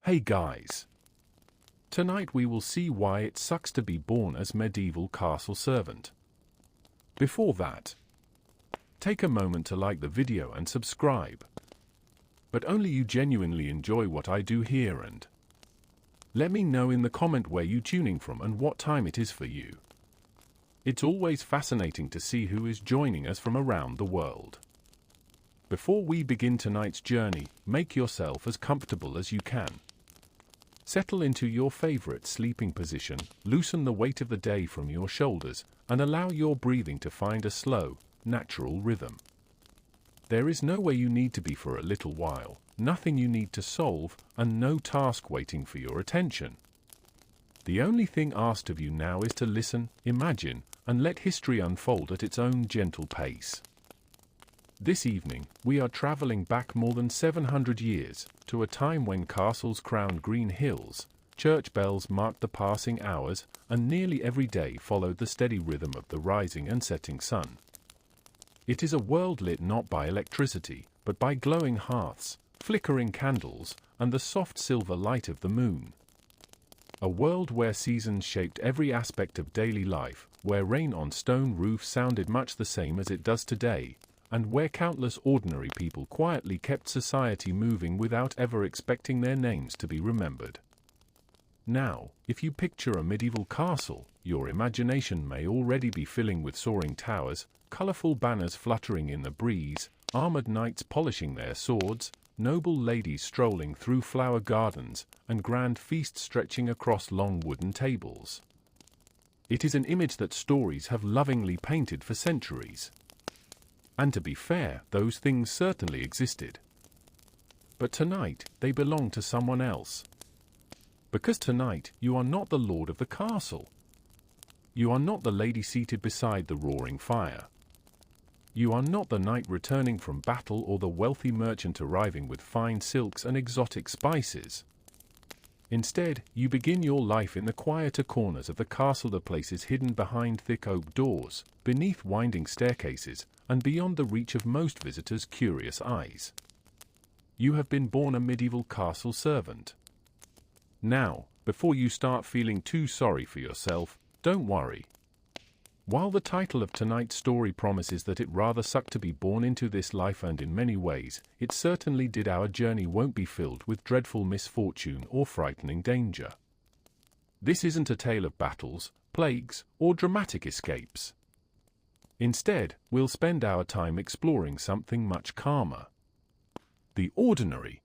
Hey guys! Tonight we will see why it sucks to be born as medieval castle servant. Before that, take a moment to like the video and subscribe. But only you genuinely enjoy what I do here, and let me know in the comment where you tuning from and what time it is for you. It's always fascinating to see who is joining us from around the world. Before we begin tonight's journey, make yourself as comfortable as you can. Settle into your favorite sleeping position, loosen the weight of the day from your shoulders, and allow your breathing to find a slow, natural rhythm. There is nowhere you need to be for a little while, nothing you need to solve, and no task waiting for your attention. The only thing asked of you now is to listen, imagine, and let history unfold at its own gentle pace. This evening, we are traveling back more than 700 years, to a time when castles crowned green hills, church bells marked the passing hours, and nearly every day followed the steady rhythm of the rising and setting sun. It is a world lit not by electricity, but by glowing hearths, flickering candles, and the soft silver light of the moon. A world where seasons shaped every aspect of daily life, where rain on stone roofs sounded much the same as it does today, and where countless ordinary people quietly kept society moving without ever expecting their names to be remembered. Now, if you picture a medieval castle, your imagination may already be filling with soaring towers, colorful banners fluttering in the breeze, armored knights polishing their swords, noble ladies strolling through flower gardens, and grand feasts stretching across long wooden tables. It is an image that stories have lovingly painted for centuries. And to be fair, those things certainly existed. But tonight, they belong to someone else. Because tonight, you are not the lord of the castle. You are not the lady seated beside the roaring fire. You are not the knight returning from battle or the wealthy merchant arriving with fine silks and exotic spices. Instead, you begin your life in the quieter corners of the castle, the places hidden behind thick oak doors, beneath winding staircases, and beyond the reach of most visitors' curious eyes. You have been born a medieval castle servant. Now, before you start feeling too sorry for yourself, don't worry. While the title of tonight's story promises that it rather sucked to be born into this life, and in many ways, it certainly did, our journey won't be filled with dreadful misfortune or frightening danger. This isn't a tale of battles, plagues, or dramatic escapes. Instead, we'll spend our time exploring something much calmer. The ordinary.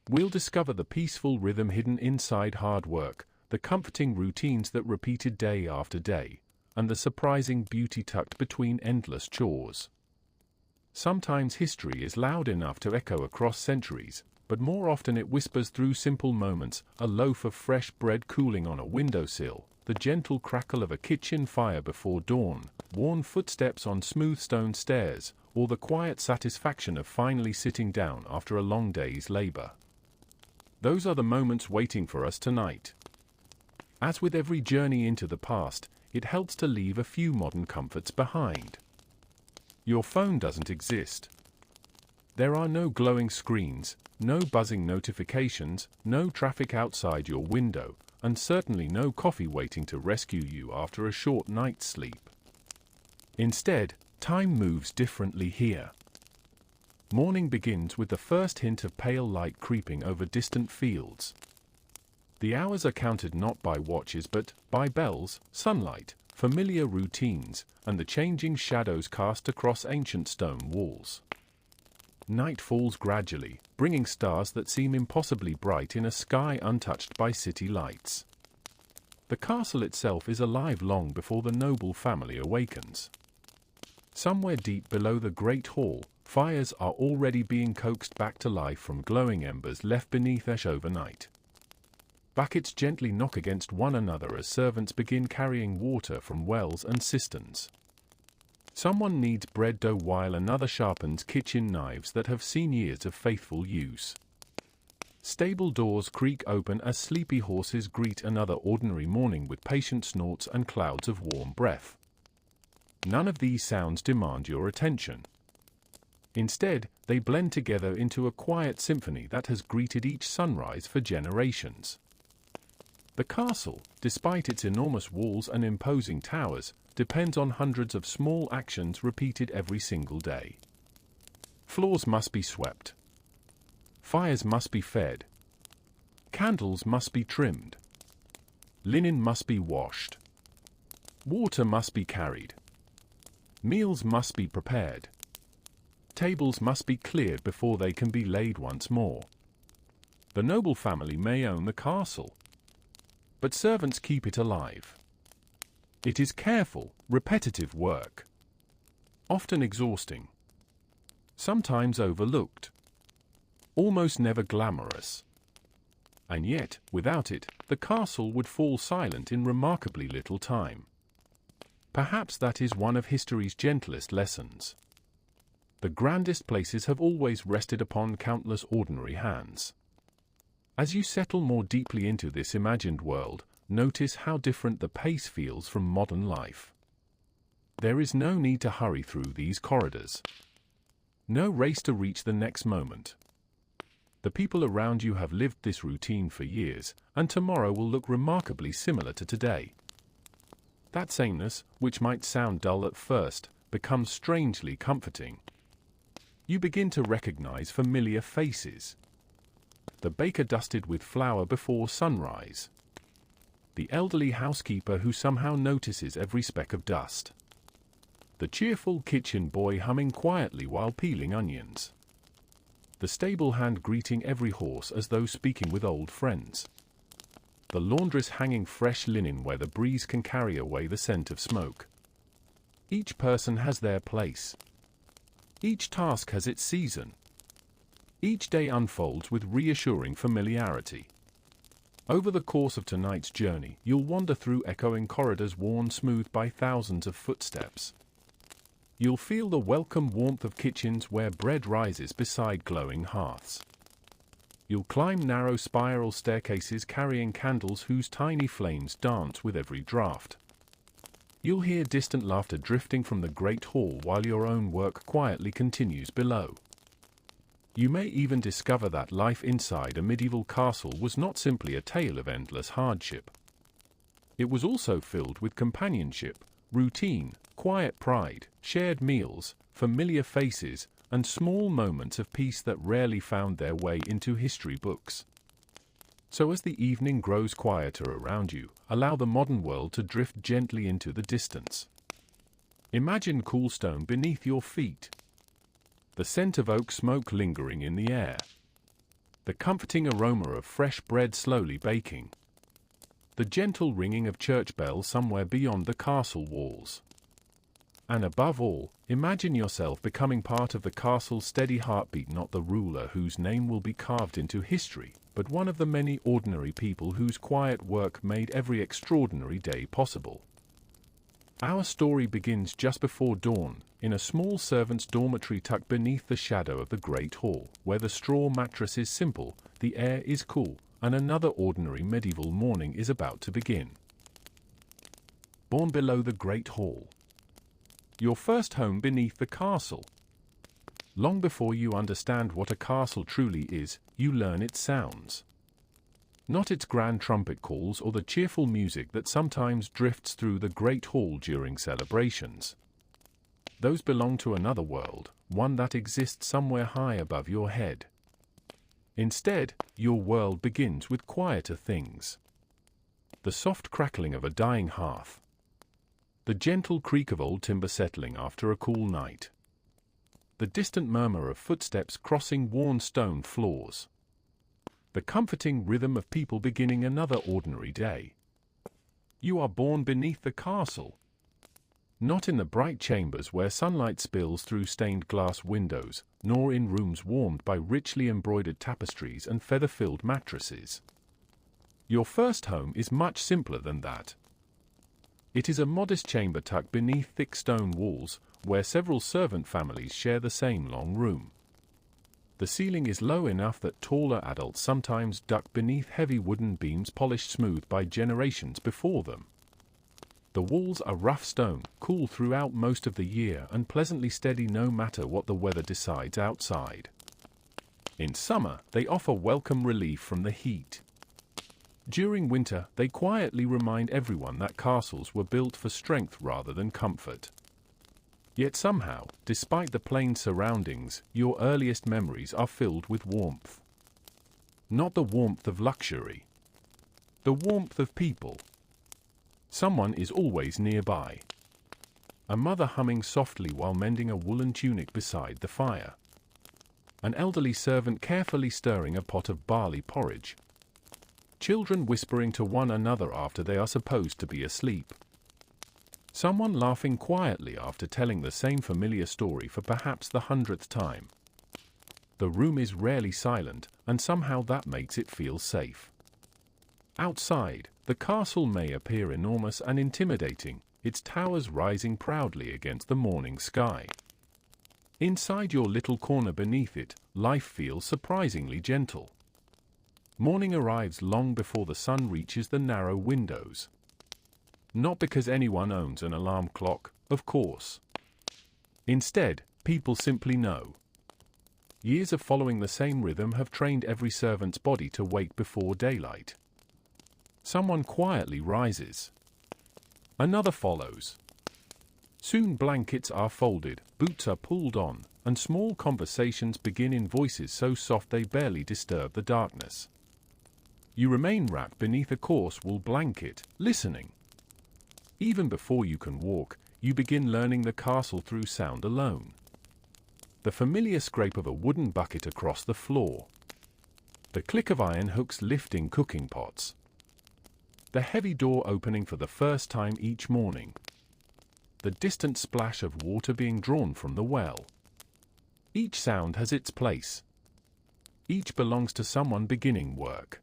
We'll discover the peaceful rhythm hidden inside hard work, the comforting routines that repeated day after day, and the surprising beauty tucked between endless chores. Sometimes history is loud enough to echo across centuries, but more often it whispers through simple moments: a loaf of fresh bread cooling on a windowsill, the gentle crackle of a kitchen fire before dawn, worn footsteps on smooth stone stairs, or the quiet satisfaction of finally sitting down after a long day's labor. Those are the moments waiting for us tonight. As with every journey into the past, it helps to leave a few modern comforts behind. Your phone doesn't exist. There are no glowing screens, no buzzing notifications, no traffic outside your window, and certainly no coffee waiting to rescue you after a short night's sleep. Instead, time moves differently here. Morning begins with the first hint of pale light creeping over distant fields. The hours are counted not by watches but by bells, sunlight, familiar routines, and the changing shadows cast across ancient stone walls. Night falls gradually, bringing stars that seem impossibly bright in a sky untouched by city lights. The castle itself is alive long before the noble family awakens. Somewhere deep below the great hall, fires are already being coaxed back to life from glowing embers left beneath ash overnight. Buckets gently knock against one another as servants begin carrying water from wells and cisterns. Someone kneads bread dough while another sharpens kitchen knives that have seen years of faithful use. Stable doors creak open as sleepy horses greet another ordinary morning with patient snorts and clouds of warm breath. None of these sounds demand your attention. Instead, they blend together into a quiet symphony that has greeted each sunrise for generations. The castle, despite its enormous walls and imposing towers, depends on hundreds of small actions repeated every single day. Floors must be swept. Fires must be fed. Candles must be trimmed. Linen must be washed. Water must be carried. Meals must be prepared. Tables must be cleared before they can be laid once more. The noble family may own the castle, but servants keep it alive. It is careful, repetitive work, often exhausting, sometimes overlooked, almost never glamorous. And yet, without it, the castle would fall silent in remarkably little time. Perhaps that is one of history's gentlest lessons. The grandest places have always rested upon countless ordinary hands. As you settle more deeply into this imagined world, notice how different the pace feels from modern life. There is no need to hurry through these corridors. No race to reach the next moment. The people around you have lived this routine for years, and tomorrow will look remarkably similar to today. That sameness, which might sound dull at first, becomes strangely comforting. You begin to recognize familiar faces. The baker dusted with flour before sunrise. The elderly housekeeper who somehow notices every speck of dust. The cheerful kitchen boy humming quietly while peeling onions. The stable hand greeting every horse as though speaking with old friends. The laundress hanging fresh linen where the breeze can carry away the scent of smoke. Each person has their place. Each task has its season. Each day unfolds with reassuring familiarity. Over the course of tonight's journey, you'll wander through echoing corridors worn smooth by thousands of footsteps. You'll feel the welcome warmth of kitchens where bread rises beside glowing hearths. You'll climb narrow spiral staircases carrying candles whose tiny flames dance with every draught. You'll hear distant laughter drifting from the great hall while your own work quietly continues below. You may even discover that life inside a medieval castle was not simply a tale of endless hardship. It was also filled with companionship, routine, quiet pride, shared meals, familiar faces, and small moments of peace that rarely found their way into history books. So as the evening grows quieter around you, allow the modern world to drift gently into the distance. Imagine cool stone beneath your feet. The scent of oak smoke lingering in the air. The comforting aroma of fresh bread slowly baking. The gentle ringing of church bells somewhere beyond the castle walls. And above all, imagine yourself becoming part of the castle's steady heartbeat, not the ruler whose name will be carved into history, but one of the many ordinary people whose quiet work made every extraordinary day possible. Our story begins just before dawn, in a small servant's dormitory tucked beneath the shadow of the great hall, where the straw mattress is simple, the air is cool, and another ordinary medieval morning is about to begin. Born below the great hall. Your first home beneath the castle. Long before you understand what a castle truly is, you learn its sounds. Not its grand trumpet calls or the cheerful music that sometimes drifts through the great hall during celebrations. Those belong to another world, one that exists somewhere high above your head. Instead, your world begins with quieter things. The soft crackling of a dying hearth. The gentle creak of old timber settling after a cool night. The distant murmur of footsteps crossing worn stone floors. The comforting rhythm of people beginning another ordinary day. You are born beneath the castle. Not in the bright chambers where sunlight spills through stained glass windows, nor in rooms warmed by richly embroidered tapestries and feather-filled mattresses. Your first home is much simpler than that. It is a modest chamber tucked beneath thick stone walls, where several servant families share the same long room. The ceiling is low enough that taller adults sometimes duck beneath heavy wooden beams polished smooth by generations before them. The walls are rough stone, cool throughout most of the year and pleasantly steady no matter what the weather decides outside. In summer, they offer welcome relief from the heat. During winter, they quietly remind everyone that castles were built for strength rather than comfort. Yet somehow, despite the plain surroundings, your earliest memories are filled with warmth. Not the warmth of luxury. The warmth of people. Someone is always nearby. A mother humming softly while mending a woolen tunic beside the fire. An elderly servant carefully stirring a pot of barley porridge. Children whispering to one another after they are supposed to be asleep. Someone laughing quietly after telling the same familiar story for perhaps the 100th time. The room is rarely silent, and somehow that makes it feel safe. Outside, the castle may appear enormous and intimidating, its towers rising proudly against the morning sky. Inside your little corner beneath it, life feels surprisingly gentle. Morning arrives long before the sun reaches the narrow windows. Not because anyone owns an alarm clock, of course. Instead, people simply know. Years of following the same rhythm have trained every servant's body to wake before daylight. Someone quietly rises. Another follows. Soon blankets are folded, boots are pulled on, and small conversations begin in voices so soft they barely disturb the darkness. You remain wrapped beneath a coarse wool blanket, listening. Even before you can walk, you begin learning the castle through sound alone. The familiar scrape of a wooden bucket across the floor. The click of iron hooks lifting cooking pots. The heavy door opening for the first time each morning. The distant splash of water being drawn from the well. Each sound has its place. Each belongs to someone beginning work.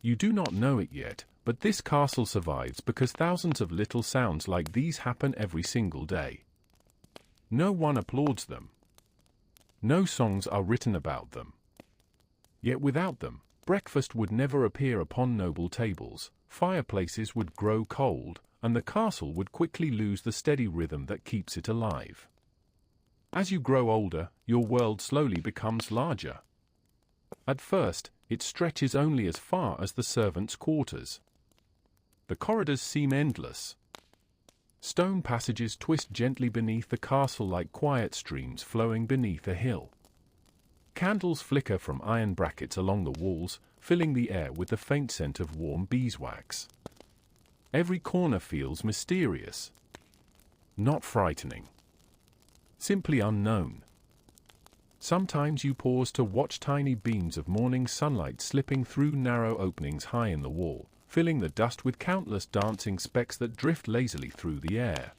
You do not know it yet, but this castle survives because thousands of little sounds like these happen every single day. No one applauds them. No songs are written about them. Yet without them, breakfast would never appear upon noble tables, fireplaces would grow cold, and the castle would quickly lose the steady rhythm that keeps it alive. As you grow older, your world slowly becomes larger. At first, it stretches only as far as the servants' quarters. The corridors seem endless. Stone passages twist gently beneath the castle like quiet streams flowing beneath a hill. Candles flicker from iron brackets along the walls, filling the air with the faint scent of warm beeswax. Every corner feels mysterious. Not frightening. Simply unknown. Sometimes you pause to watch tiny beams of morning sunlight slipping through narrow openings high in the wall, filling the dust with countless dancing specks that drift lazily through the air.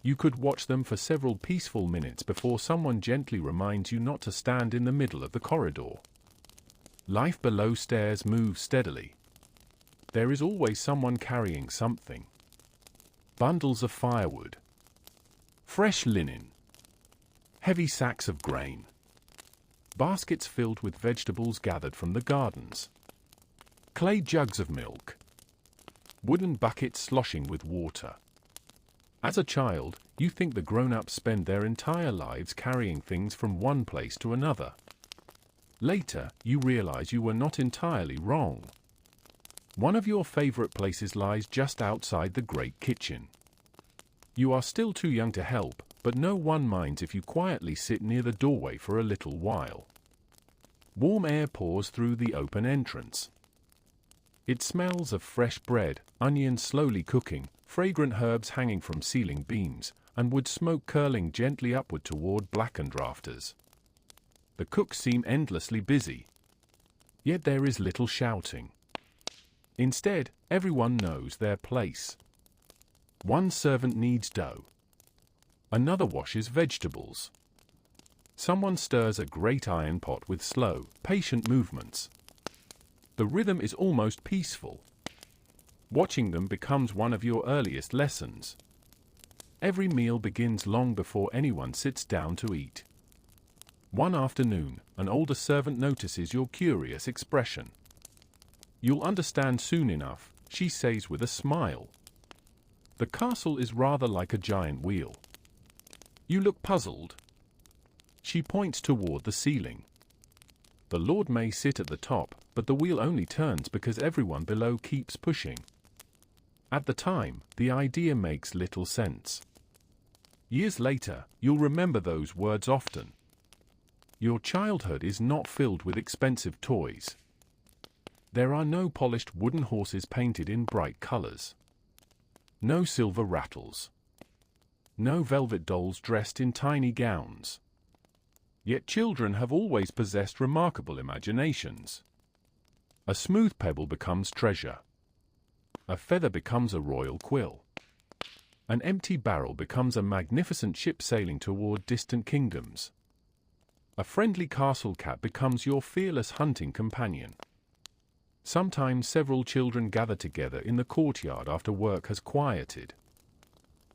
You could watch them for several peaceful minutes before someone gently reminds you not to stand in the middle of the corridor. Life below stairs moves steadily. There is always someone carrying something. Bundles of firewood. Fresh linen. Heavy sacks of grain. Baskets filled with vegetables gathered from the gardens. Clay jugs of milk. Wooden buckets sloshing with water. As a child, you think the grown-ups spend their entire lives carrying things from one place to another. Later, you realize you were not entirely wrong. One of your favorite places lies just outside the great kitchen. You are still too young to help, but no one minds if you quietly sit near the doorway for a little while. Warm air pours through the open entrance. It smells of fresh bread, onions slowly cooking, fragrant herbs hanging from ceiling beams, and wood smoke curling gently upward toward blackened rafters. The cooks seem endlessly busy. Yet there is little shouting. Instead, everyone knows their place. One servant kneads dough. Another washes vegetables. Someone stirs a great iron pot with slow, patient movements. The rhythm is almost peaceful. Watching them becomes one of your earliest lessons. Every meal begins long before anyone sits down to eat. One afternoon, an older servant notices your curious expression. "You'll understand soon enough," she says with a smile. The castle is rather like a giant wheel. You look puzzled. She points toward the ceiling. The Lord may sit at the top, but the wheel only turns because everyone below keeps pushing. At the time, the idea makes little sense. Years later, you'll remember those words often. Your childhood is not filled with expensive toys. There are no polished wooden horses painted in bright colors. No silver rattles. No velvet dolls dressed in tiny gowns. Yet children have always possessed remarkable imaginations. A smooth pebble becomes treasure. A feather becomes a royal quill. An empty barrel becomes a magnificent ship sailing toward distant kingdoms. A friendly castle cat becomes your fearless hunting companion. Sometimes several children gather together in the courtyard after work has quieted.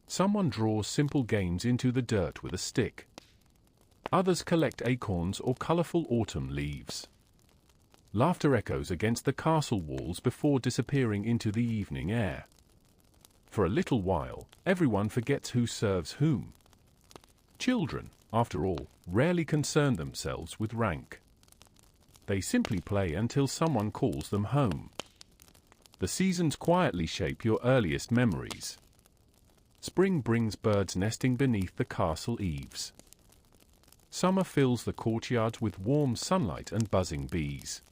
Someone draws simple games into the dirt with a stick. Others collect acorns or colorful autumn leaves. Laughter echoes against the castle walls before disappearing into the evening air. For a little while, everyone forgets who serves whom. Children, after all, rarely concern themselves with rank. They simply play until someone calls them home. The seasons quietly shape your earliest memories. Spring brings birds nesting beneath the castle eaves. Summer fills the courtyards with warm sunlight and buzzing bees.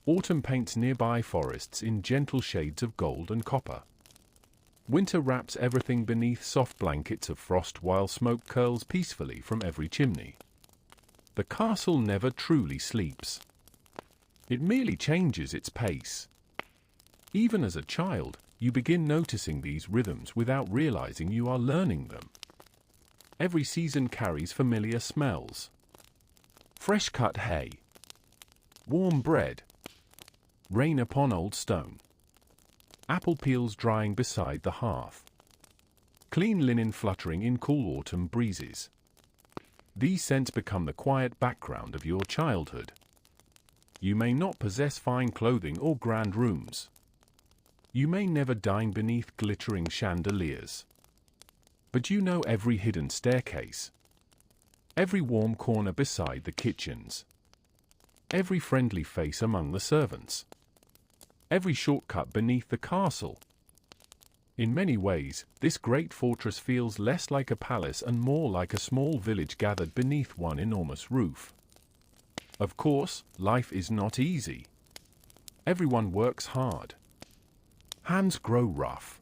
Autumn paints nearby forests in gentle shades of gold and copper. Winter wraps everything beneath soft blankets of frost while smoke curls peacefully from every chimney. The castle never truly sleeps. It merely changes its pace. Even as a child, you begin noticing these rhythms without realizing you are learning them. Every season carries familiar smells. Fresh cut hay. Warm bread. Rain upon old stone. Apple peels drying beside the hearth. Clean linen fluttering in cool autumn breezes. These scents become the quiet background of your childhood. You may not possess fine clothing or grand rooms. You may never dine beneath glittering chandeliers. But you know every hidden staircase. Every warm corner beside the kitchens. Every friendly face among the servants. Every shortcut beneath the castle. In many ways, this great fortress feels less like a palace and more like a small village gathered beneath one enormous roof. Of course, life is not easy. Everyone works hard. Hands grow rough.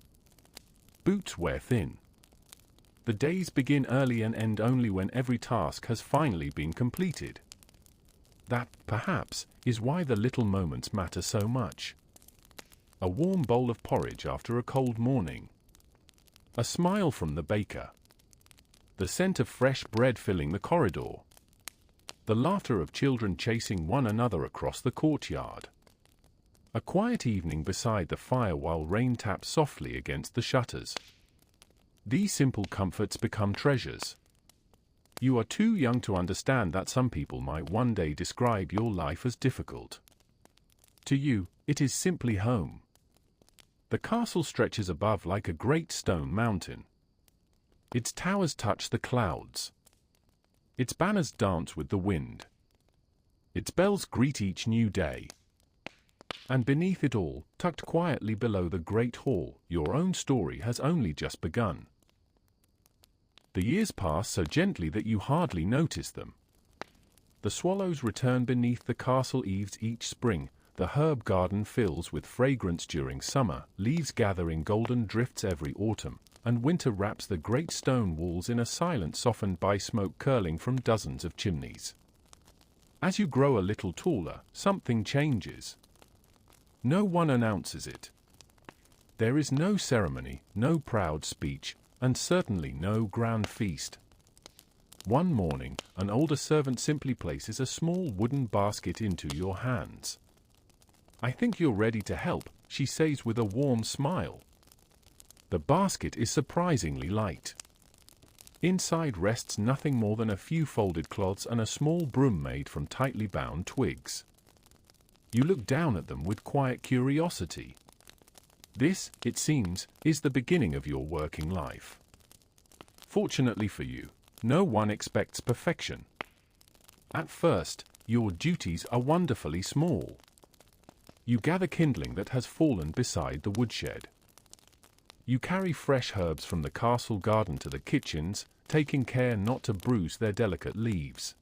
Boots wear thin. The days begin early and end only when every task has finally been completed. That, perhaps, is why the little moments matter so much. A warm bowl of porridge after a cold morning. A smile from the baker. The scent of fresh bread filling the corridor. The laughter of children chasing one another across the courtyard. A quiet evening beside the fire while rain taps softly against the shutters. These simple comforts become treasures. You are too young to understand that some people might one day describe your life as difficult. To you, it is simply home. The castle stretches above like a great stone mountain. Its towers touch the clouds. Its banners dance with the wind. Its bells greet each new day. And beneath it all, tucked quietly below the great hall, your own story has only just begun. The years pass so gently that you hardly notice them. The swallows return beneath the castle eaves each spring, the herb garden fills with fragrance during summer, leaves gather in golden drifts every autumn, and winter wraps the great stone walls in a silence softened by smoke curling from dozens of chimneys. As you grow a little taller, something changes. No one announces it. There is no ceremony, no proud speech, and certainly no grand feast. One morning, an older servant simply places a small wooden basket into your hands. "I think you're ready to help," she says with a warm smile. The basket is surprisingly light. Inside rests nothing more than a few folded cloths and a small broom made from tightly bound twigs. You look down at them with quiet curiosity. This, it seems, is the beginning of your working life. Fortunately for you, no one expects perfection. At first, your duties are wonderfully small. You gather kindling that has fallen beside the woodshed. You carry fresh herbs from the castle garden to the kitchens, taking care not to bruise their delicate leaves.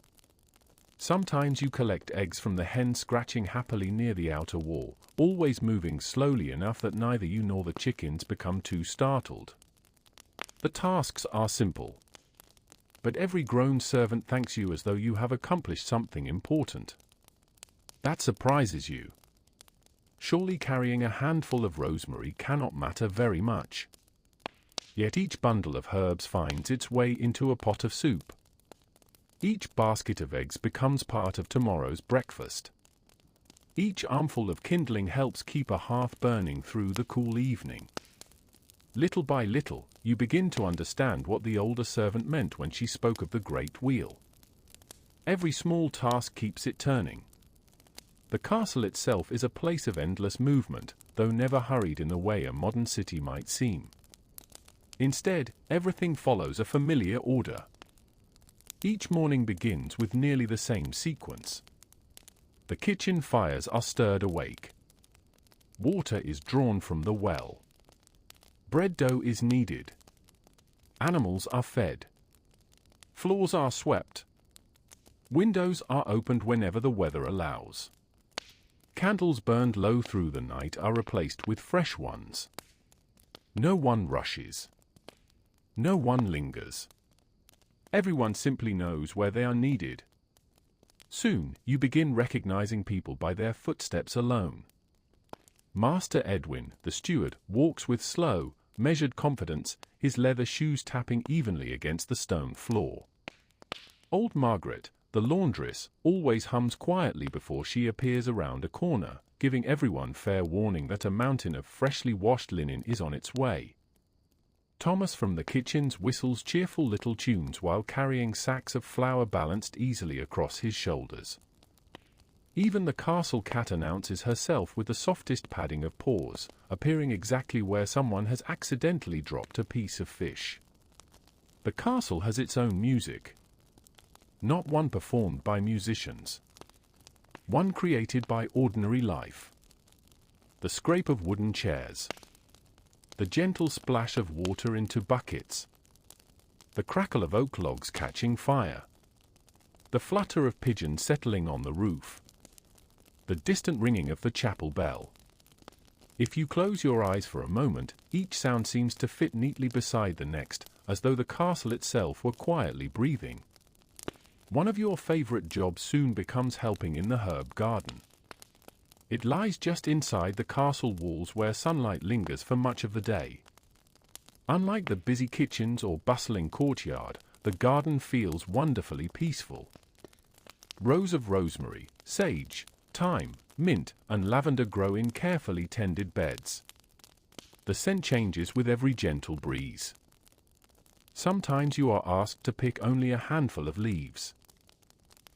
Sometimes you collect eggs from the hen scratching happily near the outer wall, always moving slowly enough that neither you nor the chickens become too startled. The tasks are simple, but every grown servant thanks you as though you have accomplished something important. That surprises you. Surely carrying a handful of rosemary cannot matter very much. Yet each bundle of herbs finds its way into a pot of soup. Each basket of eggs becomes part of tomorrow's breakfast. Each armful of kindling helps keep a hearth burning through the cool evening. Little by little, you begin to understand what the older servant meant when she spoke of the great wheel. Every small task keeps it turning. The castle itself is a place of endless movement, though never hurried in the way a modern city might seem. Instead, everything follows a familiar order. Each morning begins with nearly the same sequence. The kitchen fires are stirred awake. Water is drawn from the well. Bread dough is kneaded. Animals are fed. Floors are swept. Windows are opened whenever the weather allows. Candles burned low through the night are replaced with fresh ones. No one rushes. No one lingers. Everyone simply knows where they are needed. Soon, you begin recognizing people by their footsteps alone. Master Edwin, the steward, walks with slow, measured confidence, his leather shoes tapping evenly against the stone floor. Old Margaret, the laundress, always hums quietly before she appears around a corner, giving everyone fair warning that a mountain of freshly washed linen is on its way. Thomas from the kitchens whistles cheerful little tunes while carrying sacks of flour balanced easily across his shoulders. Even the castle cat announces herself with the softest padding of paws, appearing exactly where someone has accidentally dropped a piece of fish. The castle has its own music. Not one performed by musicians. One created by ordinary life. The scrape of wooden chairs. The gentle splash of water into buckets. The crackle of oak logs catching fire. The flutter of pigeons settling on the roof. The distant ringing of the chapel bell. If you close your eyes for a moment, each sound seems to fit neatly beside the next, as though the castle itself were quietly breathing. One of your favorite jobs soon becomes helping in the herb garden. It lies just inside the castle walls where sunlight lingers for much of the day. Unlike the busy kitchens or bustling courtyard, the garden feels wonderfully peaceful. Rows of rosemary, sage, thyme, mint, and lavender grow in carefully tended beds. The scent changes with every gentle breeze. Sometimes you are asked to pick only a handful of leaves.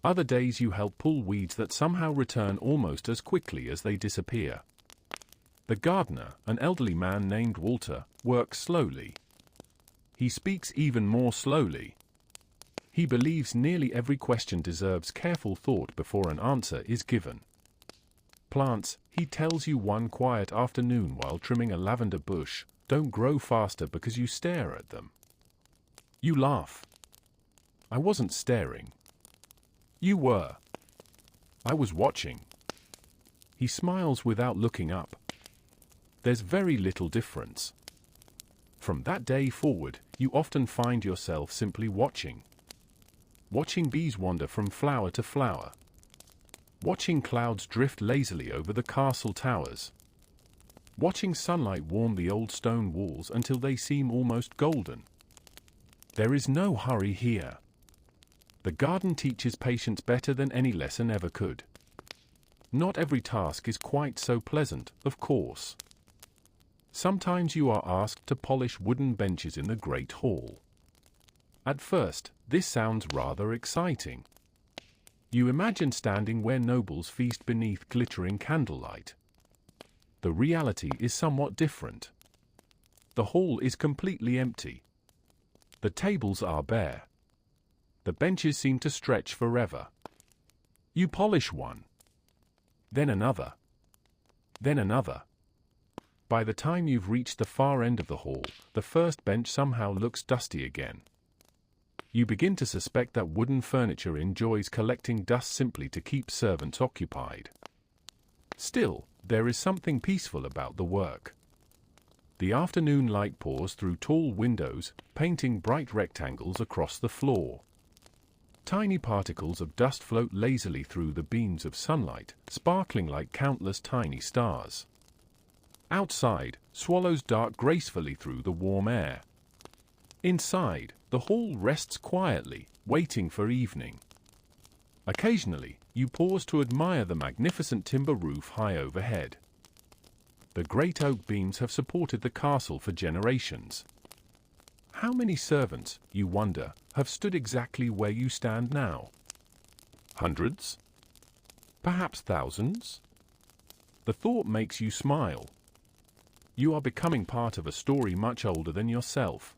Other days you help pull weeds that somehow return almost as quickly as they disappear. The gardener, an elderly man named Walter, works slowly. He speaks even more slowly. He believes nearly every question deserves careful thought before an answer is given. Plants, he tells you one quiet afternoon while trimming a lavender bush, don't grow faster because you stare at them. You laugh. I wasn't staring. You were. I was watching. He smiles without looking up. There's very little difference. From that day forward, you often find yourself simply watching. Watching bees wander from flower to flower. Watching clouds drift lazily over the castle towers. Watching sunlight warm the old stone walls until they seem almost golden. There is no hurry here. The garden teaches patience better than any lesson ever could. Not every task is quite so pleasant, of course. Sometimes you are asked to polish wooden benches in the great hall. At first, this sounds rather exciting. You imagine standing where nobles feast beneath glittering candlelight. The reality is somewhat different. The hall is completely empty. The tables are bare. The benches seem to stretch forever. You polish one. Then another. Then another. By the time you've reached the far end of the hall, the first bench somehow looks dusty again. You begin to suspect that wooden furniture enjoys collecting dust simply to keep servants occupied. Still, there is something peaceful about the work. The afternoon light pours through tall windows, painting bright rectangles across the floor. Tiny particles of dust float lazily through the beams of sunlight, sparkling like countless tiny stars. Outside, swallows dart gracefully through the warm air. Inside, the hall rests quietly, waiting for evening. Occasionally, you pause to admire the magnificent timber roof high overhead. The great oak beams have supported the castle for generations. How many servants, you wonder, have stood exactly where you stand now? Hundreds? Perhaps thousands? The thought makes you smile. You are becoming part of a story much older than yourself.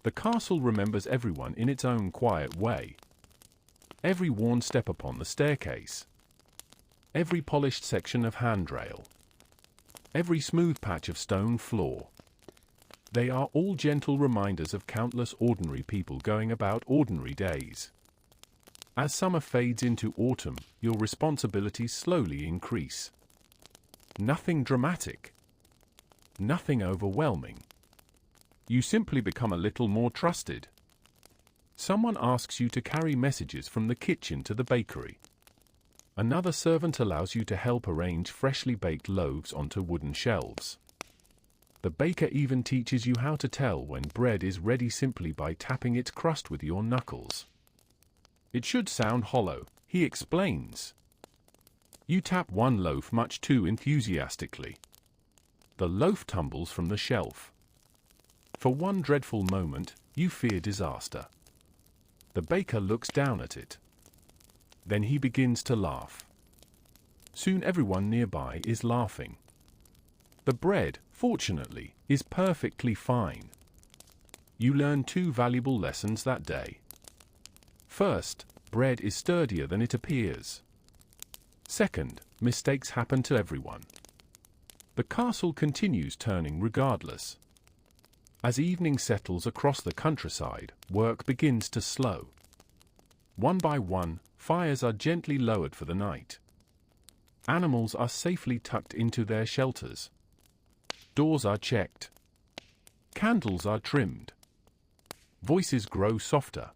The castle remembers everyone in its own quiet way. Every worn step upon the staircase. Every polished section of handrail. Every smooth patch of stone floor. They are all gentle reminders of countless ordinary people going about ordinary days. As summer fades into autumn, your responsibilities slowly increase. Nothing dramatic. Nothing overwhelming. You simply become a little more trusted. Someone asks you to carry messages from the kitchen to the bakery. Another servant allows you to help arrange freshly baked loaves onto wooden shelves. The baker even teaches you how to tell when bread is ready simply by tapping its crust with your knuckles. It should sound hollow, he explains. You tap one loaf much too enthusiastically. The loaf tumbles from the shelf. For one dreadful moment, you fear disaster. The baker looks down at it. Then he begins to laugh. Soon everyone nearby is laughing. The bread, fortunately, is perfectly fine. You learn two valuable lessons that day. First, bread is sturdier than it appears. Second, mistakes happen to everyone. The castle continues turning regardless. As evening settles across the countryside, work begins to slow. One by one, fires are gently lowered for the night. Animals are safely tucked into their shelters. Doors are checked. Candles are trimmed. Voices grow softer.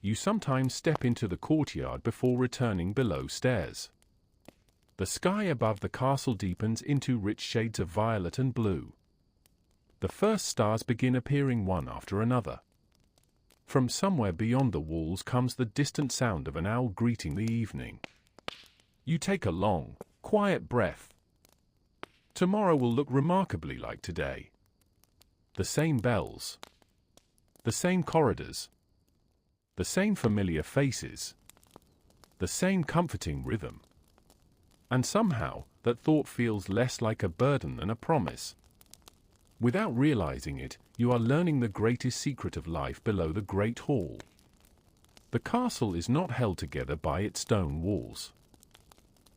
You sometimes step into the courtyard before returning below stairs. The sky above the castle deepens into rich shades of violet and blue. The first stars begin appearing one after another. From somewhere beyond the walls comes the distant sound of an owl greeting the evening. You take a long, quiet breath. Tomorrow will look remarkably like today. The same bells. The same corridors. The same familiar faces. The same comforting rhythm. And somehow, that thought feels less like a burden than a promise. Without realizing it, you are learning the greatest secret of life below the great hall. The castle is not held together by its stone walls.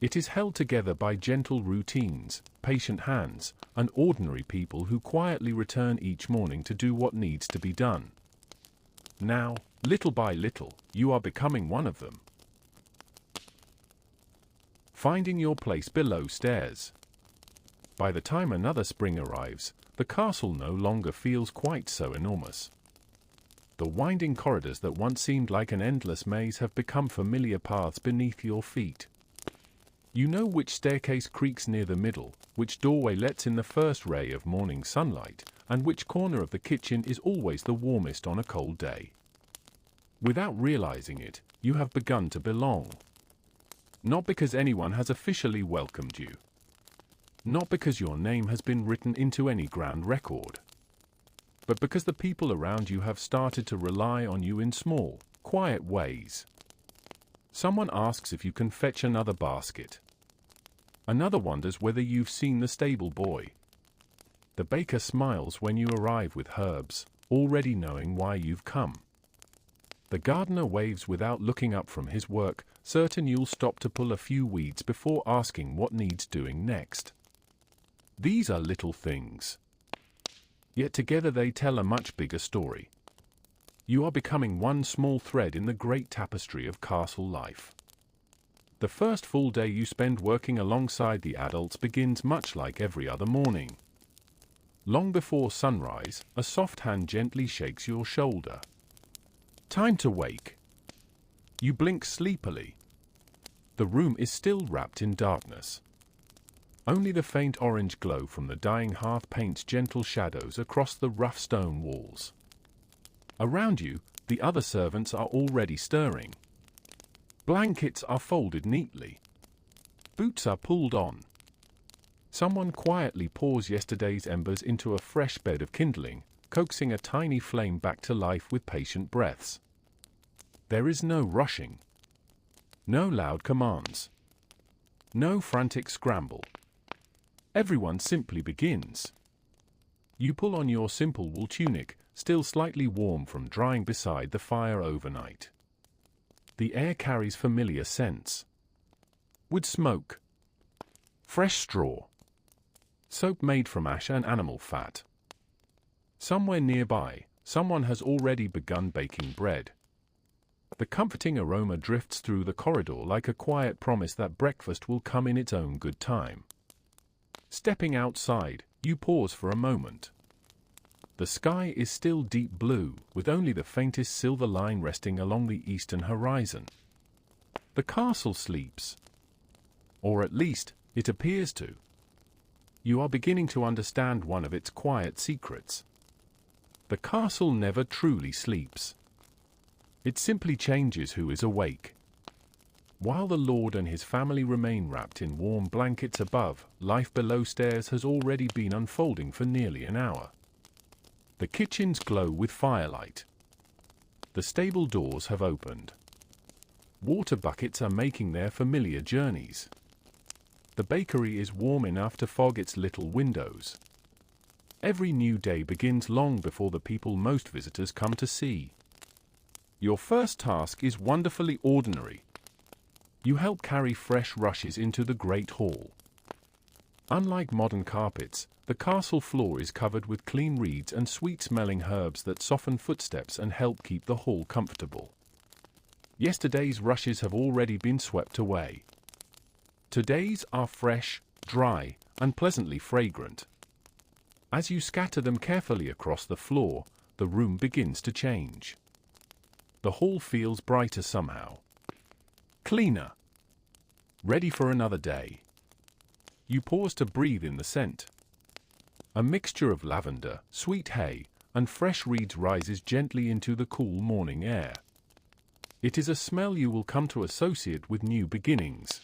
It is held together by gentle routines, patient hands, and ordinary people who quietly return each morning to do what needs to be done. Now, little by little, you are becoming one of them. Finding your place below stairs. By the time another spring arrives, the castle no longer feels quite so enormous. The winding corridors that once seemed like an endless maze have become familiar paths beneath your feet. You know which staircase creaks near the middle, which doorway lets in the first ray of morning sunlight, and which corner of the kitchen is always the warmest on a cold day. Without realizing it, you have begun to belong. Not because anyone has officially welcomed you. Not because your name has been written into any grand record. But because the people around you have started to rely on you in small, quiet ways. Someone asks if you can fetch another basket. Another wonders whether you've seen the stable boy. The baker smiles when you arrive with herbs, already knowing why you've come. The gardener waves without looking up from his work, certain you'll stop to pull a few weeds before asking what needs doing next. These are little things. Yet together they tell a much bigger story. You are becoming one small thread in the great tapestry of castle life. The first full day you spend working alongside the adults begins much like every other morning. Long before sunrise, a soft hand gently shakes your shoulder. Time to wake. You blink sleepily. The room is still wrapped in darkness. Only the faint orange glow from the dying hearth paints gentle shadows across the rough stone walls. Around you, the other servants are already stirring. Blankets are folded neatly. Boots are pulled on. Someone quietly pours yesterday's embers into a fresh bed of kindling, coaxing a tiny flame back to life with patient breaths. There is no rushing. No loud commands. No frantic scramble. Everyone simply begins. You pull on your simple wool tunic, still slightly warm from drying beside the fire overnight. The air carries familiar scents. Wood smoke. Fresh straw. Soap made from ash and animal fat. Somewhere nearby, someone has already begun baking bread. The comforting aroma drifts through the corridor like a quiet promise that breakfast will come in its own good time. Stepping outside, you pause for a moment. The sky is still deep blue, with only the faintest silver line resting along the eastern horizon. The castle sleeps. Or at least, it appears to. You are beginning to understand one of its quiet secrets. The castle never truly sleeps. It simply changes who is awake. While the Lord and his family remain wrapped in warm blankets above, life below stairs has already been unfolding for nearly an hour. The kitchens glow with firelight. The stable doors have opened. Water buckets are making their familiar journeys. The bakery is warm enough to fog its little windows. Every new day begins long before the people most visitors come to see. Your first task is wonderfully ordinary. You help carry fresh rushes into the great hall. Unlike modern carpets, the castle floor is covered with clean reeds and sweet-smelling herbs that soften footsteps and help keep the hall comfortable. Yesterday's rushes have already been swept away. Today's are fresh, dry, and pleasantly fragrant. As you scatter them carefully across the floor, the room begins to change. The hall feels brighter somehow. Cleaner. Ready for another day. You pause to breathe in the scent. A mixture of lavender, sweet hay, and fresh reeds rises gently into the cool morning air. It is a smell you will come to associate with new beginnings.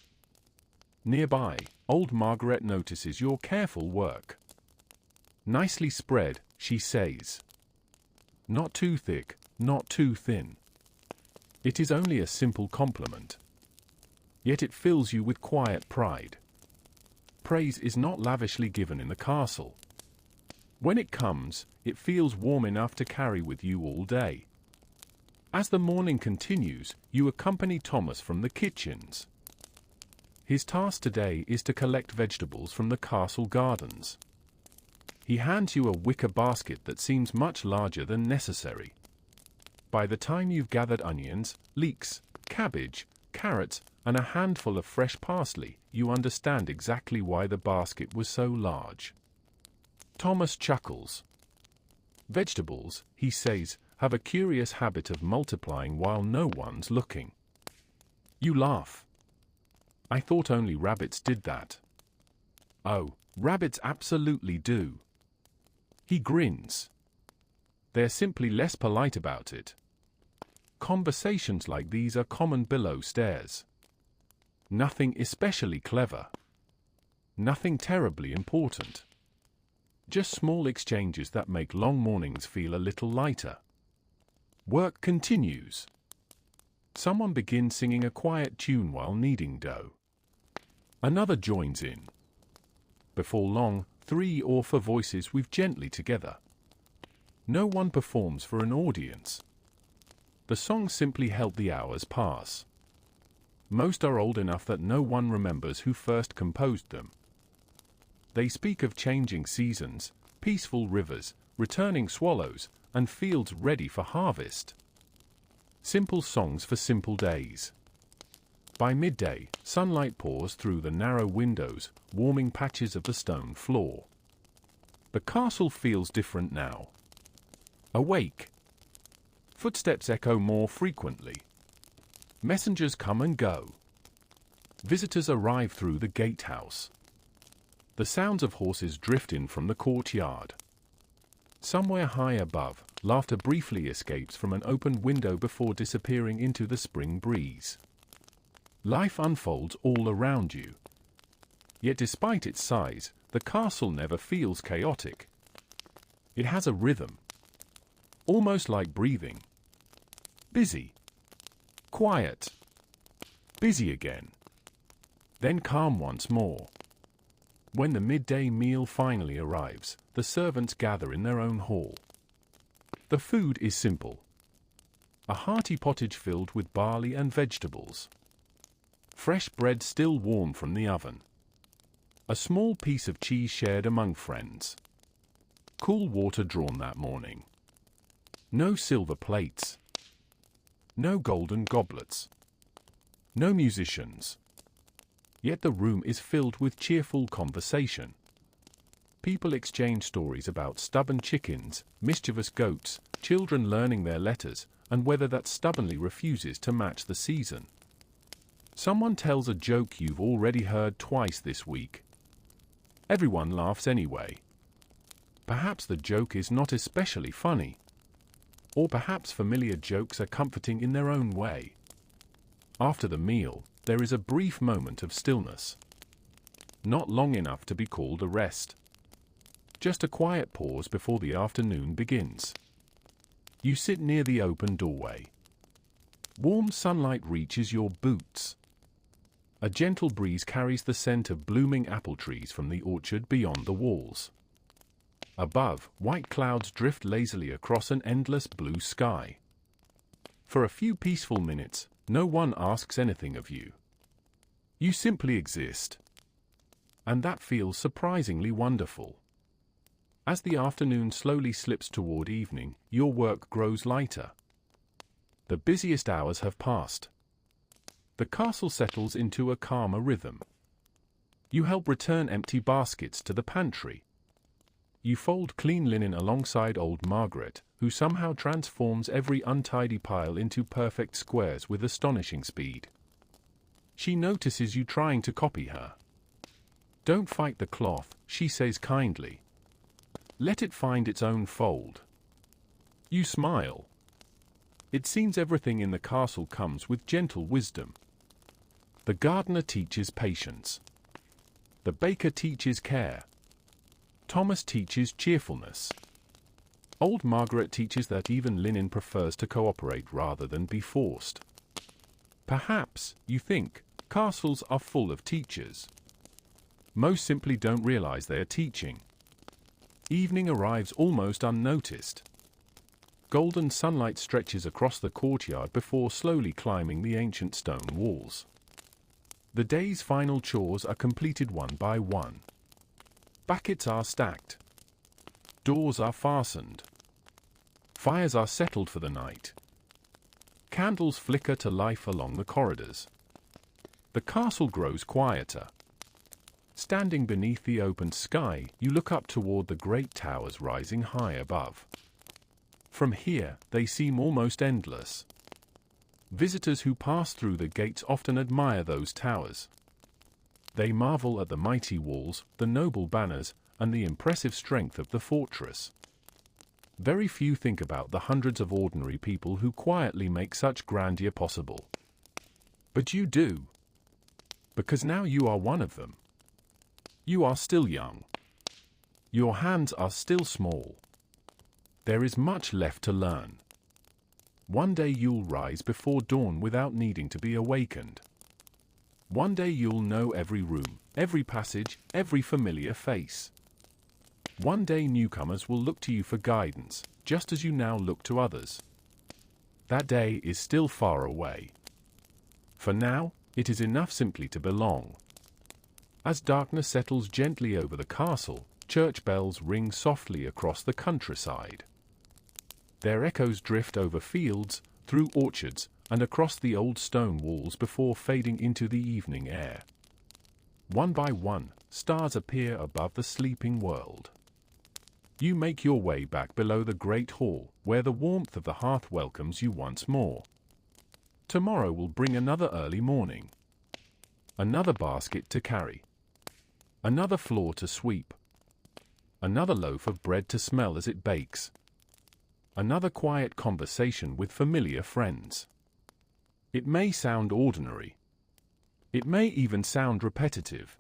Nearby, old Margaret notices your careful work. Nicely spread, she says. Not too thick, not too thin. It is only a simple compliment. Yet it fills you with quiet pride. Praise is not lavishly given in the castle. When it comes, it feels warm enough to carry with you all day. As the morning continues, you accompany Thomas from the kitchens. His task today is to collect vegetables from the castle gardens. He hands you a wicker basket that seems much larger than necessary. By the time you've gathered onions, leeks, cabbage, carrots, and a handful of fresh parsley, you understand exactly why the basket was so large. Thomas chuckles. Vegetables, he says, have a curious habit of multiplying while no one's looking. You laugh. I thought only rabbits did that. Oh, rabbits absolutely do. He grins. They're simply less polite about it. Conversations like these are common below stairs. Nothing especially clever. Nothing terribly important. Just small exchanges that make long mornings feel a little lighter. Work continues. Someone begins singing a quiet tune while kneading dough. Another joins in. Before long, 3 or 4 voices weave gently together. No one performs for an audience. The songs simply help the hours pass. Most are old enough that no one remembers who first composed them. They speak of changing seasons, peaceful rivers, returning swallows, and fields ready for harvest. Simple songs for simple days. By midday, sunlight pours through the narrow windows, warming patches of the stone floor. The castle feels different now. Awake. Footsteps echo more frequently. Messengers come and go. Visitors arrive through the gatehouse. The sounds of horses drift in from the courtyard. Somewhere high above, laughter briefly escapes from an open window before disappearing into the spring breeze. Life unfolds all around you. Yet despite its size, the castle never feels chaotic. It has a rhythm. Almost like breathing. Busy. Quiet. Busy again. Then calm once more. When the midday meal finally arrives, the servants gather in their own hall. The food is simple. A hearty pottage filled with barley and vegetables. Fresh bread still warm from the oven. A small piece of cheese shared among friends. Cool water drawn that morning. No silver plates. No golden goblets. No musicians. Yet the room is filled with cheerful conversation. People exchange stories about stubborn chickens, mischievous goats, children learning their letters, and weather that stubbornly refuses to match the season. Someone tells a joke you've already heard twice this week. Everyone laughs anyway. Perhaps the joke is not especially funny. Or perhaps familiar jokes are comforting in their own way. After the meal, there is a brief moment of stillness. Not long enough to be called a rest. Just a quiet pause before the afternoon begins. You sit near the open doorway. Warm sunlight reaches your boots. A gentle breeze carries the scent of blooming apple trees from the orchard beyond the walls. Above, white clouds drift lazily across an endless blue sky. For a few peaceful minutes, no one asks anything of you. You simply exist. And that feels surprisingly wonderful. As the afternoon slowly slips toward evening, your work grows lighter. The busiest hours have passed. The castle settles into a calmer rhythm. You help return empty baskets to the pantry. You fold clean linen alongside old Margaret, who somehow transforms every untidy pile into perfect squares with astonishing speed. She notices you trying to copy her. Don't fight the cloth, she says kindly. Let it find its own fold. You smile. It seems everything in the castle comes with gentle wisdom. The gardener teaches patience. The baker teaches care. Thomas teaches cheerfulness. Old Margaret teaches that even linen prefers to cooperate rather than be forced. Perhaps, you think, castles are full of teachers. Most simply don't realize they are teaching. Evening arrives almost unnoticed. Golden sunlight stretches across the courtyard before slowly climbing the ancient stone walls. The day's final chores are completed one by one. Buckets are stacked. Doors are fastened. Fires are settled for the night. Candles flicker to life along the corridors. The castle grows quieter. Standing beneath the open sky, you look up toward the great towers rising high above. From here, they seem almost endless. Visitors who pass through the gates often admire those towers. They marvel at the mighty walls, the noble banners, and the impressive strength of the fortress. Very few think about the hundreds of ordinary people who quietly make such grandeur possible. But you do. Because now you are one of them. You are still young. Your hands are still small. There is much left to learn. One day you'll rise before dawn without needing to be awakened. One day you'll know every room, every passage, every familiar face. One day newcomers will look to you for guidance, just as you now look to others. That day is still far away. For now, it is enough simply to belong. As darkness settles gently over the castle, church bells ring softly across the countryside. Their echoes drift over fields, through orchards, and across the old stone walls before fading into the evening air. One by one, stars appear above the sleeping world. You make your way back below the great hall, where the warmth of the hearth welcomes you once more. Tomorrow will bring another early morning. Another basket to carry. Another floor to sweep. Another loaf of bread to smell as it bakes. Another quiet conversation with familiar friends. It may sound ordinary. It may even sound repetitive.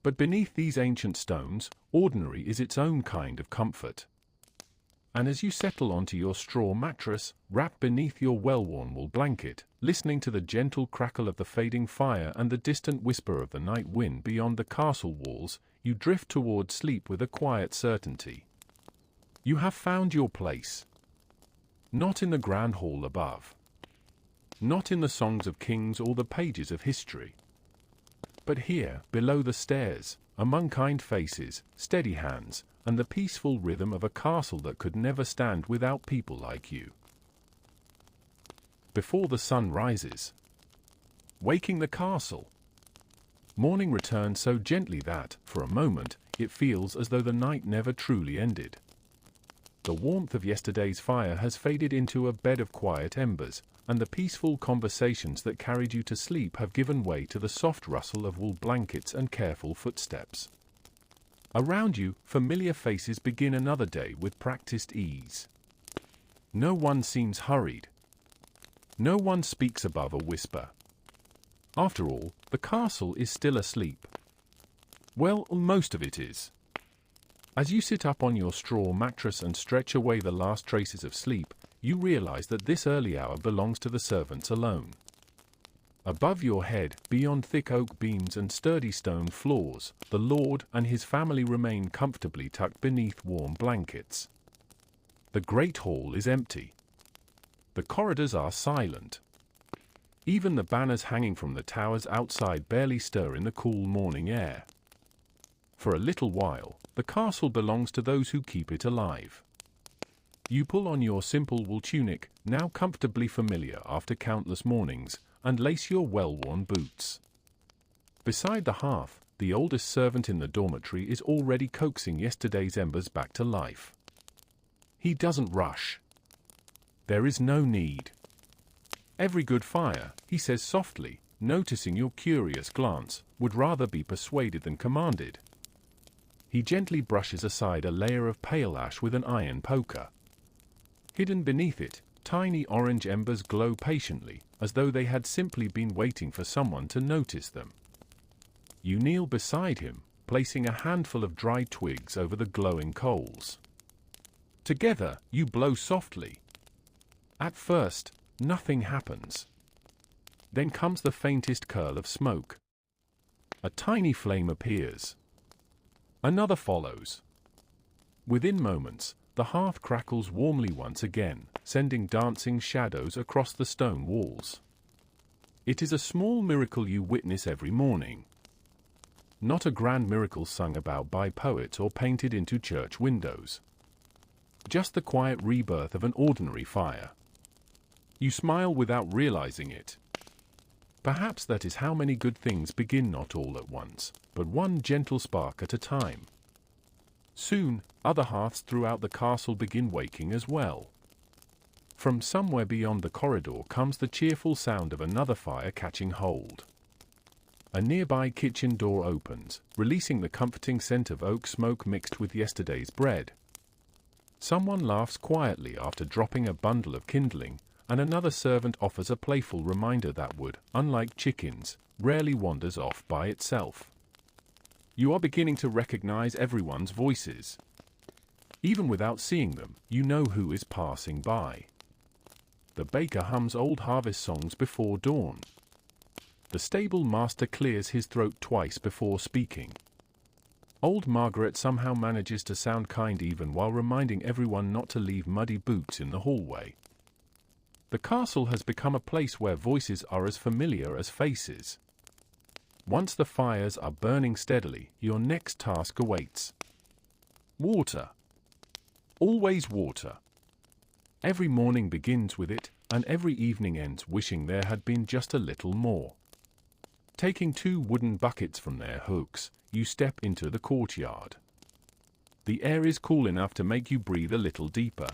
But beneath these ancient stones, ordinary is its own kind of comfort. And as you settle onto your straw mattress, wrapped beneath your well-worn wool blanket, listening to the gentle crackle of the fading fire and the distant whisper of the night wind beyond the castle walls, you drift toward sleep with a quiet certainty. You have found your place. Not in the grand hall above. Not in the songs of kings or the pages of history. But here, below the stairs, among kind faces, steady hands, and the peaceful rhythm of a castle that could never stand without people like you. Before the sun rises. Waking the castle. Morning returns so gently that, for a moment, it feels as though the night never truly ended. The warmth of yesterday's fire has faded into a bed of quiet embers, and the peaceful conversations that carried you to sleep have given way to the soft rustle of wool blankets and careful footsteps. Around you, familiar faces begin another day with practiced ease. No one seems hurried. No one speaks above a whisper. After all, the castle is still asleep. Well, most of it is. As you sit up on your straw mattress and stretch away the last traces of sleep, you realize that this early hour belongs to the servants alone. Above your head, beyond thick oak beams and sturdy stone floors, the Lord and his family remain comfortably tucked beneath warm blankets. The great hall is empty. The corridors are silent. Even the banners hanging from the towers outside barely stir in the cool morning air. For a little while, the castle belongs to those who keep it alive. You pull on your simple wool tunic, now comfortably familiar after countless mornings, and lace your well-worn boots. Beside the hearth, the oldest servant in the dormitory is already coaxing yesterday's embers back to life. He doesn't rush. There is no need. Every good fire, he says softly, noticing your curious glance, would rather be persuaded than commanded. He gently brushes aside a layer of pale ash with an iron poker. Hidden beneath it, tiny orange embers glow patiently, as though they had simply been waiting for someone to notice them. You kneel beside him, placing a handful of dry twigs over the glowing coals. Together, you blow softly. At first, nothing happens. Then comes the faintest curl of smoke. A tiny flame appears. Another follows. Within moments, the hearth crackles warmly once again, sending dancing shadows across the stone walls. It is a small miracle you witness every morning. Not a grand miracle sung about by poets or painted into church windows. Just the quiet rebirth of an ordinary fire. You smile without realizing it. Perhaps that is how many good things begin not all at once, but one gentle spark at a time. Soon, other hearths throughout the castle begin waking as well. From somewhere beyond the corridor comes the cheerful sound of another fire catching hold. A nearby kitchen door opens, releasing the comforting scent of oak smoke mixed with yesterday's bread. Someone laughs quietly after dropping a bundle of kindling, and another servant offers a playful reminder that wood, unlike chickens, rarely wanders off by itself. You are beginning to recognize everyone's voices. Even without seeing them, you know who is passing by. The baker hums old harvest songs before dawn. The stable master clears his throat twice before speaking. Old Margaret somehow manages to sound kind even while reminding everyone not to leave muddy boots in the hallway. The castle has become a place where voices are as familiar as faces. Once the fires are burning steadily, your next task awaits. Water. Always water. Every morning begins with it, and every evening ends wishing there had been just a little more. Taking 2 wooden buckets from their hooks, you step into the courtyard. The air is cool enough to make you breathe a little deeper.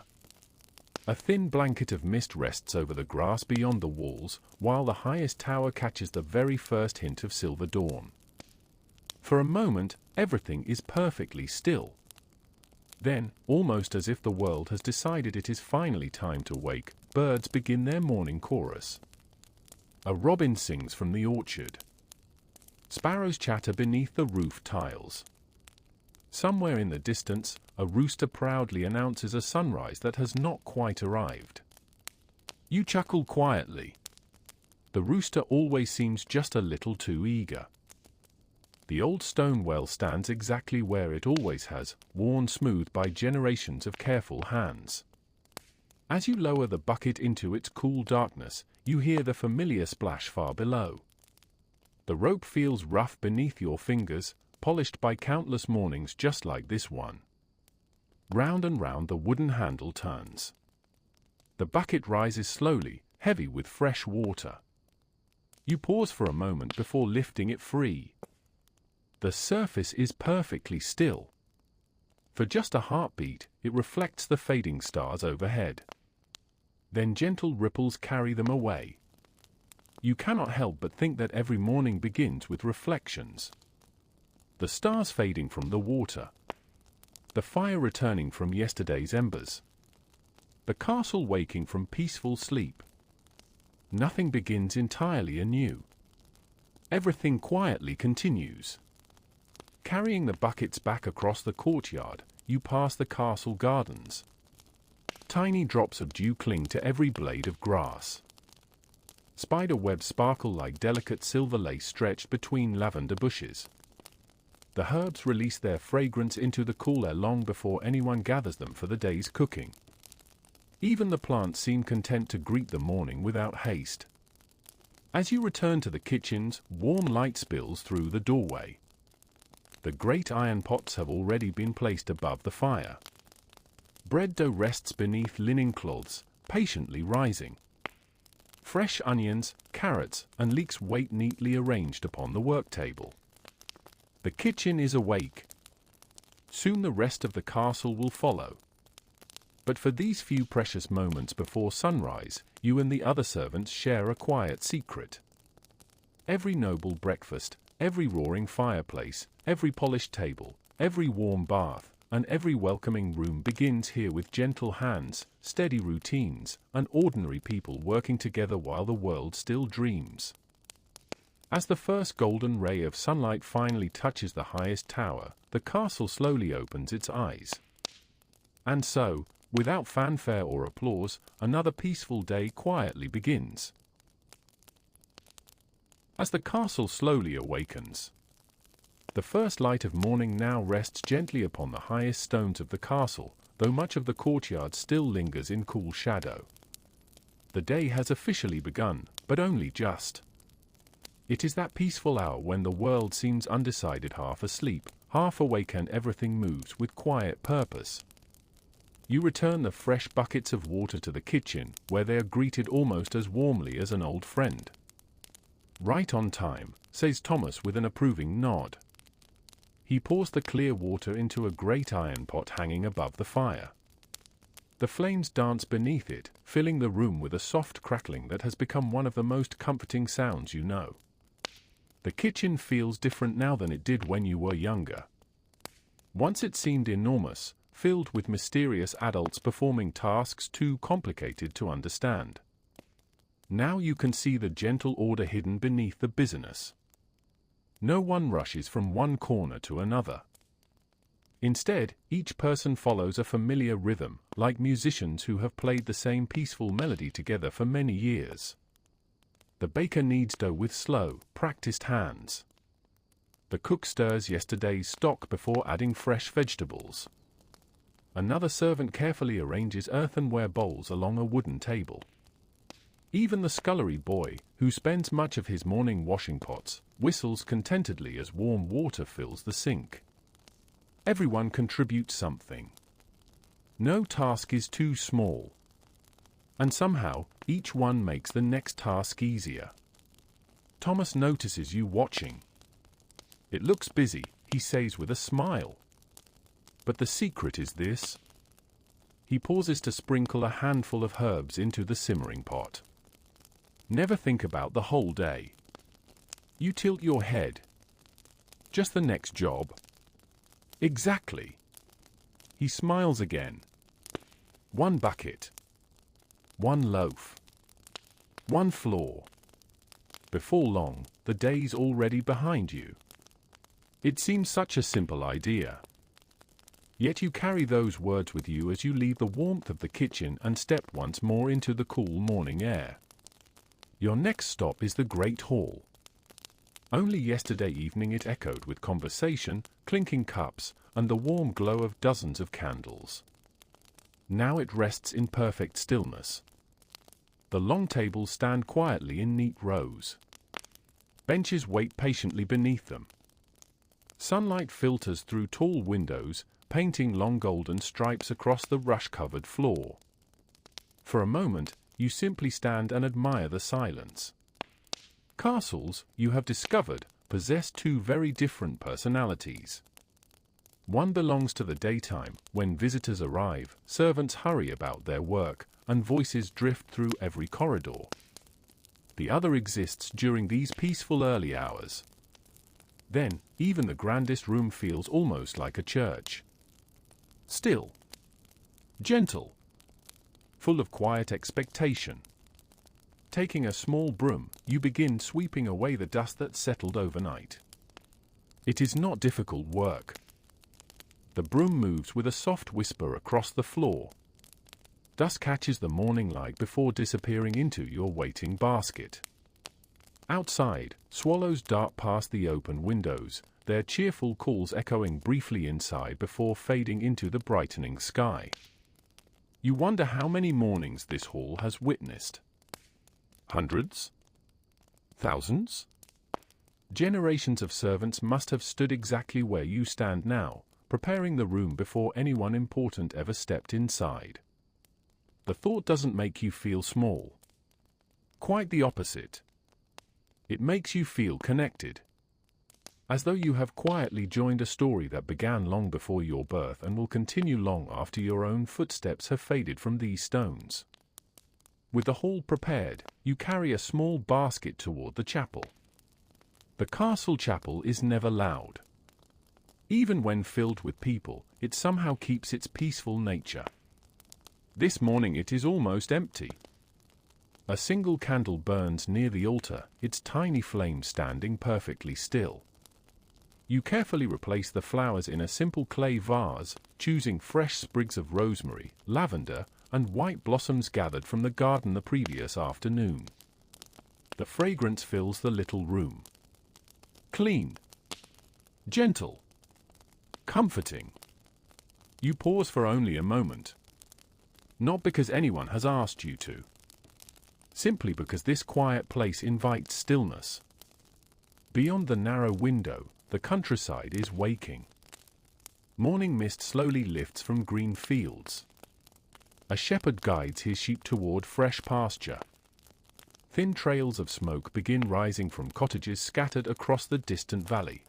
A thin blanket of mist rests over the grass beyond the walls, while the highest tower catches the very first hint of silver dawn. For a moment, everything is perfectly still. Then, almost as if the world has decided it is finally time to wake, birds begin their morning chorus. A robin sings from the orchard. Sparrows chatter beneath the roof tiles. Somewhere in the distance, a rooster proudly announces a sunrise that has not quite arrived. You chuckle quietly. The rooster always seems just a little too eager. The old stone well stands exactly where it always has, worn smooth by generations of careful hands. As you lower the bucket into its cool darkness, you hear the familiar splash far below. The rope feels rough beneath your fingers, polished by countless mornings just like this one. Round and round the wooden handle turns. The bucket rises slowly, heavy with fresh water. You pause for a moment before lifting it free. The surface is perfectly still. For just a heartbeat, it reflects the fading stars overhead. Then gentle ripples carry them away. You cannot help but think that every morning begins with reflections. The stars fading from the water. The fire returning from yesterday's embers. The castle waking from peaceful sleep. Nothing begins entirely anew. Everything quietly continues. Carrying the buckets back across the courtyard, you pass the castle gardens. Tiny drops of dew cling to every blade of grass. Spider webs sparkle like delicate silver lace stretched between lavender bushes. The herbs release their fragrance into the cool air long before anyone gathers them for the day's cooking. Even the plants seem content to greet the morning without haste. As you return to the kitchens, warm light spills through the doorway. The great iron pots have already been placed above the fire. Bread dough rests beneath linen cloths, patiently rising. Fresh onions, carrots, and leeks wait neatly arranged upon the work table. The kitchen is awake. Soon the rest of the castle will follow. But for these few precious moments before sunrise, you and the other servants share a quiet secret. Every noble breakfast, every roaring fireplace, every polished table, every warm bath, and every welcoming room begins here with gentle hands, steady routines, and ordinary people working together while the world still dreams. As the first golden ray of sunlight finally touches the highest tower, the castle slowly opens its eyes. And so, without fanfare or applause, another peaceful day quietly begins. As the castle slowly awakens, the first light of morning now rests gently upon the highest stones of the castle, though much of the courtyard still lingers in cool shadow. The day has officially begun, but only just. It is that peaceful hour when the world seems undecided, half asleep, half awake, and everything moves with quiet purpose. You return the fresh buckets of water to the kitchen, where they are greeted almost as warmly as an old friend. "Right on time," says Thomas with an approving nod. He pours the clear water into a great iron pot hanging above the fire. The flames dance beneath it, filling the room with a soft crackling that has become one of the most comforting sounds you know. The kitchen feels different now than it did when you were younger. Once it seemed enormous, filled with mysterious adults performing tasks too complicated to understand. Now you can see the gentle order hidden beneath the busyness. No one rushes from one corner to another. Instead, each person follows a familiar rhythm, like musicians who have played the same peaceful melody together for many years. The baker kneads dough with slow, practiced hands. The cook stirs yesterday's stock before adding fresh vegetables. Another servant carefully arranges earthenware bowls along a wooden table. Even the scullery boy, who spends much of his morning washing pots, whistles contentedly as warm water fills the sink. Everyone contributes something. No task is too small. And somehow, each one makes the next task easier. Thomas notices you watching. It looks busy, he says with a smile. But the secret is this. He pauses to sprinkle a handful of herbs into the simmering pot. Never think about the whole day. You tilt your head. Just the next job. Exactly. He smiles again. One bucket. One loaf. One floor. Before long, the day's already behind you. It seems such a simple idea. Yet you carry those words with you as you leave the warmth of the kitchen and step once more into the cool morning air. Your next stop is the Great Hall. Only yesterday evening it echoed with conversation, clinking cups, and the warm glow of dozens of candles. Now it rests in perfect stillness. The long tables stand quietly in neat rows. Benches wait patiently beneath them. Sunlight filters through tall windows, painting long golden stripes across the rush-covered floor. For a moment, you simply stand and admire the silence. Castles, you have discovered, possess two very different personalities. One belongs to the daytime, when visitors arrive, servants hurry about their work, and voices drift through every corridor. The other exists during these peaceful early hours. Then, even the grandest room feels almost like a church. Still. Gentle. Full of quiet expectation. Taking a small broom, you begin sweeping away the dust that settled overnight. It is not difficult work. The broom moves with a soft whisper across the floor. Dust catches the morning light before disappearing into your waiting basket. Outside, swallows dart past the open windows, their cheerful calls echoing briefly inside before fading into the brightening sky. You wonder how many mornings this hall has witnessed. Hundreds? Thousands? Generations of servants must have stood exactly where you stand now, preparing the room before anyone important ever stepped inside. The thought doesn't make you feel small. Quite the opposite. It makes you feel connected. As though you have quietly joined a story that began long before your birth and will continue long after your own footsteps have faded from these stones. With the hall prepared, you carry a small basket toward the chapel. The castle chapel is never loud. Even when filled with people, it somehow keeps its peaceful nature. This morning it is almost empty. A single candle burns near the altar, its tiny flame standing perfectly still. You carefully replace the flowers in a simple clay vase, choosing fresh sprigs of rosemary, lavender, and white blossoms gathered from the garden the previous afternoon. The fragrance fills the little room. Clean. Gentle. Comforting. You pause for only a moment. Not because anyone has asked you to. Simply because this quiet place invites stillness. Beyond the narrow window, the countryside is waking. Morning mist slowly lifts from green fields. A shepherd guides his sheep toward fresh pasture. Thin trails of smoke begin rising from cottages scattered across the distant valley.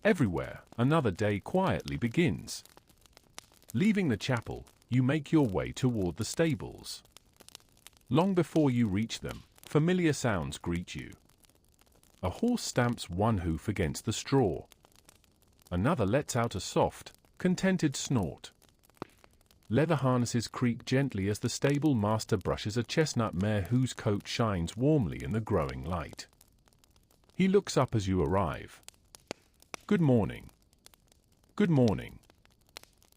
Everywhere, another day quietly begins. Leaving the chapel, you make your way toward the stables. Long before you reach them, familiar sounds greet you. A horse stamps one hoof against the straw. Another lets out a soft, contented snort. Leather harnesses creak gently as the stable master brushes a chestnut mare whose coat shines warmly in the growing light. He looks up as you arrive. Good morning. Good morning.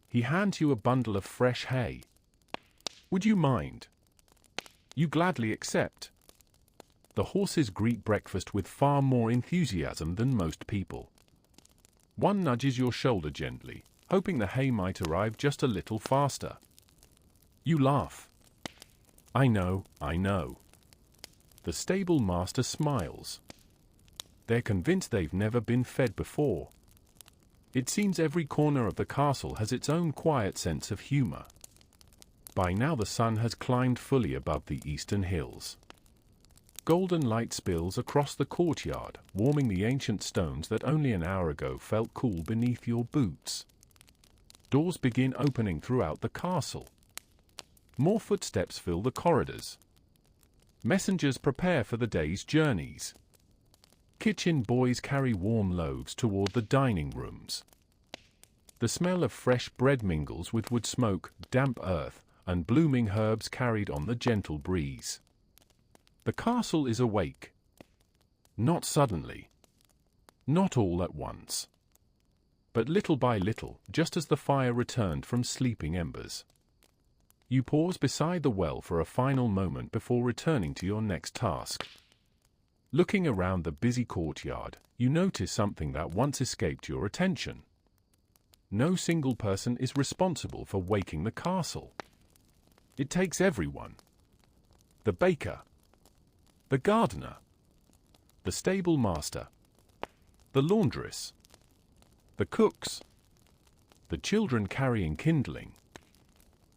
He hands you a bundle of fresh hay. Would you mind? You gladly accept. the horses greet breakfast with far more enthusiasm than most people. One nudges your shoulder gently, hoping the hay might arrive just a little faster. You laugh. I know, I know. The stable master smiles. They're convinced they've never been fed before. It seems every corner of the castle has its own quiet sense of humor. By now the sun has climbed fully above the eastern hills. Golden light spills across the courtyard, warming the ancient stones that only an hour ago felt cool beneath your boots. Doors begin opening throughout the castle. More footsteps fill the corridors. Messengers prepare for the day's journeys. Kitchen boys carry warm loaves toward the dining rooms. The smell of fresh bread mingles with wood smoke, damp earth, and blooming herbs carried on the gentle breeze. The castle is awake. Not suddenly. Not all at once. But little by little, just as the fire returned from sleeping embers. You pause beside the well for a final moment before returning to your next task. Looking around the busy courtyard, you notice something that once escaped your attention. No single person is responsible for waking the castle. It takes everyone. The baker, the gardener, the stable master, the laundress, the cooks, the children carrying kindling.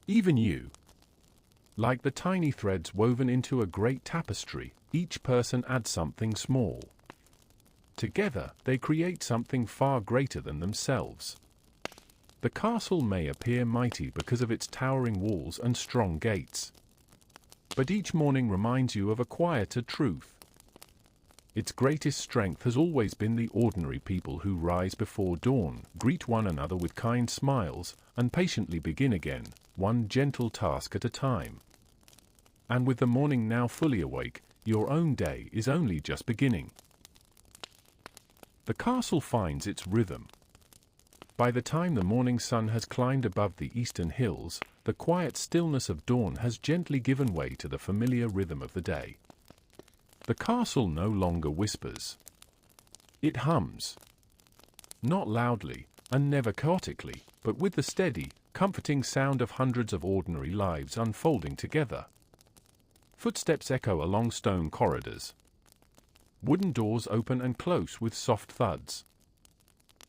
Even you. Like the tiny threads woven into a great tapestry, each person adds something small. Together, they create something far greater than themselves. The castle may appear mighty because of its towering walls and strong gates. But each morning reminds you of a quieter truth. Its greatest strength has always been the ordinary people who rise before dawn, greet one another with kind smiles, and patiently begin again, one gentle task at a time. And with the morning now fully awake, your own day is only just beginning. The castle finds its rhythm. By the time the morning sun has climbed above the eastern hills, the quiet stillness of dawn has gently given way to the familiar rhythm of the day. The castle no longer whispers. It hums. Not loudly, and never chaotically, but with the steady, comforting sound of hundreds of ordinary lives unfolding together. Footsteps echo along stone corridors. Wooden doors open and close with soft thuds.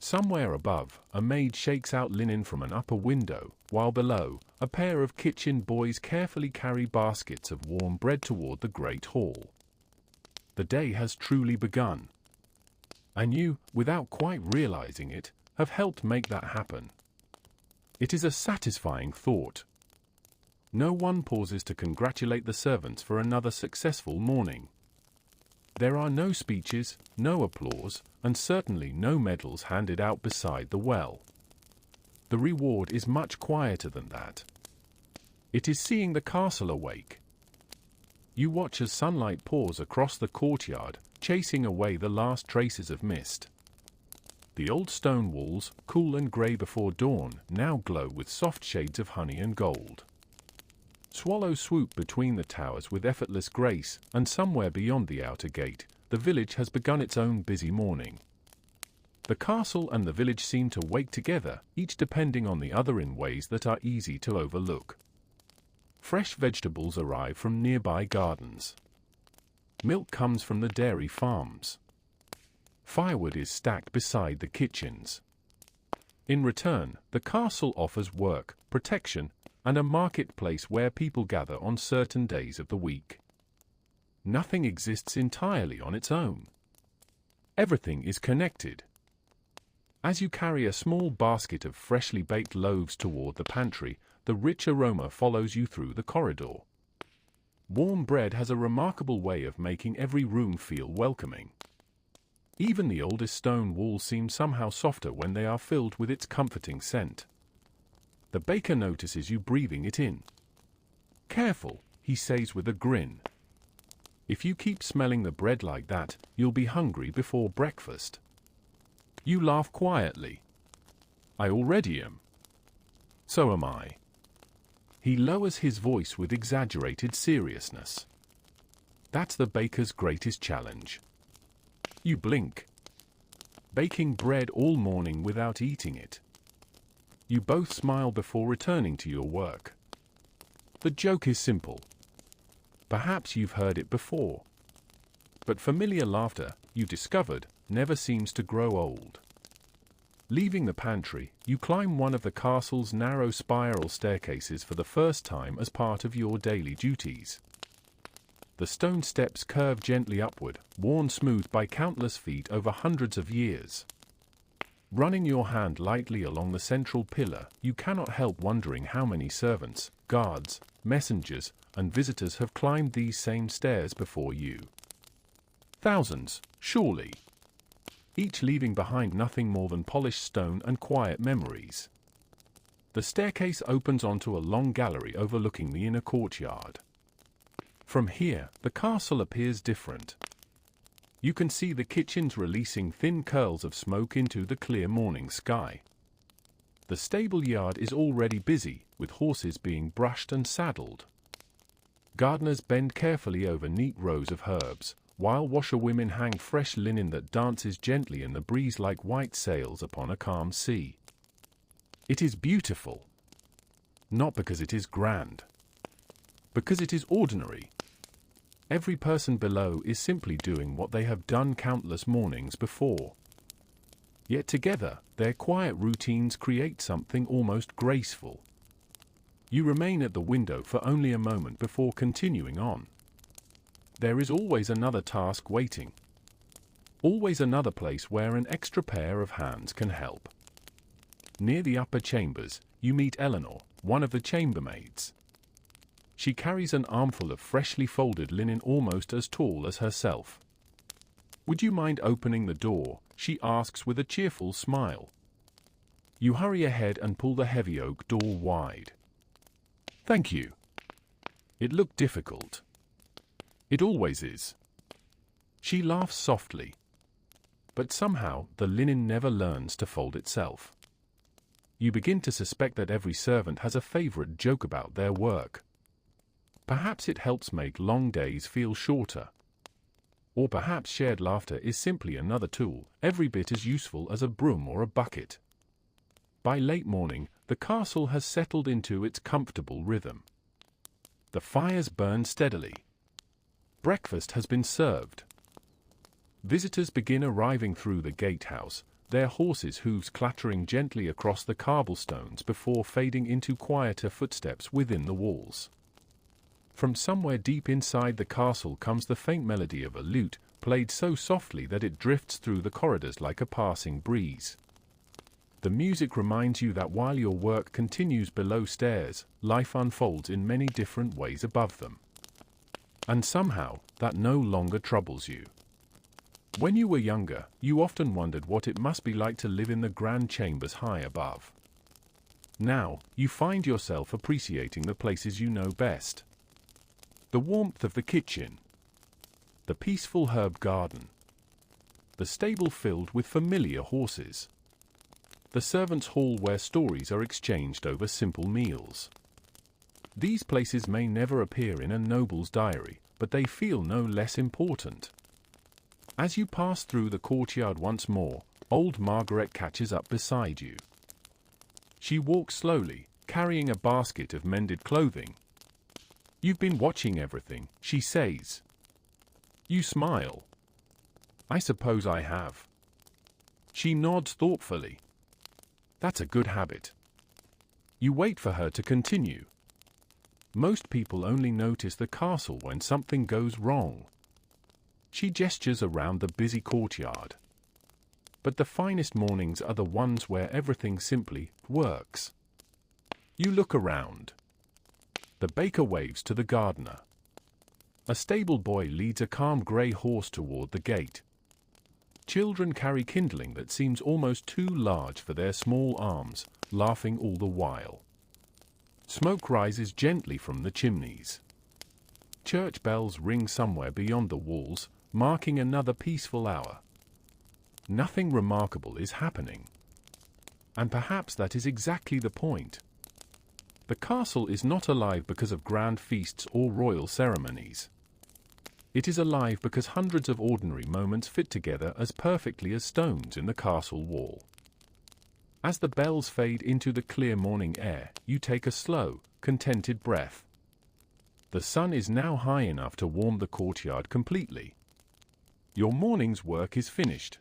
Somewhere above, a maid shakes out linen from an upper window, while below, a pair of kitchen boys carefully carry baskets of warm bread toward the great hall. The day has truly begun. And you, without quite realizing it, have helped make that happen. It is a satisfying thought. No one pauses to congratulate the servants for another successful morning. There are no speeches, no applause, and certainly no medals handed out beside the well. The reward is much quieter than that. It is seeing the castle awake. You watch as sunlight pours across the courtyard, chasing away the last traces of mist. The old stone walls, cool and grey before dawn, now glow with soft shades of honey and gold. Swallows swoop between the towers with effortless grace, and somewhere beyond the outer gate, the village has begun its own busy morning. The castle and the village seem to wake together, each depending on the other in ways that are easy to overlook. Fresh vegetables arrive from nearby gardens. Milk comes from the dairy farms. Firewood is stacked beside the kitchens. In return, the castle offers work, protection, and a marketplace where people gather on certain days of the week. Nothing exists entirely on its own. Everything is connected. As you carry a small basket of freshly baked loaves toward the pantry, the rich aroma follows you through the corridor. Warm bread has a remarkable way of making every room feel welcoming. Even the oldest stone walls seem somehow softer when they are filled with its comforting scent. The baker notices you breathing it in. "Careful," he says with a grin. "If you keep smelling the bread like that, you'll be hungry before breakfast." You laugh quietly. "I already am." "So am I." He lowers his voice with exaggerated seriousness. That's the baker's greatest challenge. You blink. Baking bread all morning without eating it. You both smile before returning to your work. The joke is simple. Perhaps you've heard it before. But familiar laughter, you discovered, never seems to grow old. Leaving the pantry, you climb one of the castle's narrow spiral staircases for the first time as part of your daily duties. The stone steps curve gently upward, worn smooth by countless feet over hundreds of years. Running your hand lightly along the central pillar, you cannot help wondering how many servants, guards, messengers, and visitors have climbed these same stairs before you. Thousands, surely. Each leaving behind nothing more than polished stone and quiet memories. The staircase opens onto a long gallery overlooking the inner courtyard. From here, the castle appears different. You can see the kitchens releasing thin curls of smoke into the clear morning sky. The stable yard is already busy, with horses being brushed and saddled. Gardeners bend carefully over neat rows of herbs, while washerwomen hang fresh linen that dances gently in the breeze like white sails upon a calm sea. It is beautiful. Not because it is grand. Because it is ordinary. Every person below is simply doing what they have done countless mornings before. Yet together, their quiet routines create something almost graceful. You remain at the window for only a moment before continuing on. There is always another task waiting. Always another place where an extra pair of hands can help. Near the upper chambers, you meet Eleanor, one of the chambermaids. She carries an armful of freshly folded linen almost as tall as herself. "Would you mind opening the door?" she asks with a cheerful smile. You hurry ahead and pull the heavy oak door wide. "Thank you." It looked difficult. It always is. She laughs softly. But somehow, the linen never learns to fold itself. You begin to suspect that every servant has a favorite joke about their work. Perhaps it helps make long days feel shorter. Or perhaps shared laughter is simply another tool, every bit as useful as a broom or a bucket. By late morning, the castle has settled into its comfortable rhythm. The fires burn steadily. Breakfast has been served. Visitors begin arriving through the gatehouse, their horses' hooves clattering gently across the cobblestones before fading into quieter footsteps within the walls. From somewhere deep inside the castle comes the faint melody of a lute, played so softly that it drifts through the corridors like a passing breeze. The music reminds you that while your work continues below stairs, life unfolds in many different ways above them. And somehow, that no longer troubles you. When you were younger, you often wondered what it must be like to live in the grand chambers high above. Now, you find yourself appreciating the places you know best. The warmth of the kitchen. The peaceful herb garden. The stable filled with familiar horses. The servants' hall where stories are exchanged over simple meals. These places may never appear in a noble's diary, but they feel no less important. As you pass through the courtyard once more, old Margaret catches up beside you. She walks slowly, carrying a basket of mended clothing. "You've been watching everything," she says. You smile. "I suppose I have." She nods thoughtfully. "That's a good habit." You wait for her to continue. Most people only notice the castle when something goes wrong. She gestures around the busy courtyard. But the finest mornings are the ones where everything simply works. You look around. The baker waves to the gardener. A stable boy leads a calm grey horse toward the gate. Children carry kindling that seems almost too large for their small arms, laughing all the while. Smoke rises gently from the chimneys. Church bells ring somewhere beyond the walls, marking another peaceful hour. Nothing remarkable is happening. And perhaps that is exactly the point. The castle is not alive because of grand feasts or royal ceremonies. It is alive because hundreds of ordinary moments fit together as perfectly as stones in the castle wall. As the bells fade into the clear morning air, you take a slow, contented breath. The sun is now high enough to warm the courtyard completely. Your morning's work is finished.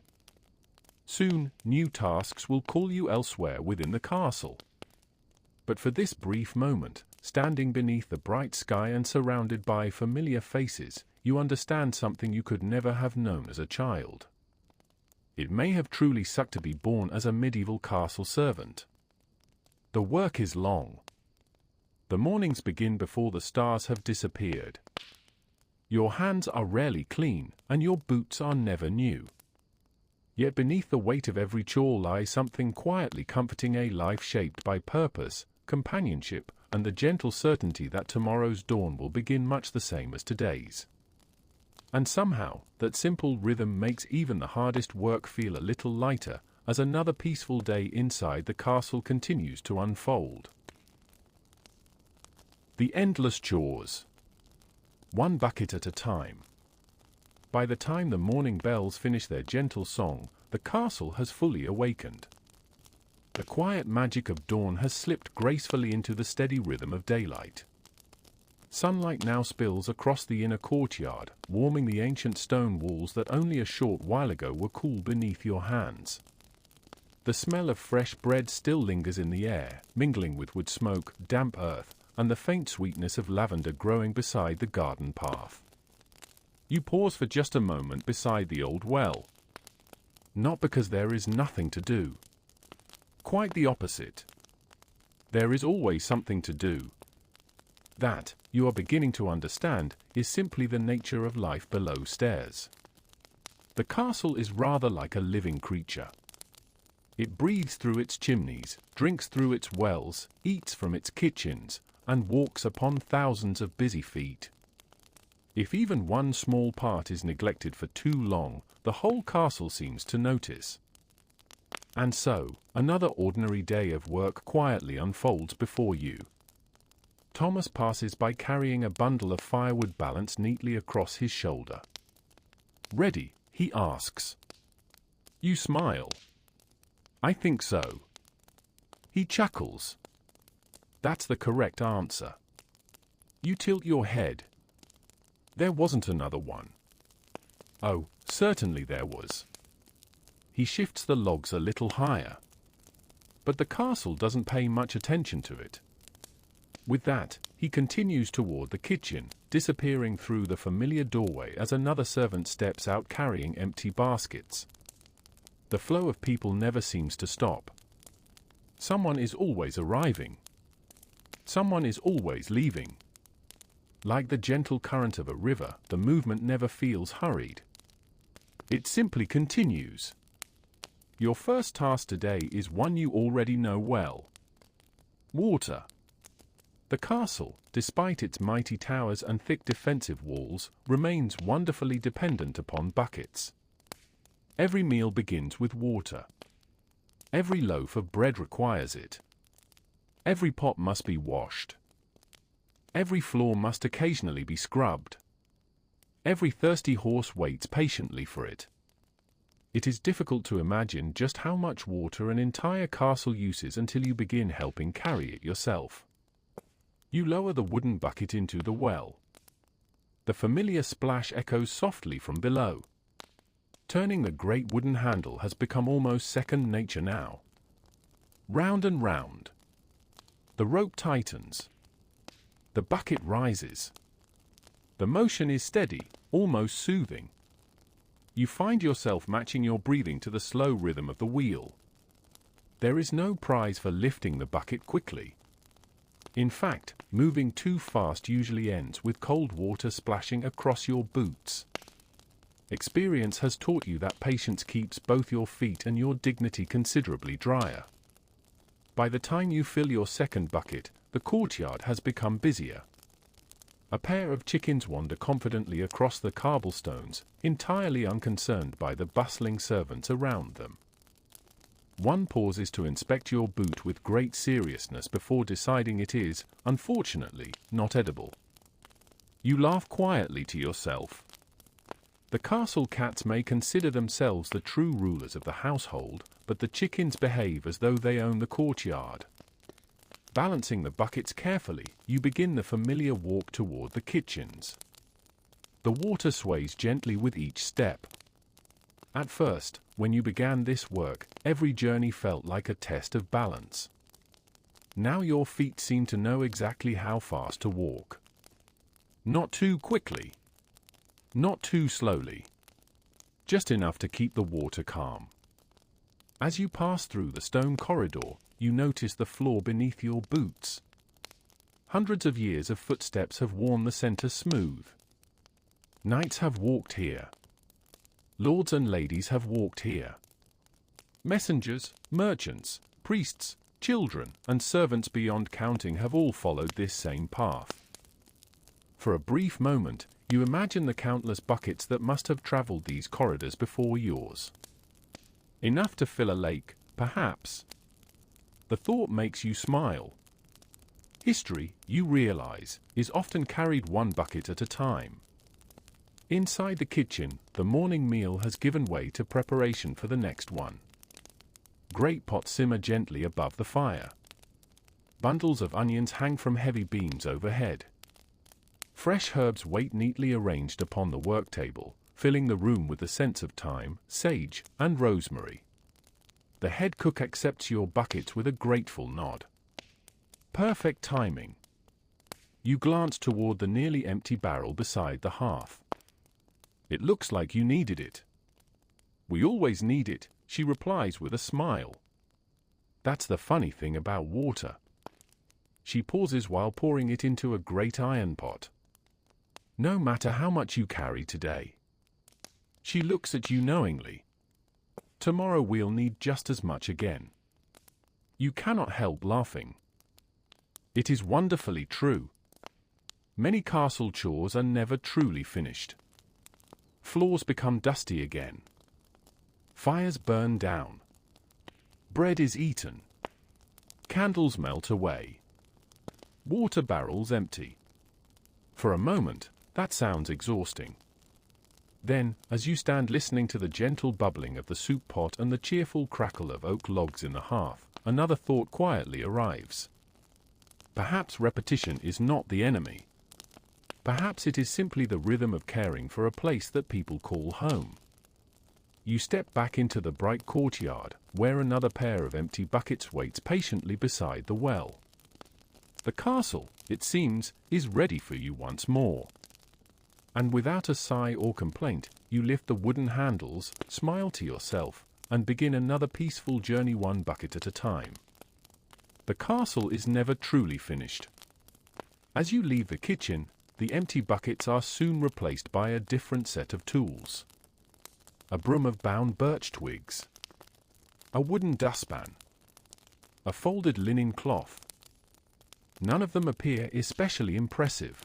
Soon, new tasks will call you elsewhere within the castle. But for this brief moment, standing beneath the bright sky and surrounded by familiar faces, you understand something you could never have known as a child. It may have truly sucked to be born as a medieval castle servant. The work is long. The mornings begin before the stars have disappeared. Your hands are rarely clean, and your boots are never new. Yet beneath the weight of every chore lies something quietly comforting, a life shaped by purpose, companionship, and the gentle certainty that tomorrow's dawn will begin much the same as today's. And somehow, that simple rhythm makes even the hardest work feel a little lighter, as another peaceful day inside the castle continues to unfold. The endless chores. One bucket at a time. By the time the morning bells finish their gentle song, the castle has fully awakened. The quiet magic of dawn has slipped gracefully into the steady rhythm of daylight. Sunlight now spills across the inner courtyard, warming the ancient stone walls that only a short while ago were cool beneath your hands. The smell of fresh bread still lingers in the air, mingling with wood smoke, damp earth, and the faint sweetness of lavender growing beside the garden path. You pause for just a moment beside the old well. Not because there is nothing to do. Quite the opposite. There is always something to do. That, you are beginning to understand, is simply the nature of life below stairs. The castle is rather like a living creature. It breathes through its chimneys, drinks through its wells, eats from its kitchens, and walks upon thousands of busy feet. If even one small part is neglected for too long, the whole castle seems to notice. And so, another ordinary day of work quietly unfolds before you. Thomas passes by carrying a bundle of firewood balanced neatly across his shoulder. "Ready?" he asks. You smile. "I think so." He chuckles. "That's the correct answer." You tilt your head. "There wasn't another one." "Oh, certainly there was." He shifts the logs a little higher. But the castle doesn't pay much attention to it. With that, he continues toward the kitchen, disappearing through the familiar doorway as another servant steps out carrying empty baskets. The flow of people never seems to stop. Someone is always arriving. Someone is always leaving. Like the gentle current of a river, the movement never feels hurried. It simply continues. Your first task today is one you already know well. Water. The castle, despite its mighty towers and thick defensive walls, remains wonderfully dependent upon buckets. Every meal begins with water. Every loaf of bread requires it. Every pot must be washed. Every floor must occasionally be scrubbed. Every thirsty horse waits patiently for it. It is difficult to imagine just how much water an entire castle uses until you begin helping carry it yourself. You lower the wooden bucket into the well. The familiar splash echoes softly from below. Turning the great wooden handle has become almost second nature now. Round and round. The rope tightens. The bucket rises. The motion is steady, almost soothing. You find yourself matching your breathing to the slow rhythm of the wheel. There is no prize for lifting the bucket quickly. In fact, moving too fast usually ends with cold water splashing across your boots. Experience has taught you that patience keeps both your feet and your dignity considerably drier. By the time you fill your second bucket, the courtyard has become busier. A pair of chickens wander confidently across the cobblestones, entirely unconcerned by the bustling servants around them. One pauses to inspect your boot with great seriousness before deciding it is, unfortunately, not edible. You laugh quietly to yourself. The castle cats may consider themselves the true rulers of the household, but the chickens behave as though they own the courtyard. Balancing the buckets carefully, you begin the familiar walk toward the kitchens. The water sways gently with each step. At first, when you began this work, every journey felt like a test of balance. Now your feet seem to know exactly how fast to walk. Not too quickly. Not too slowly. Just enough to keep the water calm. As you pass through the stone corridor, you notice the floor beneath your boots. Hundreds of years of footsteps have worn the center smooth. Knights have walked here. Lords and ladies have walked here. Messengers, merchants, priests, children, and servants beyond counting have all followed this same path. For a brief moment, you imagine the countless buckets that must have traveled these corridors before yours. Enough to fill a lake, perhaps. The thought makes you smile. History, you realize, is often carried one bucket at a time. Inside the kitchen, the morning meal has given way to preparation for the next one. Great pots simmer gently above the fire. Bundles of onions hang from heavy beams overhead. Fresh herbs wait neatly arranged upon the work table, filling the room with the scents of thyme, sage, and rosemary. The head cook accepts your buckets with a grateful nod. Perfect timing. You glance toward the nearly empty barrel beside the hearth. It looks like you needed it. We always need it, she replies with a smile. That's the funny thing about water. She pauses while pouring it into a great iron pot. No matter how much you carry today. She looks at you knowingly. Tomorrow we'll need just as much again. You cannot help laughing. It is wonderfully true. Many castle chores are never truly finished. Floors become dusty again. Fires burn down. Bread is eaten. Candles melt away. Water barrels empty. For a moment, that sounds exhausting. Then, as you stand listening to the gentle bubbling of the soup pot and the cheerful crackle of oak logs in the hearth, another thought quietly arrives. Perhaps repetition is not the enemy. Perhaps it is simply the rhythm of caring for a place that people call home. You step back into the bright courtyard, where another pair of empty buckets waits patiently beside the well. The castle, it seems, is ready for you once more. And without a sigh or complaint, you lift the wooden handles, smile to yourself, and begin another peaceful journey one bucket at a time. The castle is never truly finished. As you leave the kitchen, the empty buckets are soon replaced by a different set of tools. A broom of bound birch twigs. A wooden dustpan. A folded linen cloth. None of them appear especially impressive.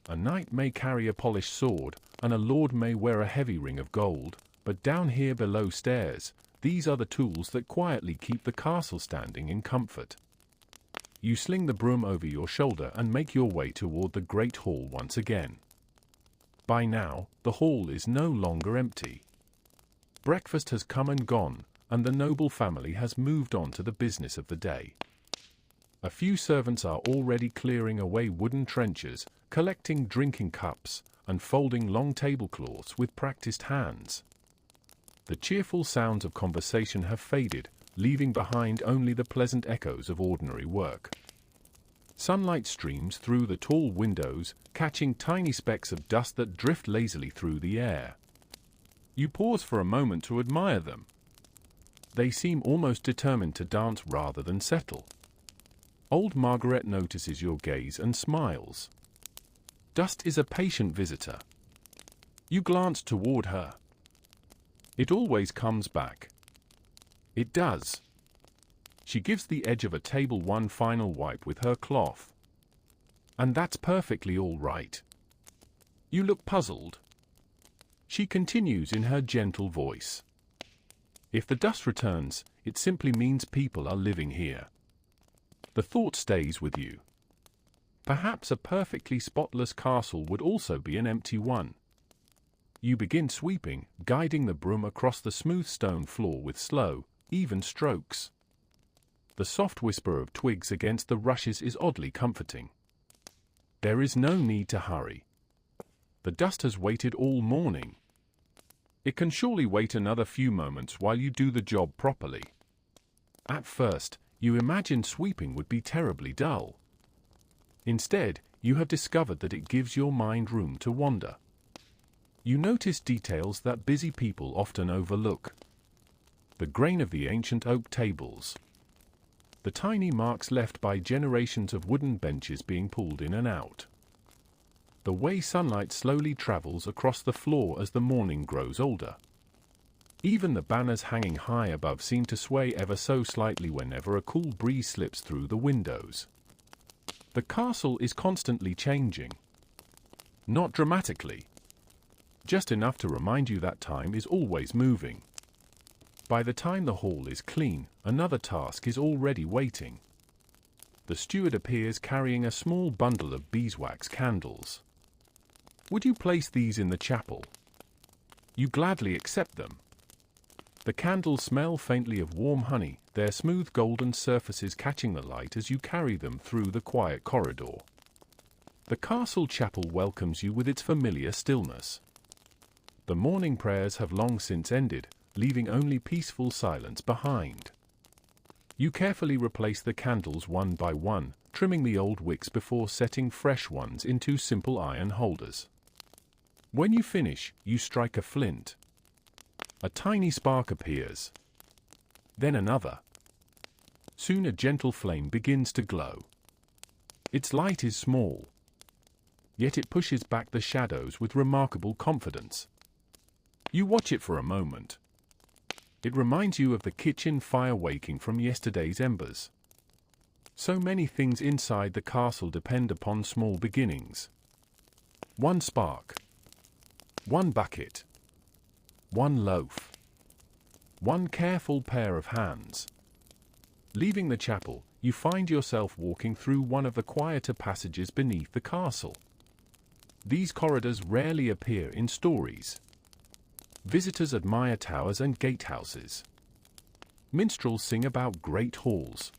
A knight may carry a polished sword, and a lord may wear a heavy ring of gold, but down here below stairs, these are the tools that quietly keep the castle standing in comfort. You sling the broom over your shoulder and make your way toward the great hall once again. By now, the hall is no longer empty. Breakfast has come and gone, and the noble family has moved on to the business of the day. A few servants are already clearing away wooden trenchers, collecting drinking cups, and folding long tablecloths with practiced hands. The cheerful sounds of conversation have faded, leaving behind only the pleasant echoes of ordinary work. Sunlight streams through the tall windows, catching tiny specks of dust that drift lazily through the air. You pause for a moment to admire them. They seem almost determined to dance rather than settle. Old Margaret notices your gaze and smiles. Dust is a patient visitor. You glance toward her. It always comes back. It does. She gives the edge of a table one final wipe with her cloth. And that's perfectly all right. You look puzzled. She continues in her gentle voice. If the dust returns, it simply means people are living here. The thought stays with you. Perhaps a perfectly spotless castle would also be an empty one. You begin sweeping, guiding the broom across the smooth stone floor with slow, even strokes. The soft whisper of twigs against the rushes is oddly comforting. There is no need to hurry. The dust has waited all morning. It can surely wait another few moments while you do the job properly. At first, you imagined sweeping would be terribly dull. Instead, you have discovered that it gives your mind room to wander. You notice details that busy people often overlook. The grain of the ancient oak tables. The tiny marks left by generations of wooden benches being pulled in and out. The way sunlight slowly travels across the floor as the morning grows older. Even the banners hanging high above seem to sway ever so slightly whenever a cool breeze slips through the windows. The castle is constantly changing. Not dramatically. Just enough to remind you that time is always moving. By the time the hall is clean, another task is already waiting. The steward appears carrying a small bundle of beeswax candles. Would you place these in the chapel? You gladly accept them. The candles smell faintly of warm honey, their smooth golden surfaces catching the light as you carry them through the quiet corridor. The castle chapel welcomes you with its familiar stillness. The morning prayers have long since ended, leaving only peaceful silence behind. You carefully replace the candles one by one, trimming the old wicks before setting fresh ones into simple iron holders. When you finish, you strike a flint. A tiny spark appears. Then another. Soon a gentle flame begins to glow. Its light is small, yet it pushes back the shadows with remarkable confidence. You watch it for a moment. It reminds you of the kitchen fire waking from yesterday's embers. So many things inside the castle depend upon small beginnings. One spark. One bucket. One loaf. One careful pair of hands. Leaving the chapel, you find yourself walking through one of the quieter passages beneath the castle. These corridors rarely appear in stories. Visitors admire towers and gatehouses. Minstrels sing about great halls.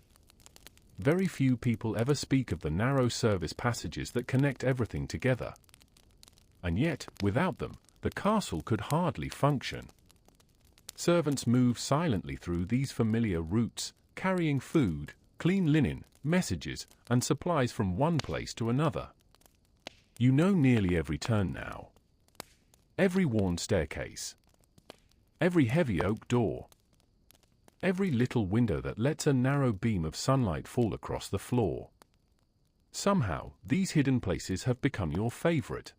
Very few people ever speak of the narrow service passages that connect everything together. And yet, without them, the castle could hardly function. Servants move silently through these familiar routes, carrying food, clean linen, messages, and supplies from one place to another. You know nearly every turn now. Every worn staircase. Every heavy oak door. Every little window that lets a narrow beam of sunlight fall across the floor. Somehow, these hidden places have become your favorite.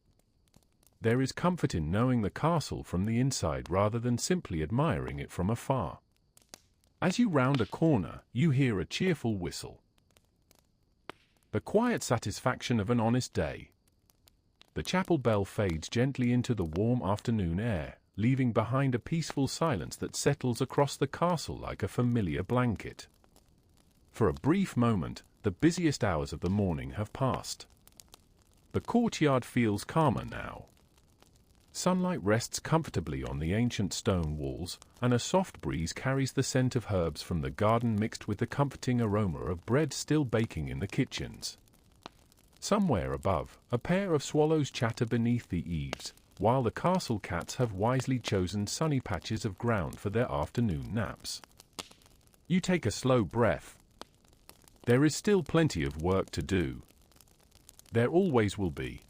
There is comfort in knowing the castle from the inside rather than simply admiring it from afar. As you round a corner, you hear a cheerful whistle. The quiet satisfaction of an honest day. The chapel bell fades gently into the warm afternoon air, leaving behind a peaceful silence that settles across the castle like a familiar blanket. For a brief moment, the busiest hours of the morning have passed. The courtyard feels calmer now. Sunlight rests comfortably on the ancient stone walls, and a soft breeze carries the scent of herbs from the garden mixed with the comforting aroma of bread still baking in the kitchens. Somewhere above, a pair of swallows chatter beneath the eaves, while the castle cats have wisely chosen sunny patches of ground for their afternoon naps. You take a slow breath. There is still plenty of work to do. There always will be.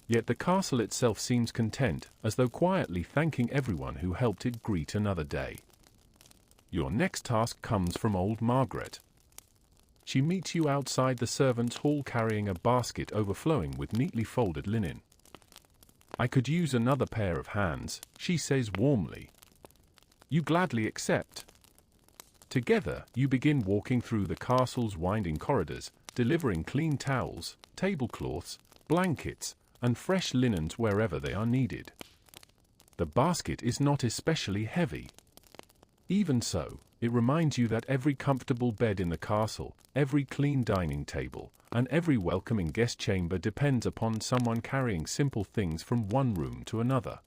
Yet the castle itself seems content, as though quietly thanking everyone who helped it greet another day. Your next task comes from old Margaret. She meets you outside the servants' hall carrying a basket overflowing with neatly folded linen. "I could use another pair of hands," she says warmly. You gladly accept. Together, you begin walking through the castle's winding corridors, delivering clean towels, tablecloths, blankets, and fresh linens wherever they are needed. The basket is not especially heavy. Even so, it reminds you that every comfortable bed in the castle, every clean dining table, and every welcoming guest chamber depends upon someone carrying simple things from one room to another.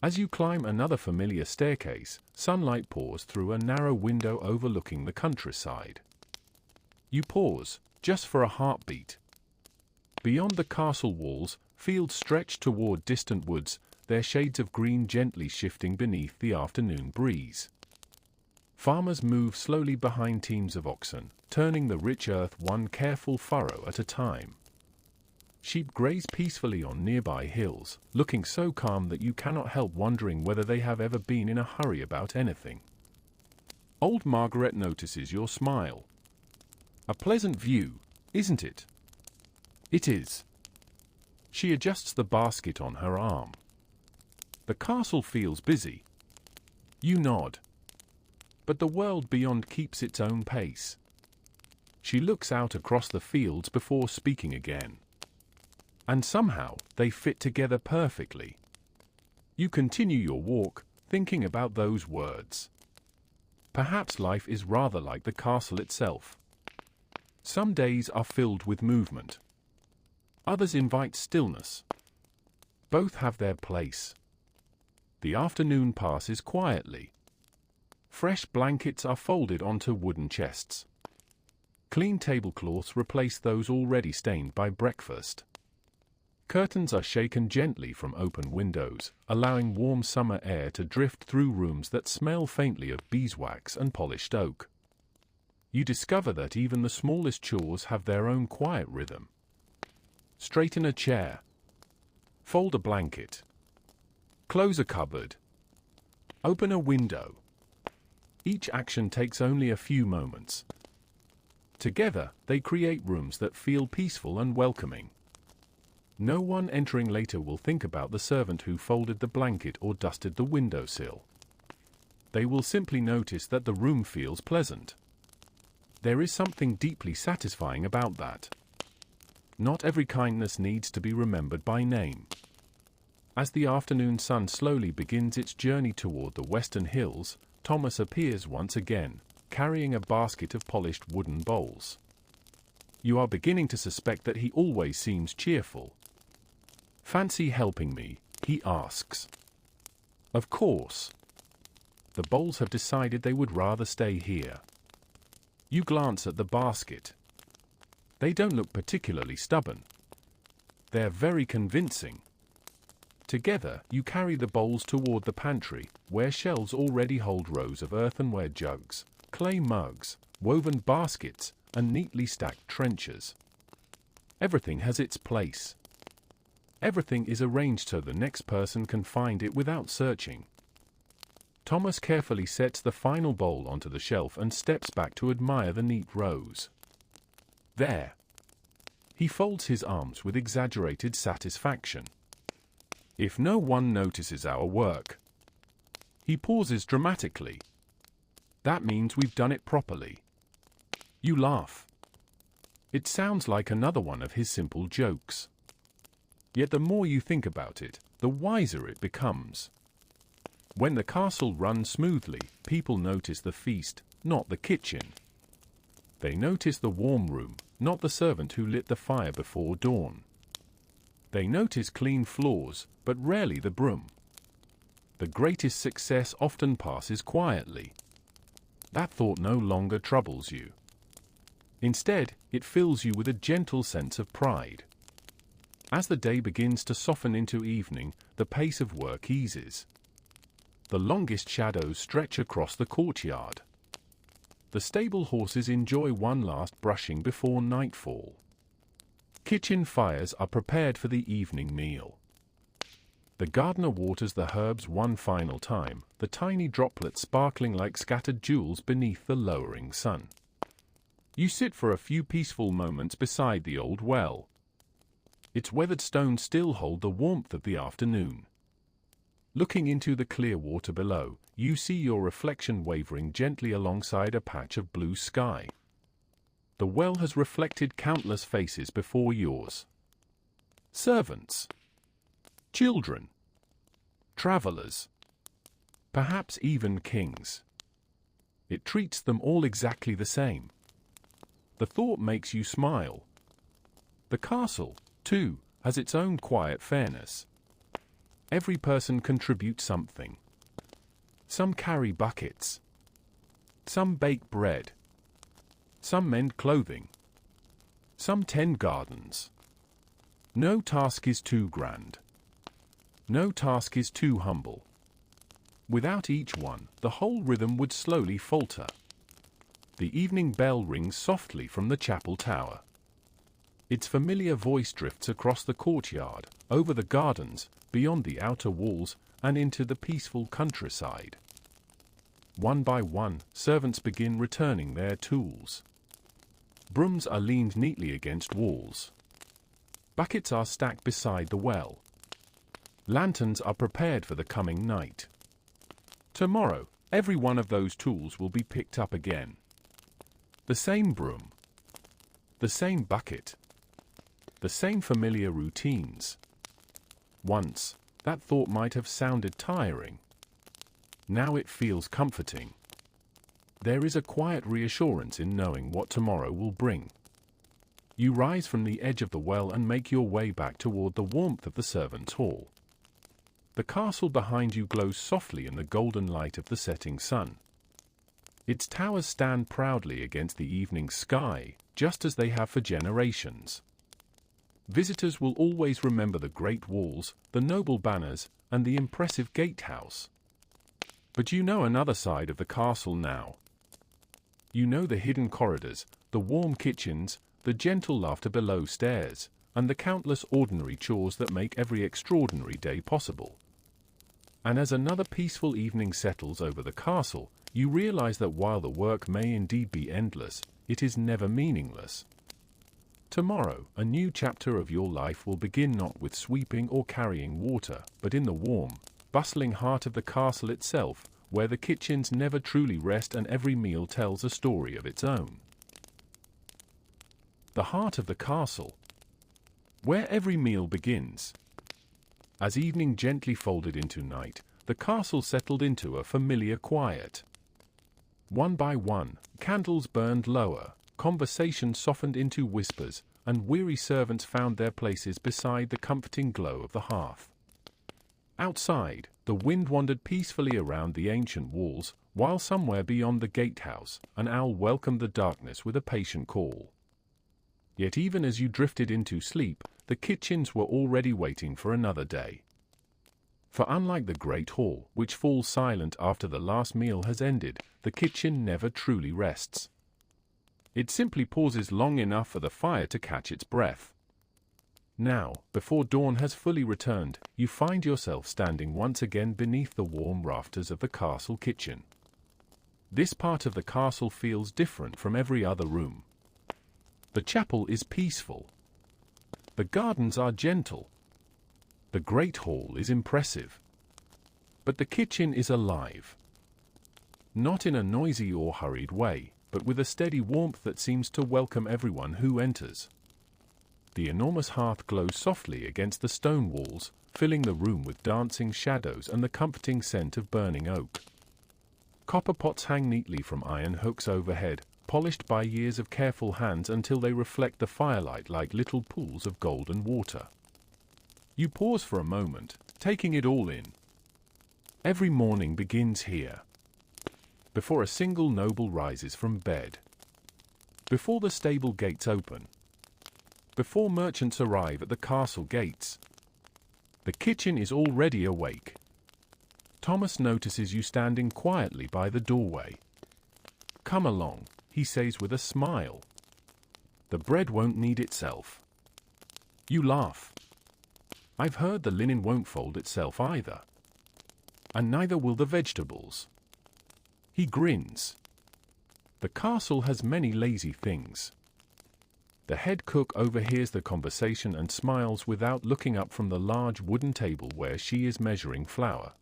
As you climb another familiar staircase, sunlight pours through a narrow window overlooking the countryside. You pause, just for a heartbeat. Beyond the castle walls, fields stretch toward distant woods, their shades of green gently shifting beneath the afternoon breeze. Farmers move slowly behind teams of oxen, turning the rich earth one careful furrow at a time. Sheep graze peacefully on nearby hills, looking so calm that you cannot help wondering whether they have ever been in a hurry about anything. Old Margaret notices your smile. A pleasant view, isn't it? It is. She adjusts the basket on her arm. The castle feels busy. You nod. But the world beyond keeps its own pace. She looks out across the fields before speaking again. And somehow, they fit together perfectly. You continue your walk, thinking about those words. Perhaps life is rather like the castle itself. Some days are filled with movement. Others invite stillness. Both have their place. The afternoon passes quietly. Fresh blankets are folded onto wooden chests. Clean tablecloths replace those already stained by breakfast. Curtains are shaken gently from open windows, allowing warm summer air to drift through rooms that smell faintly of beeswax and polished oak. You discover that even the smallest chores have their own quiet rhythm. Straighten a chair. Fold a blanket. Close a cupboard. Open a window. Each action takes only a few moments. Together, they create rooms that feel peaceful and welcoming. No one entering later will think about the servant who folded the blanket or dusted the windowsill. They will simply notice that the room feels pleasant. There is something deeply satisfying about that. Not every kindness needs to be remembered by name. As the afternoon sun slowly begins its journey toward the western hills, Thomas appears once again, carrying a basket of polished wooden bowls. You are beginning to suspect that he always seems cheerful. "Fancy helping me?" he asks. Of course. The bowls have decided they would rather stay here. You glance at the basket. They don't look particularly stubborn. They're very convincing. Together, you carry the bowls toward the pantry, where shelves already hold rows of earthenware jugs, clay mugs, woven baskets, and neatly stacked trenchers. Everything has its place. Everything is arranged so the next person can find it without searching. Thomas carefully sets the final bowl onto the shelf and steps back to admire the neat rows. There. He folds his arms with exaggerated satisfaction. If no one notices our work. He pauses dramatically. That means we've done it properly. You laugh. It sounds like another one of his simple jokes. Yet the more you think about it, the wiser it becomes. When the castle runs smoothly, people notice the feast, not the kitchen. They notice the warm room, not the servant who lit the fire before dawn. They notice clean floors, but rarely the broom. The greatest success often passes quietly. That thought no longer troubles you. Instead, it fills you with a gentle sense of pride. As the day begins to soften into evening, the pace of work eases. The longest shadows stretch across the courtyard. The stable horses enjoy one last brushing before nightfall. Kitchen fires are prepared for the evening meal. The gardener waters the herbs one final time, the tiny droplets sparkling like scattered jewels beneath the lowering sun. You sit for a few peaceful moments beside the old well. Its weathered stones still hold the warmth of the afternoon. Looking into the clear water below, you see your reflection wavering gently alongside a patch of blue sky. The well has reflected countless faces before yours. Servants. Children. Travelers. Perhaps even kings. It treats them all exactly the same. The thought makes you smile. The castle, too, has its own quiet fairness. Every person contributes something. Some carry buckets. Some bake bread. Some mend clothing. Some tend gardens. No task is too grand. No task is too humble. Without each one, the whole rhythm would slowly falter. The evening bell rings softly from the chapel tower. Its familiar voice drifts across the courtyard, over the gardens, beyond the outer walls, and into the peaceful countryside. One by one, servants begin returning their tools. Brooms are leaned neatly against walls. Buckets are stacked beside the well. Lanterns are prepared for the coming night. Tomorrow, every one of those tools will be picked up again. The same broom. The same bucket. The same familiar routines. Once, that thought might have sounded tiring. Now it feels comforting. There is a quiet reassurance in knowing what tomorrow will bring. You rise from the edge of the well and make your way back toward the warmth of the servants' hall. The castle behind you glows softly in the golden light of the setting sun. Its towers stand proudly against the evening sky, just as they have for generations. Visitors will always remember the great walls, the noble banners, and the impressive gatehouse. But you know another side of the castle now. You know the hidden corridors, the warm kitchens, the gentle laughter below stairs, and the countless ordinary chores that make every extraordinary day possible. And as another peaceful evening settles over the castle, you realize that while the work may indeed be endless, it is never meaningless. Tomorrow, a new chapter of your life will begin not with sweeping or carrying water, but in the warm, bustling heart of the castle itself, where the kitchens never truly rest and every meal tells a story of its own. The heart of the castle, where every meal begins. As evening gently folded into night, the castle settled into a familiar quiet. One by one, candles burned lower, conversation softened into whispers, and weary servants found their places beside the comforting glow of the hearth. Outside, the wind wandered peacefully around the ancient walls, while somewhere beyond the gatehouse, an owl welcomed the darkness with a patient call. Yet even as you drifted into sleep, the kitchens were already waiting for another day. For unlike the great hall, which falls silent after the last meal has ended, the kitchen never truly rests. It simply pauses long enough for the fire to catch its breath. Now, before dawn has fully returned, you find yourself standing once again beneath the warm rafters of the castle kitchen. This part of the castle feels different from every other room. The chapel is peaceful. The gardens are gentle. The great hall is impressive. But the kitchen is alive. Not in a noisy or hurried way, but with a steady warmth that seems to welcome everyone who enters. The enormous hearth glows softly against the stone walls, filling the room with dancing shadows and the comforting scent of burning oak. Copper pots hang neatly from iron hooks overhead, polished by years of careful hands until they reflect the firelight like little pools of golden water. You pause for a moment, taking it all in. Every morning begins here. Before a single noble rises from bed. Before the stable gates open. Before merchants arrive at the castle gates. The kitchen is already awake. Thomas notices you standing quietly by the doorway. "Come along," he says with a smile. "The bread won't knead itself." You laugh. "I've heard the linen won't fold itself either. And neither will the vegetables." He grins. The castle has many lazy things. The head cook overhears the conversation and smiles without looking up from the large wooden table where she is measuring flour.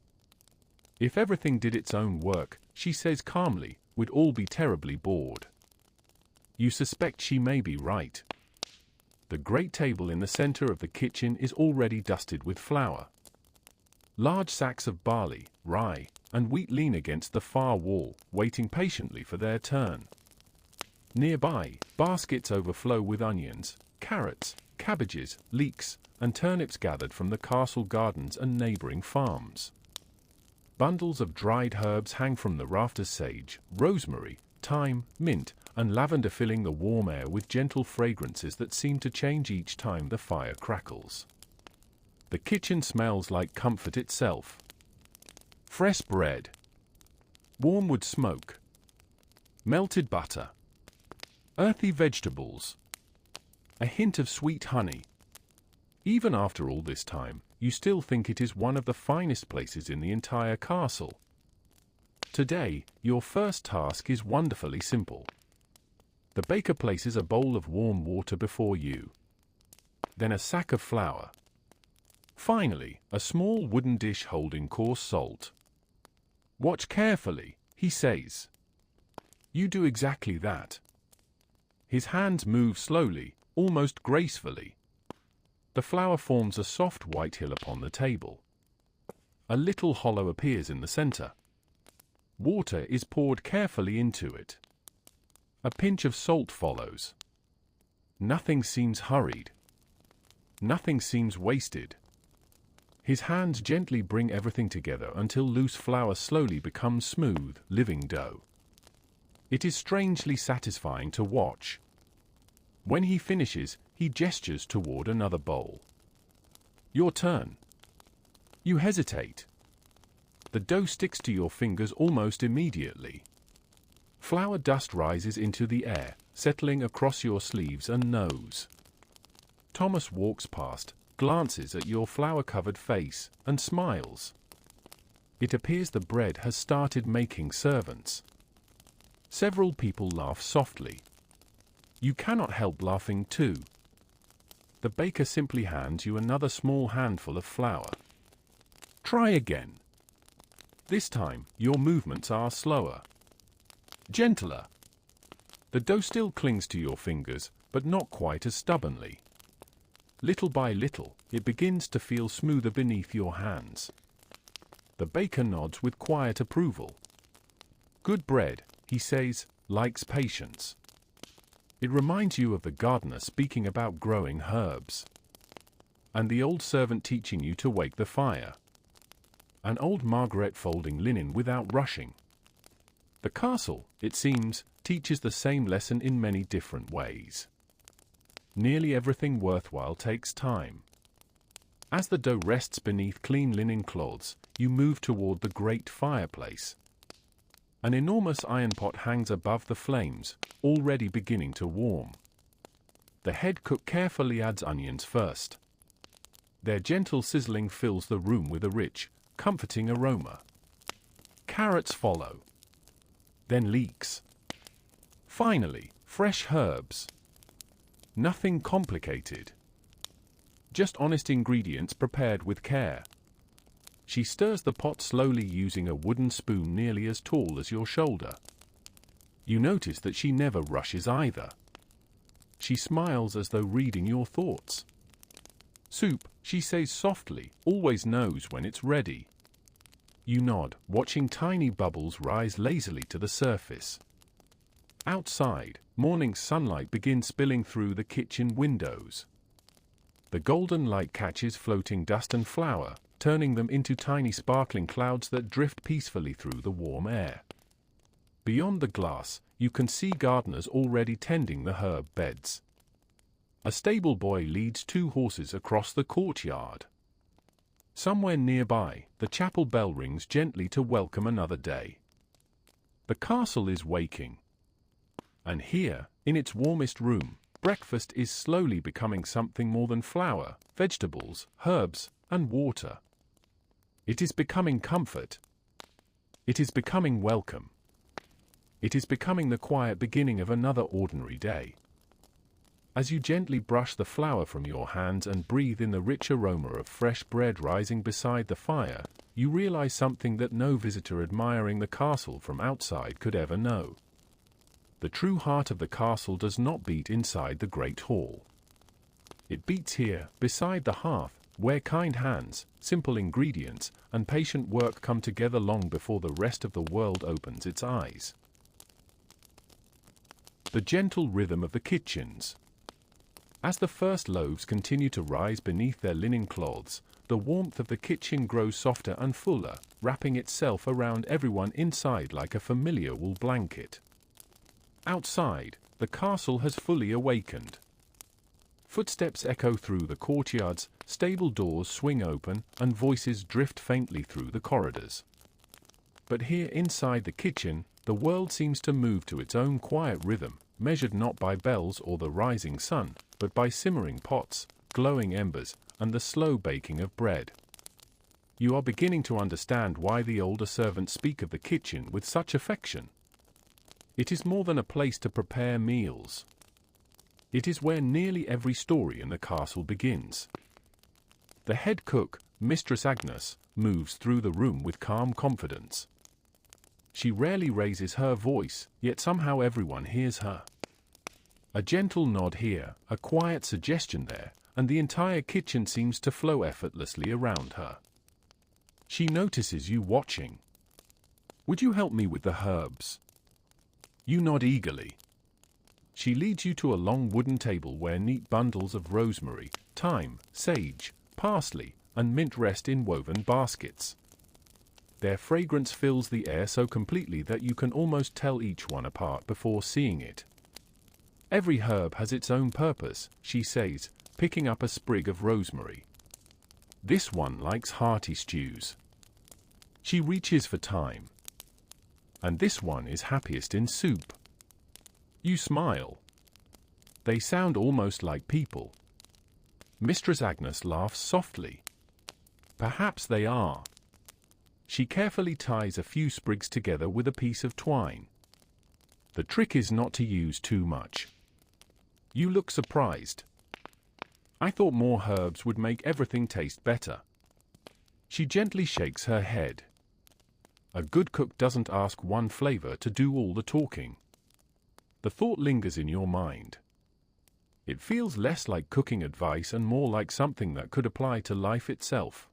If everything did its own work, she says calmly, we'd all be terribly bored. You suspect she may be right. The great table in the center of the kitchen is already dusted with flour. Large sacks of barley, rye, and wheat lean against the far wall, waiting patiently for their turn. Nearby, baskets overflow with onions, carrots, cabbages, leeks, and turnips gathered from the castle gardens and neighboring farms. Bundles of dried herbs hang from the rafters: sage, rosemary, thyme, mint, and lavender, filling the warm air with gentle fragrances that seem to change each time the fire crackles. The kitchen smells like comfort itself. Fresh bread, warm wood smoke, melted butter, earthy vegetables, a hint of sweet honey. Even after all this time, you still think it is one of the finest places in the entire castle. Today, your first task is wonderfully simple. The baker places a bowl of warm water before you, then a sack of flour. Finally, a small wooden dish holding coarse salt. "Watch carefully," he says. You do exactly that. His hands move slowly, almost gracefully. The flour forms a soft white hill upon the table. A little hollow appears in the center. Water is poured carefully into it. A pinch of salt follows. Nothing seems hurried. Nothing seems wasted. His hands gently bring everything together until loose flour slowly becomes smooth, living dough. It is strangely satisfying to watch. When he finishes, he gestures toward another bowl. Your turn. You hesitate. The dough sticks to your fingers almost immediately. Flour dust rises into the air, settling across your sleeves and nose. Thomas walks past, glances at your flour-covered face, and smiles. It appears the bread has started making servants. Several people laugh softly. You cannot help laughing too. The baker simply hands you another small handful of flour. Try again. This time, your movements are slower, gentler. The dough still clings to your fingers, but not quite as stubbornly. Little by little, it begins to feel smoother beneath your hands. The baker nods with quiet approval. Good bread, he says, likes patience. It reminds you of the gardener speaking about growing herbs, and the old servant teaching you to wake the fire, and old Margaret folding linen without rushing. The castle, it seems, teaches the same lesson in many different ways. Nearly everything worthwhile takes time. As the dough rests beneath clean linen cloths, you move toward the great fireplace. An enormous iron pot hangs above the flames, already beginning to warm. The head cook carefully adds onions first. Their gentle sizzling fills the room with a rich, comforting aroma. Carrots follow. Then leeks. Finally, fresh herbs. Nothing complicated. Just honest ingredients prepared with care. She stirs the pot slowly using a wooden spoon nearly as tall as your shoulder. You notice that she never rushes either. She smiles as though reading your thoughts. Soup, she says softly, always knows when it's ready. You nod, watching tiny bubbles rise lazily to the surface. Outside, morning sunlight begins spilling through the kitchen windows. The golden light catches floating dust and flour, turning them into tiny sparkling clouds that drift peacefully through the warm air. Beyond the glass, you can see gardeners already tending the herb beds. A stable boy leads 2 horses across the courtyard. Somewhere nearby, the chapel bell rings gently to welcome another day. The castle is waking. And here, in its warmest room, breakfast is slowly becoming something more than flour, vegetables, herbs, and water. It is becoming comfort. It is becoming welcome. It is becoming the quiet beginning of another ordinary day. As you gently brush the flour from your hands and breathe in the rich aroma of fresh bread rising beside the fire, you realize something that no visitor admiring the castle from outside could ever know. The true heart of the castle does not beat inside the great hall. It beats here, beside the hearth, where kind hands, simple ingredients, and patient work come together long before the rest of the world opens its eyes. The gentle rhythm of the kitchens. As the first loaves continue to rise beneath their linen cloths, the warmth of the kitchen grows softer and fuller, wrapping itself around everyone inside like a familiar wool blanket. Outside, the castle has fully awakened. Footsteps echo through the courtyards, stable doors swing open, and voices drift faintly through the corridors. But here inside the kitchen, the world seems to move to its own quiet rhythm, measured not by bells or the rising sun, but by simmering pots, glowing embers, and the slow baking of bread. You are beginning to understand why the older servants speak of the kitchen with such affection. It is more than a place to prepare meals. It is where nearly every story in the castle begins. The head cook, Mistress Agnes, moves through the room with calm confidence. She rarely raises her voice, yet somehow everyone hears her. A gentle nod here, a quiet suggestion there, and the entire kitchen seems to flow effortlessly around her. She notices you watching. "Would you help me with the herbs?" You nod eagerly. She leads you to a long wooden table where neat bundles of rosemary, thyme, sage, parsley, and mint rest in woven baskets. Their fragrance fills the air so completely that you can almost tell each one apart before seeing it. "Every herb has its own purpose," she says, picking up a sprig of rosemary. "This one likes hearty stews." She reaches for thyme. "And this one is happiest in soup." You smile. They sound almost like people. Mistress Agnes laughs softly. Perhaps they are. She carefully ties a few sprigs together with a piece of twine. The trick is not to use too much. You look surprised. "I thought more herbs would make everything taste better." She gently shakes her head. A good cook doesn't ask one flavor to do all the talking. The thought lingers in your mind. It feels less like cooking advice and more like something that could apply to life itself.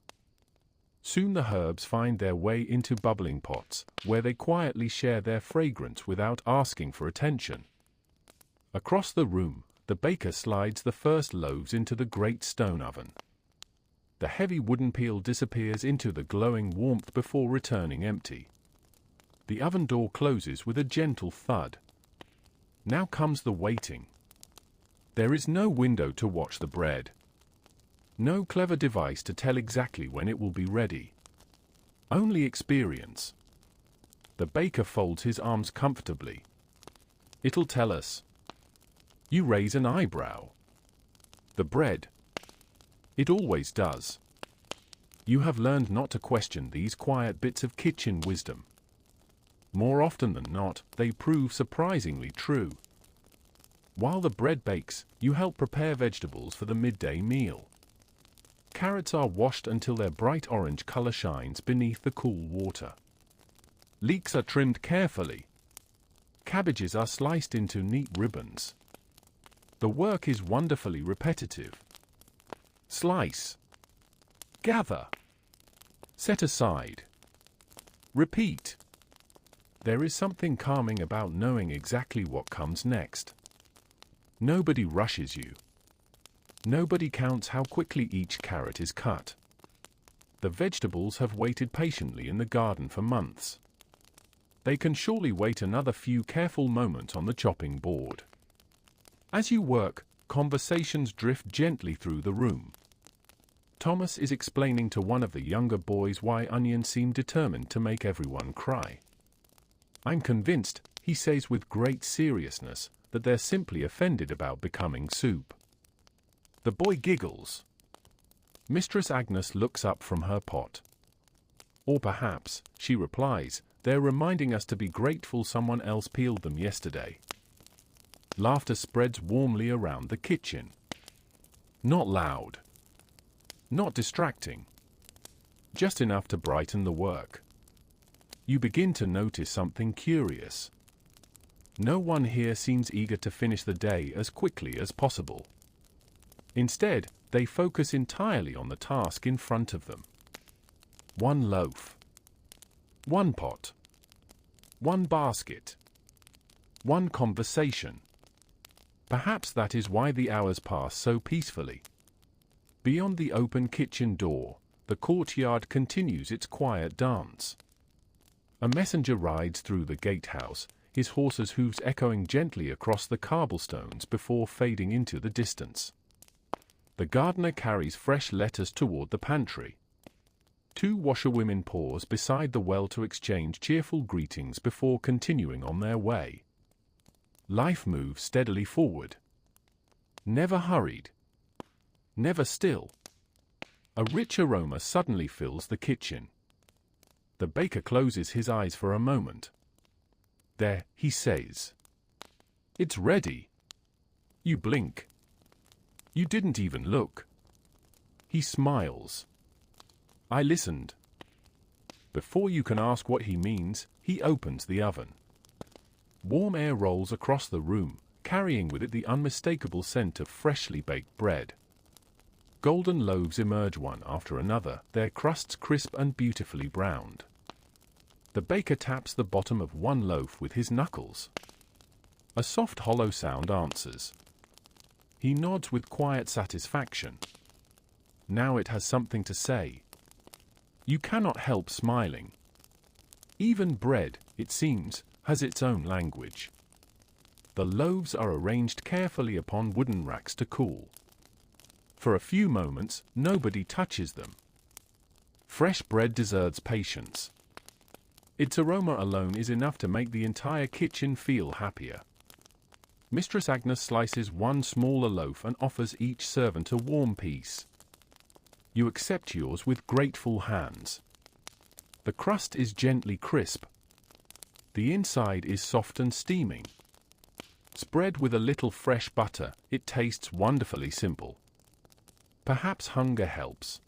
Soon the herbs find their way into bubbling pots, where they quietly share their fragrance without asking for attention. Across the room, the baker slides the first loaves into the great stone oven. The heavy wooden peel disappears into the glowing warmth before returning empty. The oven door closes with a gentle thud. Now comes the waiting. There is no window to watch the bread. No clever device to tell exactly when it will be ready. Only experience. The baker folds his arms comfortably. "It'll tell us." You raise an eyebrow. "The bread." "It always does." You have learned not to question these quiet bits of kitchen wisdom. More often than not, they prove surprisingly true. While the bread bakes, you help prepare vegetables for the midday meal. Carrots are washed until their bright orange color shines beneath the cool water. Leeks are trimmed carefully. Cabbages are sliced into neat ribbons. The work is wonderfully repetitive. Slice. Gather. Set aside. Repeat. There is something calming about knowing exactly what comes next. Nobody rushes you. Nobody counts how quickly each carrot is cut. The vegetables have waited patiently in the garden for months. They can surely wait another few careful moments on the chopping board. As you work, conversations drift gently through the room. Thomas is explaining to one of the younger boys why onions seem determined to make everyone cry. "I'm convinced," he says with great seriousness, "that they're simply offended about becoming soup." The boy giggles. Mistress Agnes looks up from her pot. "Or perhaps," she replies, "they're reminding us to be grateful someone else peeled them yesterday." Laughter spreads warmly around the kitchen. Not loud. Not distracting. Just enough to brighten the work. You begin to notice something curious. No one here seems eager to finish the day as quickly as possible. Instead, they focus entirely on the task in front of them. One loaf. One pot. One basket. One conversation. Perhaps that is why the hours pass so peacefully. Beyond the open kitchen door, the courtyard continues its quiet dance. A messenger rides through the gatehouse, his horse's hooves echoing gently across the cobblestones before fading into the distance. The gardener carries fresh letters toward the pantry. Two washerwomen pause beside the well to exchange cheerful greetings before continuing on their way. Life moves steadily forward. Never hurried. Never still. A rich aroma suddenly fills the kitchen. The baker closes his eyes for a moment. "There," he says. "It's ready." You blink. You didn't even look. He smiles. "I listened." Before you can ask what he means, he opens the oven. Warm air rolls across the room, carrying with it the unmistakable scent of freshly baked bread. Golden loaves emerge one after another, their crusts crisp and beautifully browned. The baker taps the bottom of one loaf with his knuckles. A soft hollow sound answers. He nods with quiet satisfaction. Now it has something to say. You cannot help smiling. Even bread, it seems, has its own language. The loaves are arranged carefully upon wooden racks to cool. For a few moments, nobody touches them. Fresh bread deserves patience. Its aroma alone is enough to make the entire kitchen feel happier. Mistress Agnes slices one smaller loaf and offers each servant a warm piece. You accept yours with grateful hands. The crust is gently crisp. The inside is soft and steaming. Spread with a little fresh butter, it tastes wonderfully simple. Perhaps hunger helps.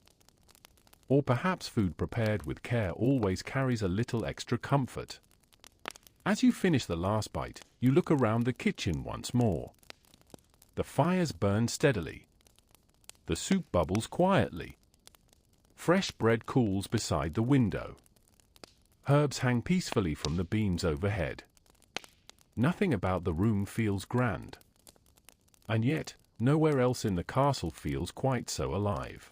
Or perhaps food prepared with care always carries a little extra comfort. As you finish the last bite, you look around the kitchen once more. The fires burn steadily. The soup bubbles quietly. Fresh bread cools beside the window. Herbs hang peacefully from the beams overhead. Nothing about the room feels grand. And yet, nowhere else in the castle feels quite so alive.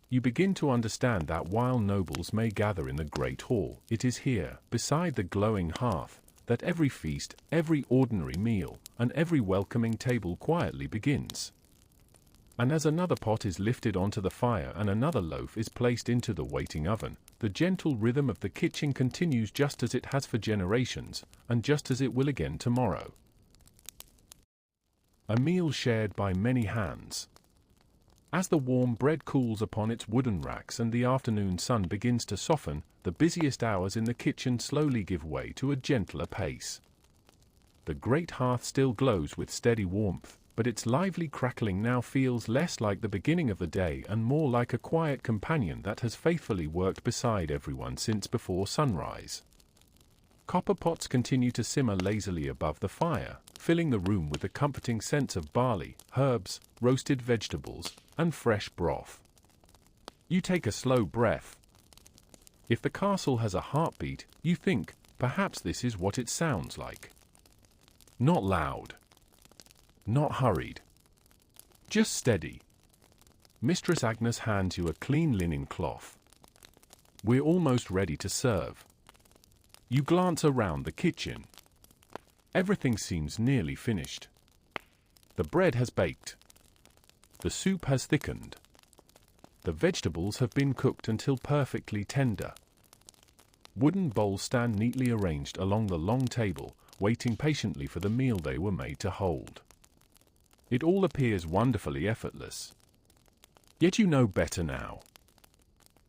You begin to understand that while nobles may gather in the great hall, it is here, beside the glowing hearth, that every feast, every ordinary meal, and every welcoming table quietly begins. And as another pot is lifted onto the fire and another loaf is placed into the waiting oven, the gentle rhythm of the kitchen continues just as it has for generations, and just as it will again tomorrow. A meal shared by many hands. As the warm bread cools upon its wooden racks and the afternoon sun begins to soften, the busiest hours in the kitchen slowly give way to a gentler pace. The great hearth still glows with steady warmth, but its lively crackling now feels less like the beginning of the day and more like a quiet companion that has faithfully worked beside everyone since before sunrise. Copper pots continue to simmer lazily above the fire, filling the room with the comforting scents of barley, herbs, roasted vegetables, and fresh broth. You take a slow breath. If the castle has a heartbeat, you think, perhaps this is what it sounds like. Not loud. Not hurried. Just steady. Mistress Agnes hands you a clean linen cloth. We're almost ready to serve. You glance around the kitchen. Everything seems nearly finished. The bread has baked. The soup has thickened. The vegetables have been cooked until perfectly tender. Wooden bowls stand neatly arranged along the long table, waiting patiently for the meal they were made to hold. It all appears wonderfully effortless. Yet you know better now.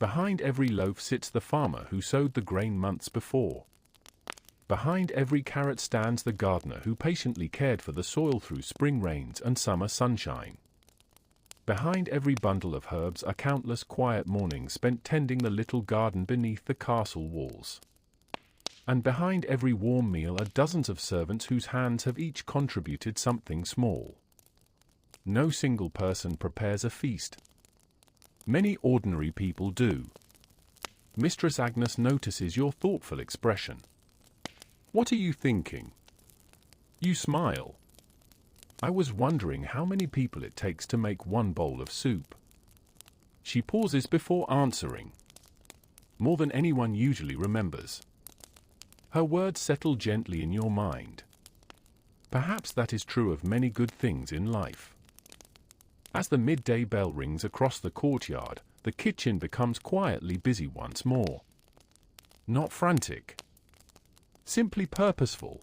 Behind every loaf sits the farmer who sowed the grain months before. Behind every carrot stands the gardener who patiently cared for the soil through spring rains and summer sunshine. Behind every bundle of herbs are countless quiet mornings spent tending the little garden beneath the castle walls. And behind every warm meal are dozens of servants whose hands have each contributed something small. No single person prepares a feast. Many ordinary people do. Mistress Agnes notices your thoughtful expression. What are you thinking? You smile. I was wondering how many people it takes to make one bowl of soup. She pauses before answering. More than anyone usually remembers. Her words settle gently in your mind. Perhaps that is true of many good things in life. As the midday bell rings across the courtyard, the kitchen becomes quietly busy once more. Not frantic. Simply purposeful.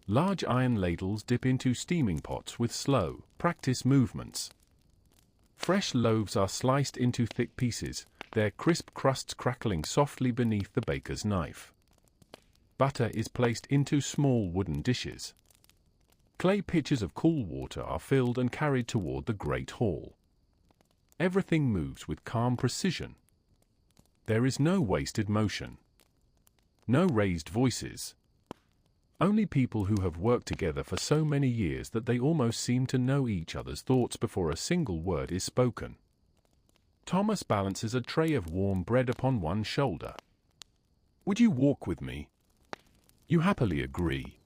Large iron ladles dip into steaming pots with slow, practiced movements. Fresh loaves are sliced into thick pieces, their crisp crusts crackling softly beneath the baker's knife. Butter is placed into small wooden dishes. Clay pitchers of cool water are filled and carried toward the great hall. Everything moves with calm precision. There is no wasted motion. No raised voices. Only people who have worked together for so many years that they almost seem to know each other's thoughts before a single word is spoken. Thomas balances a tray of warm bread upon one shoulder. "Would you walk with me?" You happily agree.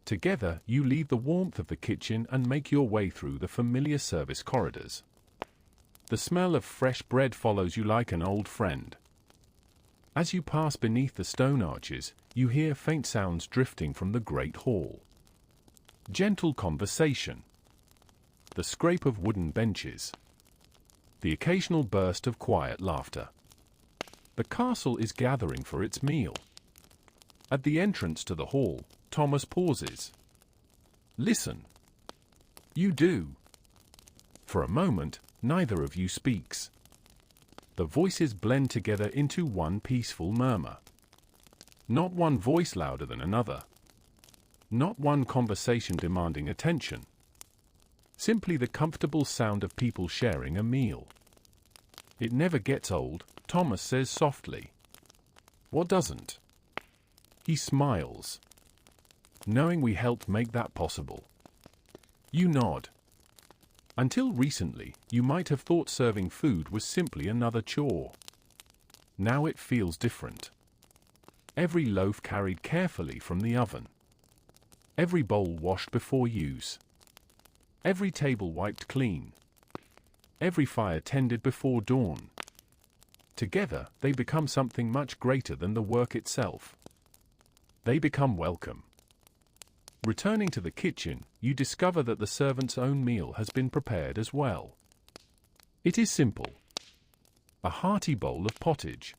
Together, you leave the warmth of the kitchen and make your way through the familiar service corridors. The smell of fresh bread follows you like an old friend. As you pass beneath the stone arches, you hear faint sounds drifting from the great hall. Gentle conversation. The scrape of wooden benches. The occasional burst of quiet laughter. The castle is gathering for its meal. At the entrance to the hall, Thomas pauses. Listen. You do. For a moment, neither of you speaks. The voices blend together into one peaceful murmur. Not one voice louder than another. Not one conversation demanding attention. Simply the comfortable sound of people sharing a meal. It never gets old, Thomas says softly. What doesn't? He smiles. Knowing we helped make that possible. You nod. Until recently, you might have thought serving food was simply another chore. Now it feels different. Every loaf carried carefully from the oven. Every bowl washed before use. Every table wiped clean. Every fire tended before dawn. Together, they become something much greater than the work itself. They become welcome. Returning to the kitchen, you discover that the servant's own meal has been prepared as well. It is simple. A hearty bowl of pottage.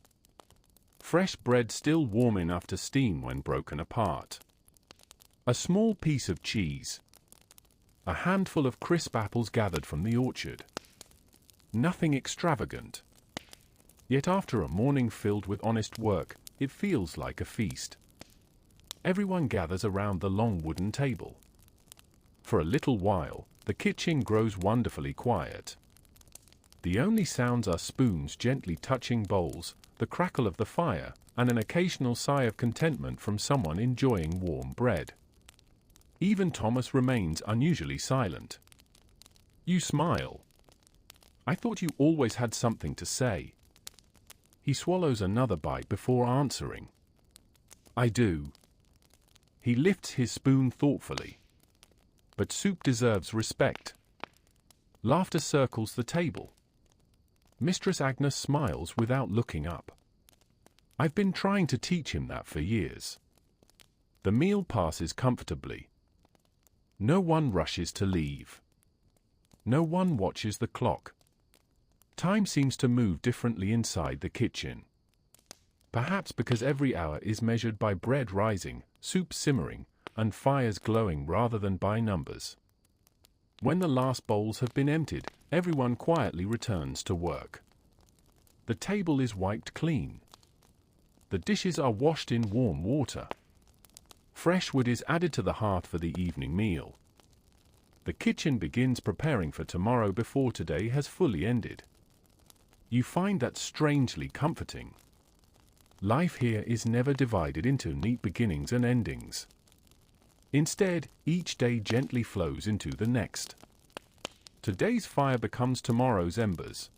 Fresh bread still warm enough to steam when broken apart. A small piece of cheese. A handful of crisp apples gathered from the orchard. Nothing extravagant. Yet after a morning filled with honest work, it feels like a feast. Everyone gathers around the long wooden table. For a little while, the kitchen grows wonderfully quiet. The only sounds are spoons gently touching bowls, the crackle of the fire, and an occasional sigh of contentment from someone enjoying warm bread. Even Thomas remains unusually silent. You smile. I thought you always had something to say. He swallows another bite before answering. I do. He lifts his spoon thoughtfully. But soup deserves respect. Laughter circles the table. Mistress Agnes smiles without looking up. I've been trying to teach him that for years. The meal passes comfortably. No one rushes to leave. No one watches the clock. Time seems to move differently inside the kitchen. Perhaps because every hour is measured by bread rising, soup simmering, and fires glowing rather than by numbers. When the last bowls have been emptied, everyone quietly returns to work. The table is wiped clean. The dishes are washed in warm water. Fresh wood is added to the hearth for the evening meal. The kitchen begins preparing for tomorrow before today has fully ended. You find that strangely comforting. Life here is never divided into neat beginnings and endings. Instead, each day gently flows into the next. Today's fire becomes tomorrow's embers.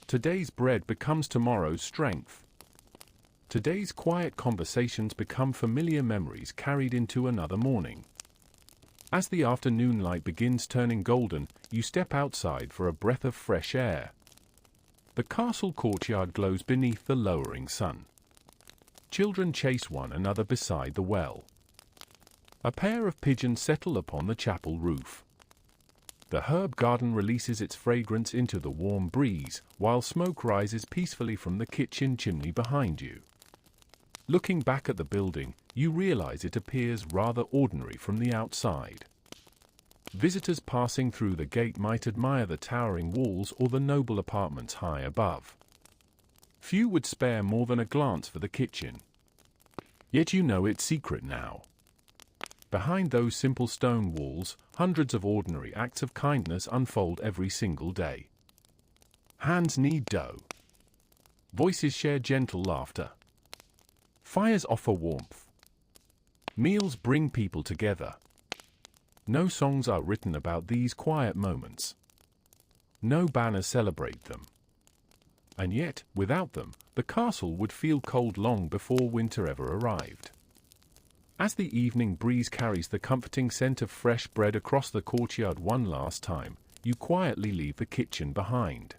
Today's bread becomes tomorrow's strength. Today's quiet conversations become familiar memories carried into another morning. As the afternoon light begins turning golden, you step outside for a breath of fresh air. The castle courtyard glows beneath the lowering sun. Children chase one another beside the well. A pair of pigeons settle upon the chapel roof. The herb garden releases its fragrance into the warm breeze, while smoke rises peacefully from the kitchen chimney behind you. Looking back at the building, you realize it appears rather ordinary from the outside. Visitors passing through the gate might admire the towering walls or the noble apartments high above. Few would spare more than a glance for the kitchen. Yet you know its secret now. Behind those simple stone walls, hundreds of ordinary acts of kindness unfold every single day. Hands knead dough. Voices share gentle laughter. Fires offer warmth. Meals bring people together. No songs are written about these quiet moments. No banners celebrate them. And yet, without them, the castle would feel cold long before winter ever arrived. As the evening breeze carries the comforting scent of fresh bread across the courtyard one last time, you quietly leave the kitchen behind.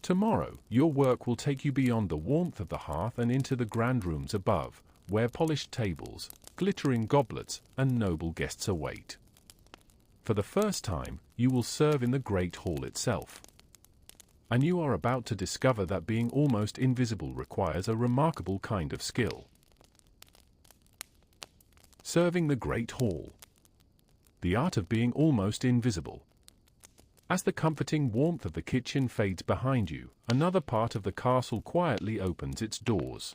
Tomorrow, your work will take you beyond the warmth of the hearth and into the grand rooms above, where polished tables, glittering goblets, and noble guests await. For the first time, you will serve in the great hall itself. And you are about to discover that being almost invisible requires a remarkable kind of skill. Serving the great hall. The art of being almost invisible. As the comforting warmth of the kitchen fades behind you, another part of the castle quietly opens its doors.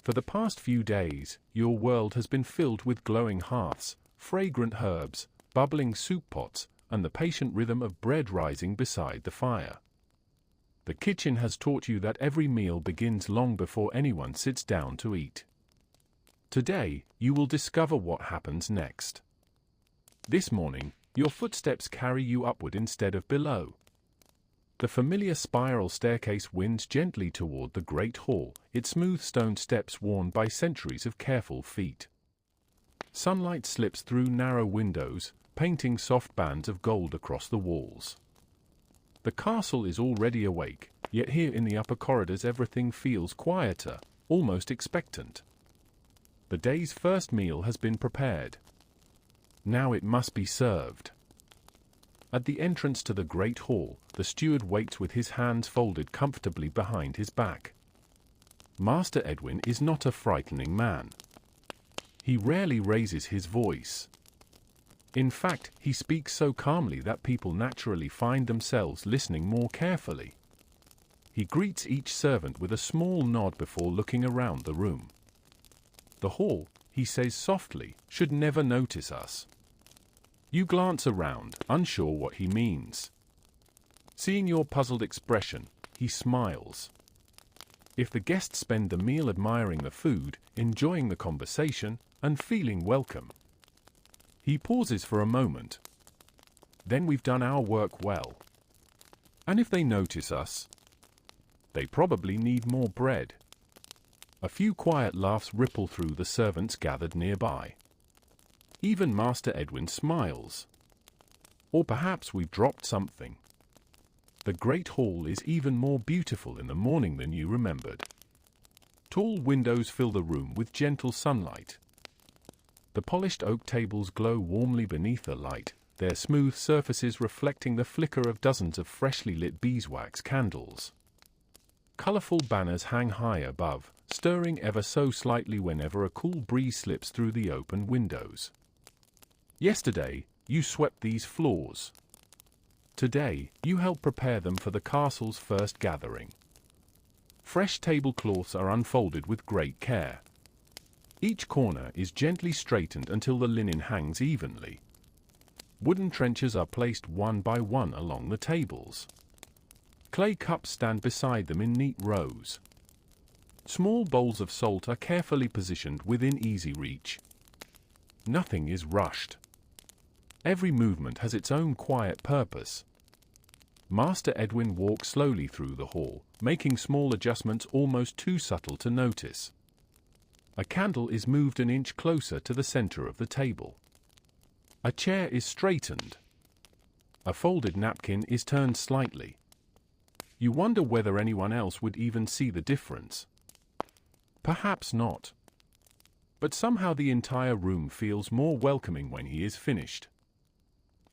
For the past few days, your world has been filled with glowing hearths, fragrant herbs, bubbling soup pots, and the patient rhythm of bread rising beside the fire. The kitchen has taught you that every meal begins long before anyone sits down to eat. Today, you will discover what happens next. This morning, your footsteps carry you upward instead of below. The familiar spiral staircase winds gently toward the great hall, its smooth stone steps worn by centuries of careful feet. Sunlight slips through narrow windows, painting soft bands of gold across the walls. The castle is already awake, yet here in the upper corridors everything feels quieter, almost expectant. The day's first meal has been prepared. Now it must be served. At the entrance to the great hall, the steward waits with his hands folded comfortably behind his back. Master Edwin is not a frightening man. He rarely raises his voice. In fact, he speaks so calmly that people naturally find themselves listening more carefully. He greets each servant with a small nod before looking around the room. The hall, he says softly, should never notice us. You glance around, unsure what he means. Seeing your puzzled expression, he smiles. If the guests spend the meal admiring the food, enjoying the conversation, and feeling welcome. He pauses for a moment. Then we've done our work well. And if they notice us, they probably need more bread. A few quiet laughs ripple through the servants gathered nearby. Even Master Edwin smiles. Or perhaps we've dropped something. The great hall is even more beautiful in the morning than you remembered. Tall windows fill the room with gentle sunlight. The polished oak tables glow warmly beneath the light, their smooth surfaces reflecting the flicker of dozens of freshly lit beeswax candles. Colorful banners hang high above, stirring ever so slightly whenever a cool breeze slips through the open windows. Yesterday, you swept these floors. Today, you help prepare them for the castle's first gathering. Fresh tablecloths are unfolded with great care. Each corner is gently straightened until the linen hangs evenly. Wooden trenchers are placed one by one along the tables. Clay cups stand beside them in neat rows. Small bowls of salt are carefully positioned within easy reach. Nothing is rushed. Every movement has its own quiet purpose. Master Edwin walks slowly through the hall, making small adjustments almost too subtle to notice. A candle is moved an inch closer to the center of the table. A chair is straightened. A folded napkin is turned slightly. You wonder whether anyone else would even see the difference. Perhaps not. But somehow the entire room feels more welcoming when he is finished.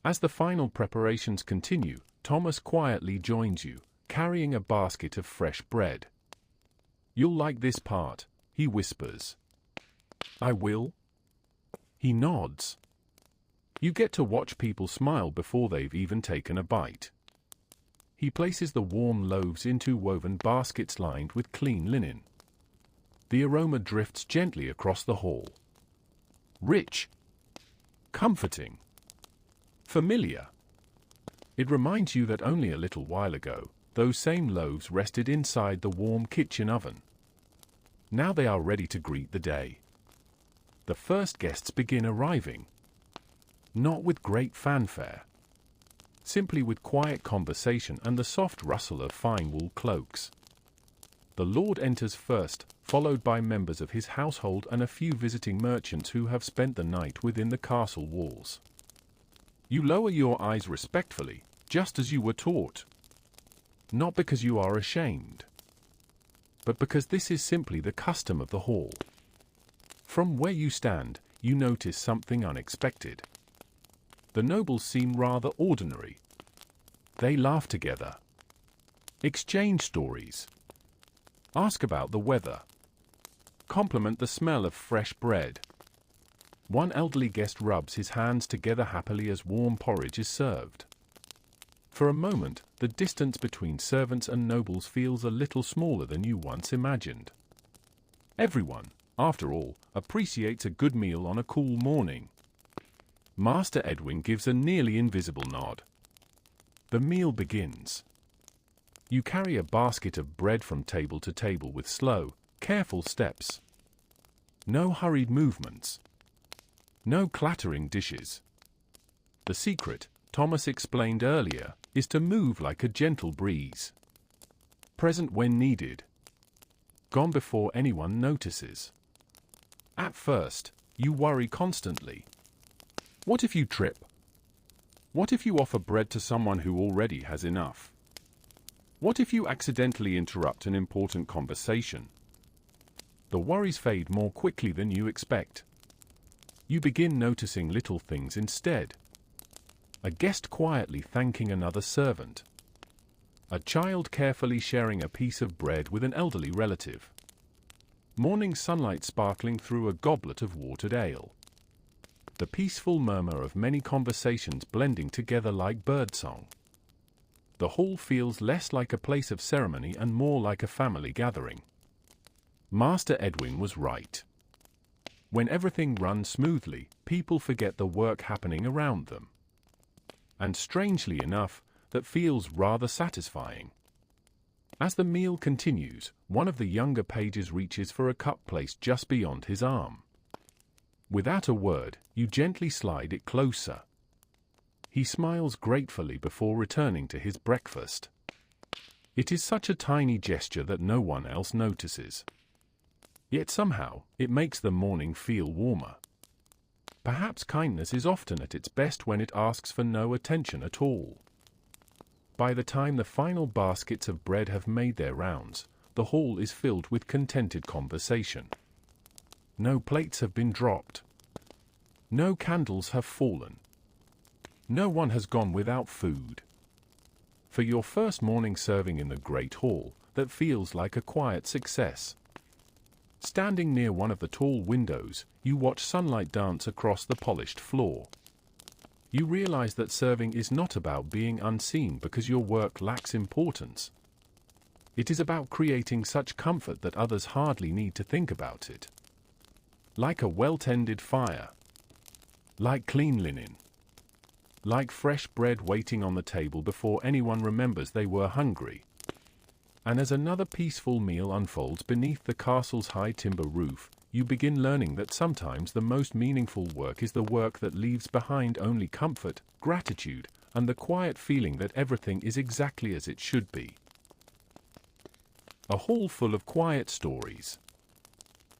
As the final preparations continue, Thomas quietly joins you, carrying a basket of fresh bread. "You'll like this part," he whispers. "I will." He nods. You get to watch people smile before they've even taken a bite. He places the warm loaves into woven baskets lined with clean linen. The aroma drifts gently across the hall. Rich. Comforting. Familiar. It reminds you that only a little while ago, those same loaves rested inside the warm kitchen oven. Now they are ready to greet the day. The first guests begin arriving. Not with great fanfare. Simply with quiet conversation and the soft rustle of fine wool cloaks. The Lord enters first, followed by members of his household and a few visiting merchants who have spent the night within the castle walls. You lower your eyes respectfully, just as you were taught. Not because you are ashamed, but because this is simply the custom of the hall. From where you stand, you notice something unexpected. The nobles seem rather ordinary. They laugh together, exchange stories, ask about the weather, compliment the smell of fresh bread. One elderly guest rubs his hands together happily as warm porridge is served. For a moment, the distance between servants and nobles feels a little smaller than you once imagined. Everyone, after all, appreciates a good meal on a cool morning. Master Edwin gives a nearly invisible nod. The meal begins. You carry a basket of bread from table to table with slow, careful steps. No hurried movements. No clattering dishes. The secret, Thomas explained earlier, is to move like a gentle breeze. Present when needed. Gone before anyone notices. At first, you worry constantly. What if you trip? What if you offer bread to someone who already has enough? What if you accidentally interrupt an important conversation? The worries fade more quickly than you expect. You begin noticing little things instead. A guest quietly thanking another servant. A child carefully sharing a piece of bread with an elderly relative. Morning sunlight sparkling through a goblet of watered ale. The peaceful murmur of many conversations blending together like birdsong. The hall feels less like a place of ceremony and more like a family gathering. Master Edwin was right. When everything runs smoothly, people forget the work happening around them. And strangely enough, that feels rather satisfying. As the meal continues, one of the younger pages reaches for a cup placed just beyond his arm. Without a word, you gently slide it closer. He smiles gratefully before returning to his breakfast. It is such a tiny gesture that no one else notices. Yet somehow, it makes the morning feel warmer. Perhaps kindness is often at its best when it asks for no attention at all. By the time the final baskets of bread have made their rounds, the hall is filled with contented conversation. No plates have been dropped. No candles have fallen. No one has gone without food. For your first morning serving in the great hall, that feels like a quiet success. Standing near one of the tall windows, you watch sunlight dance across the polished floor. You realize that serving is not about being unseen because your work lacks importance. It is about creating such comfort that others hardly need to think about it. Like a well-tended fire. Like clean linen. Like fresh bread waiting on the table before anyone remembers they were hungry. And as another peaceful meal unfolds beneath the castle's high timber roof, you begin learning that sometimes the most meaningful work is the work that leaves behind only comfort, gratitude, and the quiet feeling that everything is exactly as it should be. A hall full of quiet stories.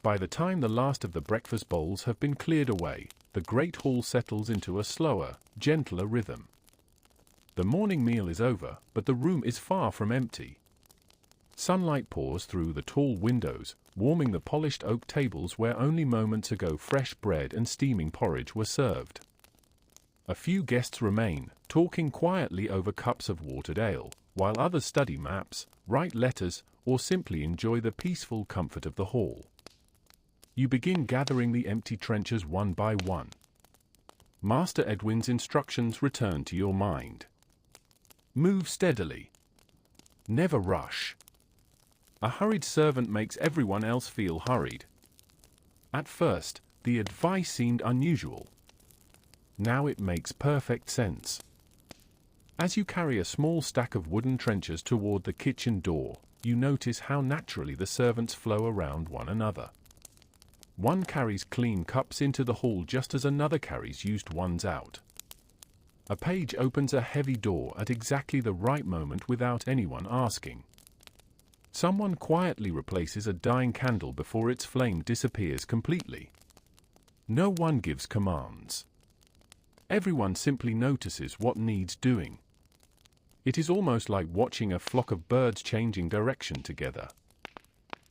By the time the last of the breakfast bowls have been cleared away, the great hall settles into a slower, gentler rhythm. The morning meal is over, but the room is far from empty. Sunlight pours through the tall windows, warming the polished oak tables where only moments ago fresh bread and steaming porridge were served. A few guests remain, talking quietly over cups of watered ale, while others study maps, write letters, or simply enjoy the peaceful comfort of the hall. You begin gathering the empty trenchers one by one. Master Edwin's instructions return to your mind. Move steadily. Never rush. A hurried servant makes everyone else feel hurried. At first, the advice seemed unusual. Now it makes perfect sense. As you carry a small stack of wooden trenchers toward the kitchen door, you notice how naturally the servants flow around one another. One carries clean cups into the hall just as another carries used ones out. A page opens a heavy door at exactly the right moment without anyone asking. Someone quietly replaces a dying candle before its flame disappears completely. No one gives commands. Everyone simply notices what needs doing. It is almost like watching a flock of birds changing direction together.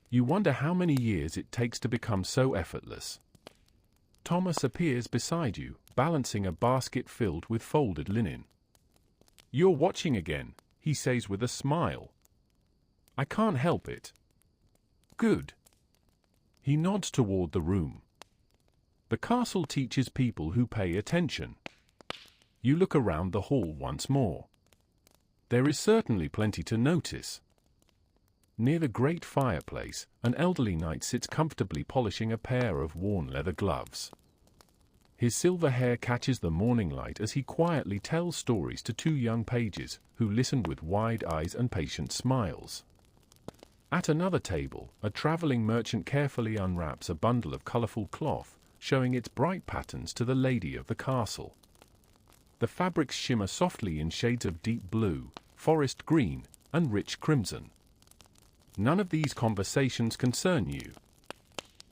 You wonder how many years it takes to become so effortless. Thomas appears beside you, balancing a basket filled with folded linen. "You're watching again," he says with a smile. "I can't help it." "Good." He nods toward the room. The castle teaches people who pay attention. You look around the hall once more. There is certainly plenty to notice. Near the great fireplace, an elderly knight sits comfortably polishing a pair of worn leather gloves. His silver hair catches the morning light as he quietly tells stories to two young pages, who listen with wide eyes and patient smiles. At another table, a traveling merchant carefully unwraps a bundle of colorful cloth, showing its bright patterns to the lady of the castle. The fabrics shimmer softly in shades of deep blue, forest green, and rich crimson. None of these conversations concern you.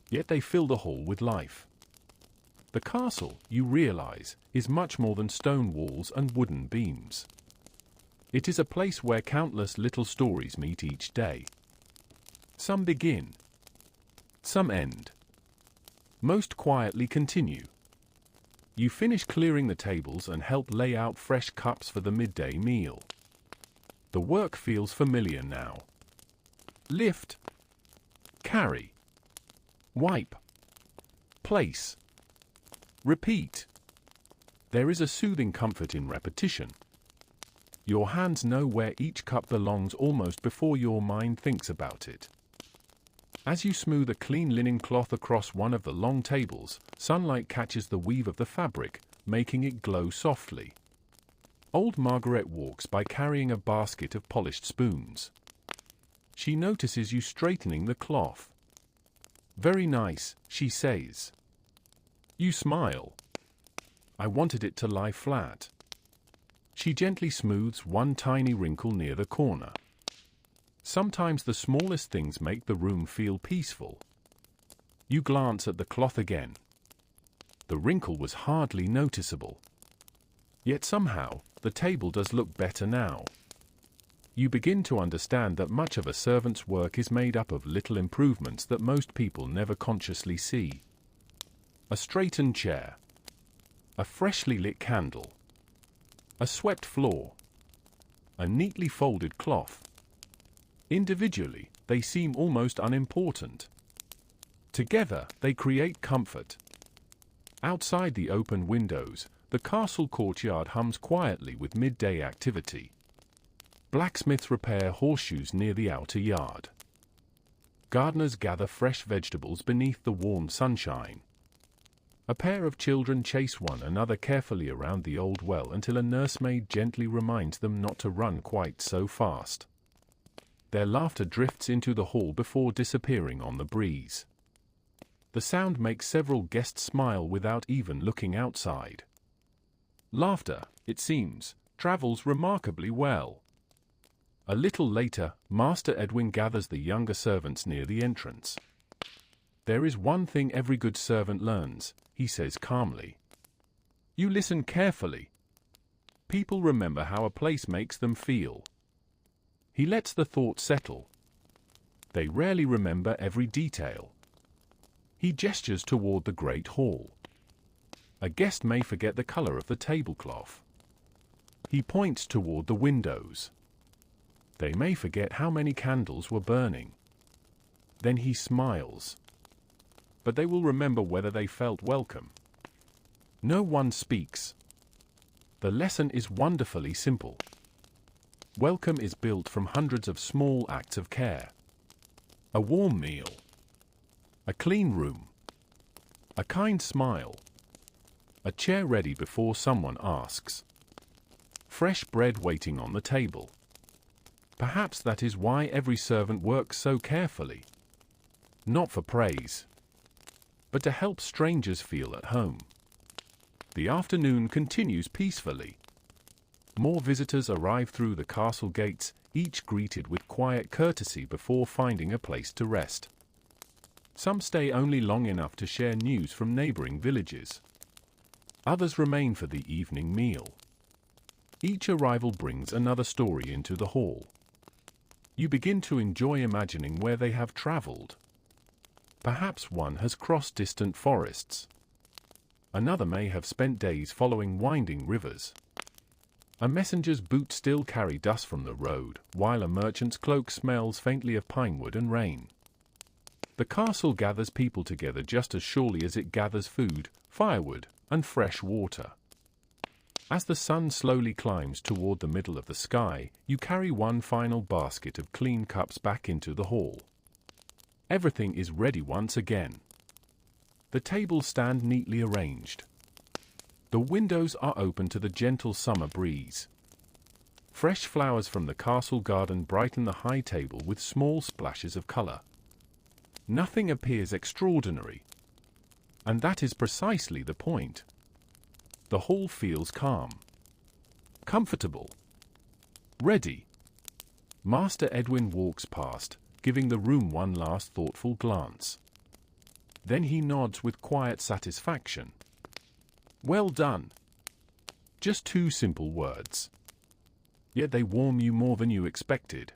Yet they fill the hall with life. The castle, you realize, is much more than stone walls and wooden beams. It is a place where countless little stories meet each day. Some begin. Some end. Most quietly continue. You finish clearing the tables and help lay out fresh cups for the midday meal. The work feels familiar now. Lift. Carry. Wipe. Place. Repeat. There is a soothing comfort in repetition. Your hands know where each cup belongs almost before your mind thinks about it. As you smooth a clean linen cloth across one of the long tables, sunlight catches the weave of the fabric, making it glow softly. Old Margaret walks by carrying a basket of polished spoons. She notices you straightening the cloth. "Very nice," she says. You smile. "I wanted it to lie flat." She gently smooths one tiny wrinkle near the corner. Sometimes the smallest things make the room feel peaceful. You glance at the cloth again. The wrinkle was hardly noticeable. Yet somehow, the table does look better now. You begin to understand that much of a servant's work is made up of little improvements that most people never consciously see. A straightened chair. A freshly lit candle. A swept floor. A neatly folded cloth. Individually, they seem almost unimportant. Together, they create comfort. Outside the open windows, the castle courtyard hums quietly with midday activity. Blacksmiths repair horseshoes near the outer yard. Gardeners gather fresh vegetables beneath the warm sunshine. A pair of children chase one another carefully around the old well until a nursemaid gently reminds them not to run quite so fast. Their laughter drifts into the hall before disappearing on the breeze. The sound makes several guests smile without even looking outside. Laughter, it seems, travels remarkably well. A little later, Master Edwin gathers the younger servants near the entrance. "There is one thing every good servant learns," he says calmly. You listen carefully. People remember how a place makes them feel. He lets the thought settle. They rarely remember every detail. He gestures toward the great hall. A guest may forget the color of the tablecloth. He points toward the windows. They may forget how many candles were burning. Then he smiles. But they will remember whether they felt welcome. No one speaks. The lesson is wonderfully simple. Welcome is built from hundreds of small acts of care. A warm meal. A clean room. A kind smile. A chair ready before someone asks. Fresh bread waiting on the table. Perhaps that is why every servant works so carefully. Not for praise, but to help strangers feel at home. The afternoon continues peacefully. More visitors arrive through the castle gates, each greeted with quiet courtesy before finding a place to rest. Some stay only long enough to share news from neighboring villages. Others remain for the evening meal. Each arrival brings another story into the hall. You begin to enjoy imagining where they have traveled. Perhaps one has crossed distant forests. Another may have spent days following winding rivers. A messenger's boots still carry dust from the road, while a merchant's cloak smells faintly of pinewood and rain. The castle gathers people together just as surely as it gathers food, firewood, and fresh water. As the sun slowly climbs toward the middle of the sky, you carry one final basket of clean cups back into the hall. Everything is ready once again. The tables stand neatly arranged. The windows are open to the gentle summer breeze. Fresh flowers from the castle garden brighten the high table with small splashes of color. Nothing appears extraordinary. And that is precisely the point. The hall feels calm, comfortable, ready. Master Edwin walks past, giving the room one last thoughtful glance. Then he nods with quiet satisfaction. Well done. Just 2 simple words. Yet they warm you more than you expected.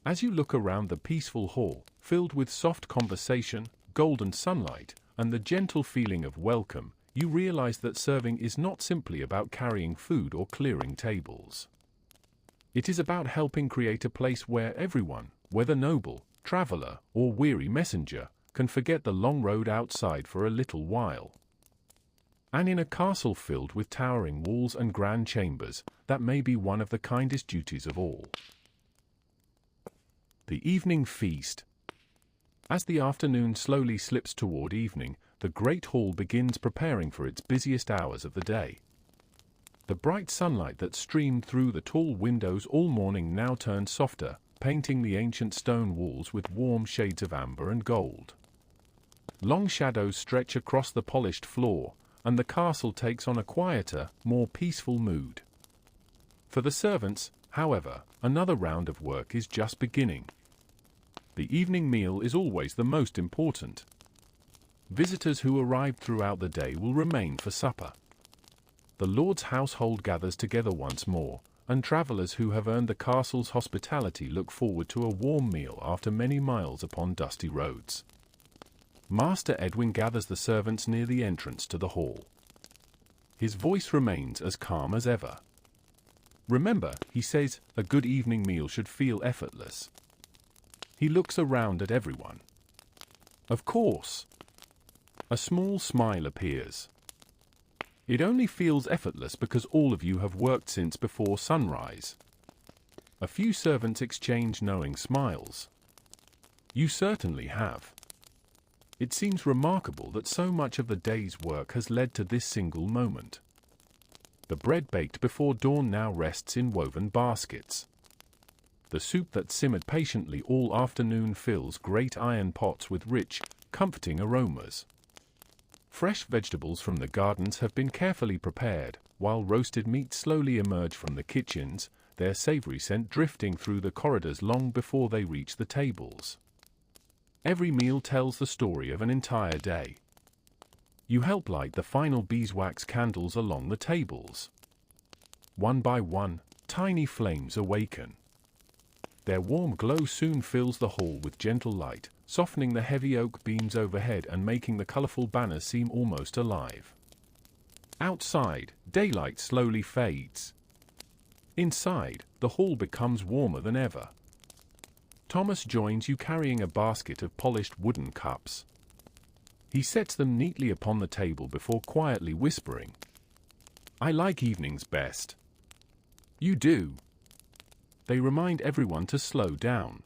As you look around the peaceful hall, filled with soft conversation, golden sunlight, and the gentle feeling of welcome, you realize that serving is not simply about carrying food or clearing tables. It is about helping create a place where everyone, whether noble, traveler, or weary messenger, can forget the long road outside for a little while. And in a castle filled with towering walls and grand chambers, that may be one of the kindest duties of all. The evening feast. As the afternoon slowly slips toward evening, the great hall begins preparing for its busiest hours of the day. The bright sunlight that streamed through the tall windows all morning now turns softer, painting the ancient stone walls with warm shades of amber and gold. Long shadows stretch across the polished floor, and the castle takes on a quieter, more peaceful mood. For the servants, however, another round of work is just beginning. The evening meal is always the most important. Visitors who arrive throughout the day will remain for supper. The lord's household gathers together once more, and travelers who have earned the castle's hospitality look forward to a warm meal after many miles upon dusty roads. Master Edwin gathers the servants near the entrance to the hall. His voice remains as calm as ever. Remember, he says, a good evening meal should feel effortless. He looks around at everyone. Of course. A small smile appears. It only feels effortless because all of you have worked since before sunrise. A few servants exchange knowing smiles. You certainly have. It seems remarkable that so much of the day's work has led to this single moment. The bread baked before dawn now rests in woven baskets. The soup that simmered patiently all afternoon fills great iron pots with rich, comforting aromas. Fresh vegetables from the gardens have been carefully prepared, while roasted meats slowly emerge from the kitchens, their savory scent drifting through the corridors long before they reach the tables. Every meal tells the story of an entire day. You help light the final beeswax candles along the tables. One by one, tiny flames awaken. Their warm glow soon fills the hall with gentle light, softening the heavy oak beams overhead and making the colorful banners seem almost alive. Outside, daylight slowly fades. Inside, the hall becomes warmer than ever. Thomas joins you carrying a basket of polished wooden cups. He sets them neatly upon the table before quietly whispering, "I like evenings best." You do. They remind everyone to slow down.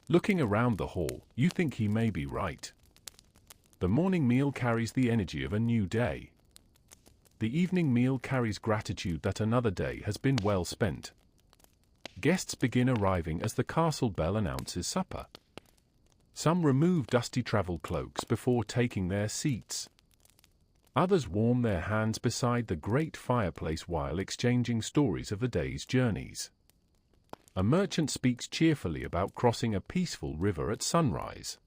Looking around the hall, you think he may be right. The morning meal carries the energy of a new day. The evening meal carries gratitude that another day has been well spent. Guests begin arriving as the castle bell announces supper. Some remove dusty travel cloaks before taking their seats. Others warm their hands beside the great fireplace while exchanging stories of the day's journeys. A merchant speaks cheerfully about crossing a peaceful river at sunrise.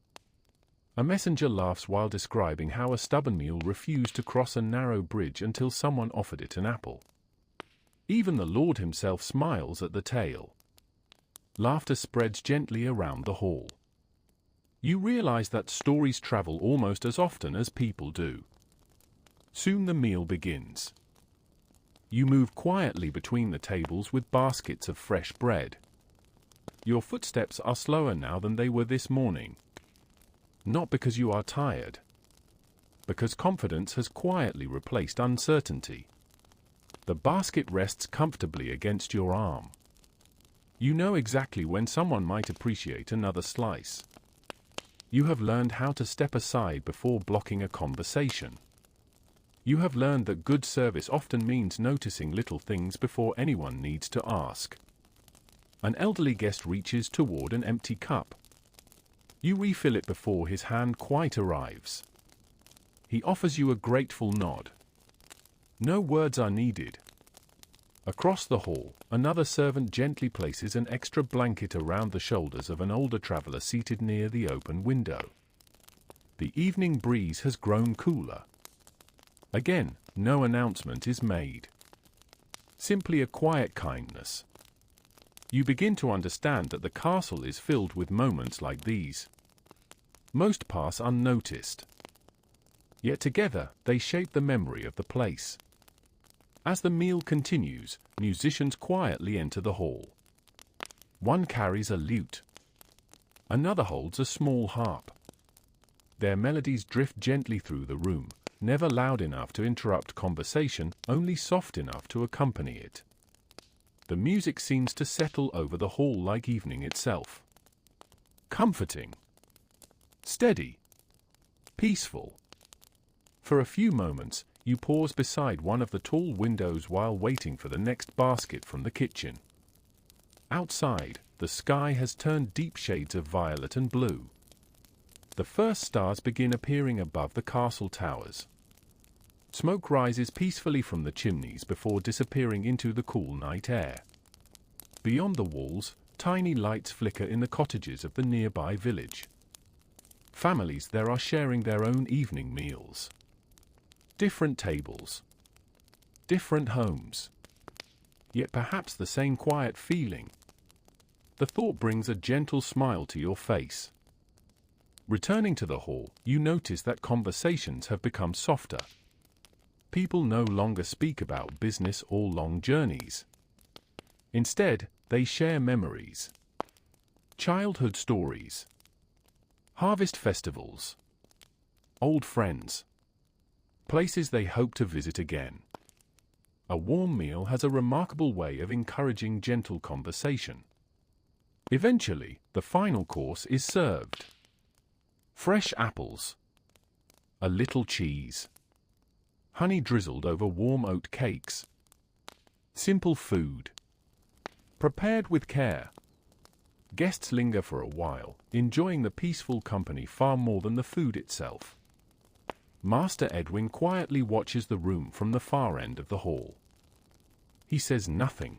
A messenger laughs while describing how a stubborn mule refused to cross a narrow bridge until someone offered it an apple. Even the Lord himself smiles at the tale. Laughter spreads gently around the hall. You realize that stories travel almost as often as people do. Soon the meal begins. You move quietly between the tables with baskets of fresh bread. Your footsteps are slower now than they were this morning. Not because you are tired, because confidence has quietly replaced uncertainty. The basket rests comfortably against your arm. You know exactly when someone might appreciate another slice. You have learned how to step aside before blocking a conversation. You have learned that good service often means noticing little things before anyone needs to ask. An elderly guest reaches toward an empty cup. You refill it before his hand quite arrives. He offers you a grateful nod. No words are needed. Across the hall, another servant gently places an extra blanket around the shoulders of an older traveler seated near the open window. The evening breeze has grown cooler. Again, no announcement is made. Simply a quiet kindness. You begin to understand that the castle is filled with moments like these. Most pass unnoticed. Yet together, they shape the memory of the place. As the meal continues, musicians quietly enter the hall. One carries a lute. Another holds a small harp. Their melodies drift gently through the room, never loud enough to interrupt conversation, only soft enough to accompany it. The music seems to settle over the hall like evening itself. Comforting. Steady. Peaceful. For a few moments, you pause beside one of the tall windows while waiting for the next basket from the kitchen. Outside, the sky has turned deep shades of violet and blue. The first stars begin appearing above the castle towers. Smoke rises peacefully from the chimneys before disappearing into the cool night air. Beyond the walls, tiny lights flicker in the cottages of the nearby village. Families there are sharing their own evening meals. Different tables. Different homes. Yet perhaps the same quiet feeling. The thought brings a gentle smile to your face. Returning to the hall, you notice that conversations have become softer. People no longer speak about business or long journeys. Instead, they share memories. Childhood stories. Harvest festivals. Old friends. Places they hope to visit again. A warm meal has a remarkable way of encouraging gentle conversation. Eventually, the final course is served. Fresh apples. A little cheese. Honey drizzled over warm oat cakes. Simple food. Prepared with care. Guests linger for a while, enjoying the peaceful company far more than the food itself. Master Edwin quietly watches the room from the far end of the hall. He says nothing.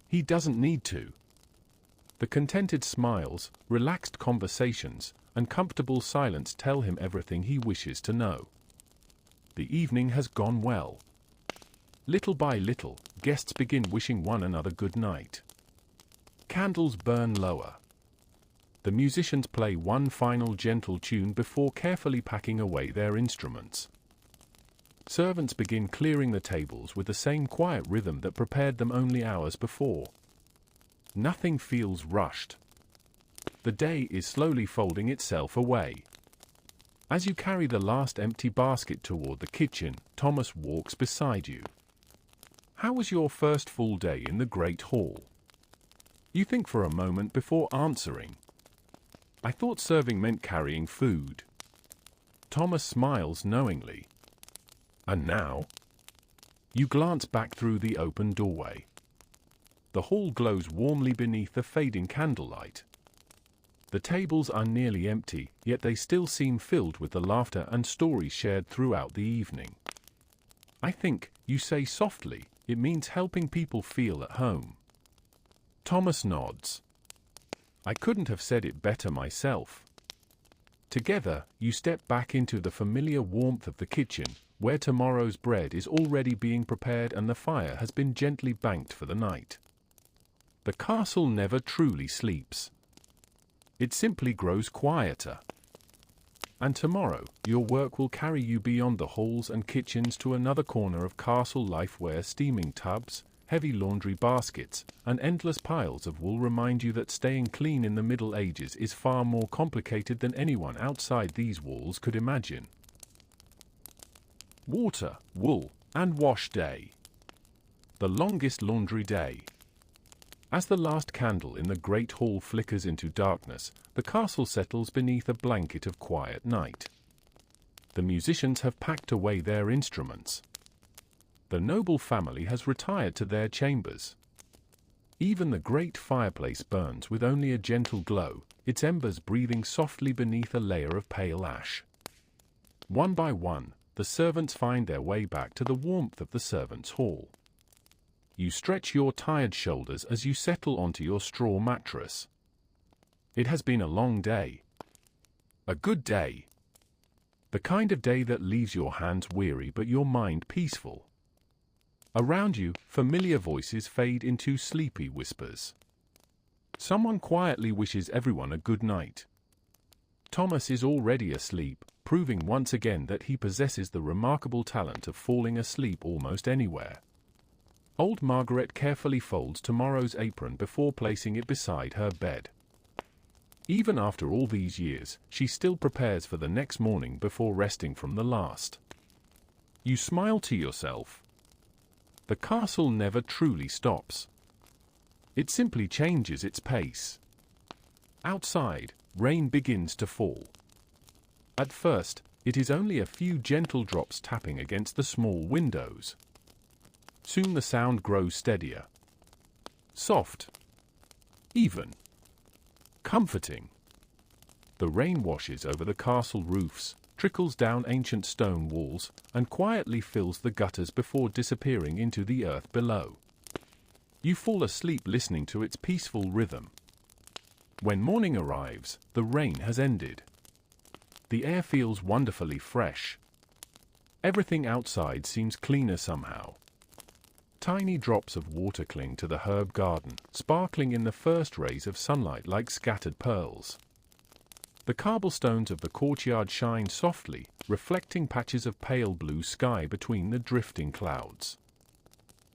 He doesn't need to. The contented smiles, relaxed conversations, and comfortable silence tell him everything he wishes to know. The evening has gone well. Little by little, guests begin wishing one another good night. Candles burn lower. The musicians play one final gentle tune before carefully packing away their instruments. Servants begin clearing the tables with the same quiet rhythm that prepared them only hours before. Nothing feels rushed. The day is slowly folding itself away. As you carry the last empty basket toward the kitchen, Thomas walks beside you. How was your first full day in the Great Hall? You think for a moment before answering. I thought serving meant carrying food. Thomas smiles knowingly. And now? You glance back through the open doorway. The hall glows warmly beneath the fading candlelight. The tables are nearly empty, yet they still seem filled with the laughter and stories shared throughout the evening. I think, you say softly, it means helping people feel at home. Thomas nods. I couldn't have said it better myself. Together, you step back into the familiar warmth of the kitchen, where tomorrow's bread is already being prepared and the fire has been gently banked for the night. The castle never truly sleeps. It simply grows quieter. And tomorrow, your work will carry you beyond the halls and kitchens to another corner of castle life where steaming tubs, heavy laundry baskets, and endless piles of wool remind you that staying clean in the Middle Ages is far more complicated than anyone outside these walls could imagine. Water, wool, and wash day. The longest laundry day. As the last candle in the great hall flickers into darkness, the castle settles beneath a blanket of quiet night. The musicians have packed away their instruments. The noble family has retired to their chambers. Even the great fireplace burns with only a gentle glow, its embers breathing softly beneath a layer of pale ash. One by one, the servants find their way back to the warmth of the servants' hall. You stretch your tired shoulders as you settle onto your straw mattress. It has been a long day. A good day. The kind of day that leaves your hands weary but your mind peaceful. Around you, familiar voices fade into sleepy whispers. Someone quietly wishes everyone a good night. Thomas is already asleep, proving once again that he possesses the remarkable talent of falling asleep almost anywhere. Old Margaret carefully folds tomorrow's apron before placing it beside her bed. Even after all these years, she still prepares for the next morning before resting from the last. You smile to yourself. The castle never truly stops. It simply changes its pace. Outside, rain begins to fall. At first, it is only a few gentle drops tapping against the small windows. Soon the sound grows steadier. Soft. Even. Comforting. The rain washes over the castle roofs, trickles down ancient stone walls, and quietly fills the gutters before disappearing into the earth below. You fall asleep listening to its peaceful rhythm. When morning arrives, the rain has ended. The air feels wonderfully fresh. Everything outside seems cleaner somehow. Tiny drops of water cling to the herb garden, sparkling in the first rays of sunlight like scattered pearls. The cobblestones of the courtyard shine softly, reflecting patches of pale blue sky between the drifting clouds.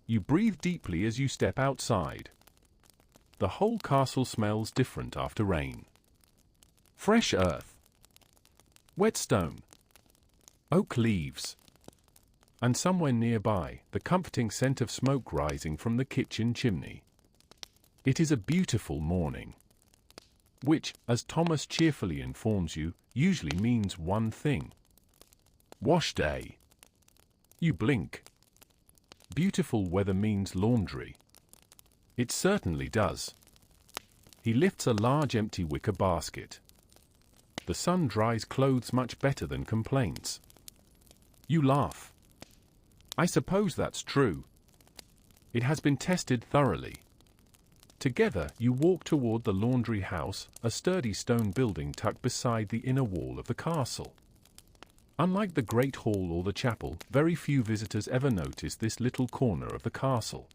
You breathe deeply as you step outside. The whole castle smells different after rain. Fresh earth. Wet stone. Oak leaves. And somewhere nearby, the comforting scent of smoke rising from the kitchen chimney. It is a beautiful morning. Which, as Thomas cheerfully informs you, usually means one thing. Wash day. You blink. Beautiful weather means laundry. It certainly does. He lifts a large empty wicker basket. The sun dries clothes much better than complaints. You laugh. I suppose that's true. It has been tested thoroughly. Together, you walk toward the laundry house, a sturdy stone building tucked beside the inner wall of the castle. Unlike the Great Hall or the chapel, very few visitors ever notice this little corner of the castle.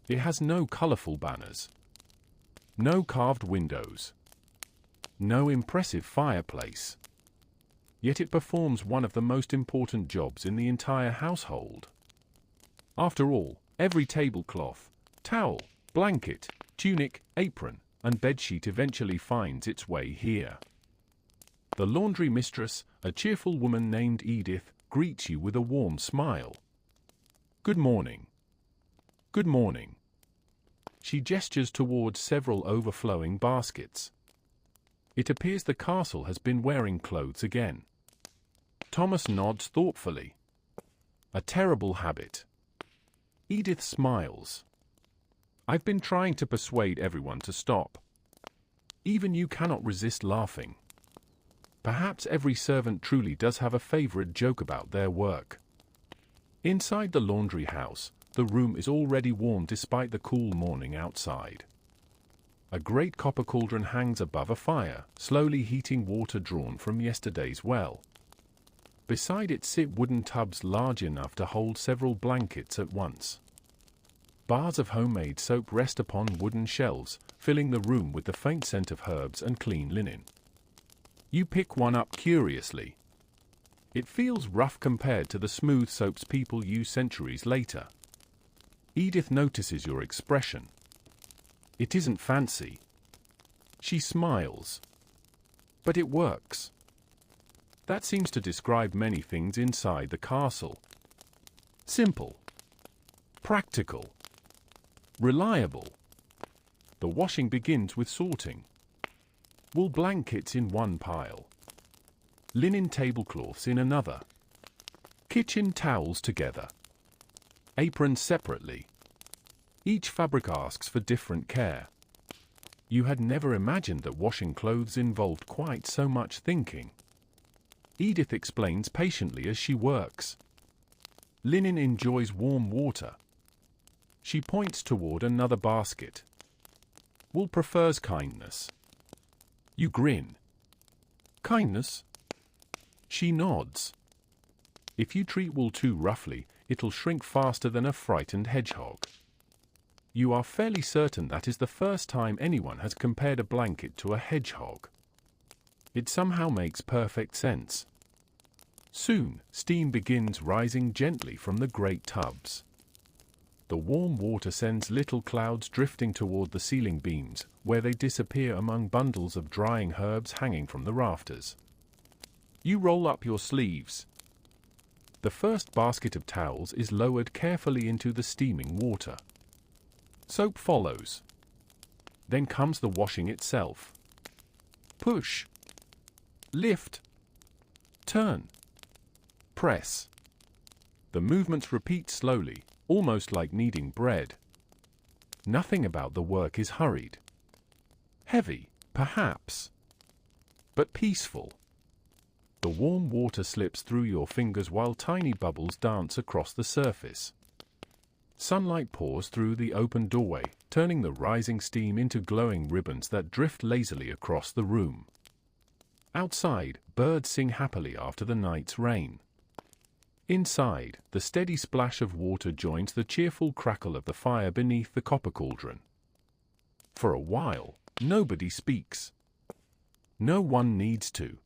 It has no colorful banners, no carved windows, no impressive fireplace. Yet it performs one of the most important jobs in the entire household. After all, every tablecloth, towel, blanket, tunic, apron, and bedsheet eventually finds its way here. The laundry mistress, a cheerful woman named Edith, greets you with a warm smile. Good morning. Good morning. She gestures towards several overflowing baskets. It appears the castle has been wearing clothes again. Thomas nods thoughtfully. A terrible habit. Edith smiles. I've been trying to persuade everyone to stop. Even you cannot resist laughing. Perhaps every servant truly does have a favorite joke about their work. Inside the laundry house, the room is already warm despite the cool morning outside. A great copper cauldron hangs above a fire, slowly heating water drawn from yesterday's well. Beside it sit wooden tubs large enough to hold several blankets at once. Bars of homemade soap rest upon wooden shelves, filling the room with the faint scent of herbs and clean linen. You pick one up curiously. It feels rough compared to the smooth soaps people use centuries later. Edith notices your expression. It isn't fancy. She smiles. But it works. That seems to describe many things inside the castle. Simple. Practical. Reliable. The washing begins with sorting. Wool blankets in one pile. Linen tablecloths in another. Kitchen towels together. Aprons separately. Each fabric asks for different care. You had never imagined that washing clothes involved quite so much thinking. Edith explains patiently as she works. Linen enjoys warm water. She points toward another basket. Wool prefers kindness. You grin. Kindness? She nods. If you treat wool too roughly, it'll shrink faster than a frightened hedgehog. You are fairly certain that is the first time anyone has compared a blanket to a hedgehog. It somehow makes perfect sense. Soon, steam begins rising gently from the great tubs. The warm water sends little clouds drifting toward the ceiling beams, where they disappear among bundles of drying herbs hanging from the rafters. You roll up your sleeves. The first basket of towels is lowered carefully into the steaming water. Soap follows. Then comes the washing itself. Push. Lift. Turn. Press. The movements repeat slowly, almost like kneading bread. Nothing about the work is hurried. Heavy, perhaps, but peaceful. The warm water slips through your fingers while tiny bubbles dance across the surface. Sunlight pours through the open doorway, turning the rising steam into glowing ribbons that drift lazily across the room. Outside, birds sing happily after the night's rain. Inside, the steady splash of water joins the cheerful crackle of the fire beneath the copper cauldron. For a while, nobody speaks. No one needs to.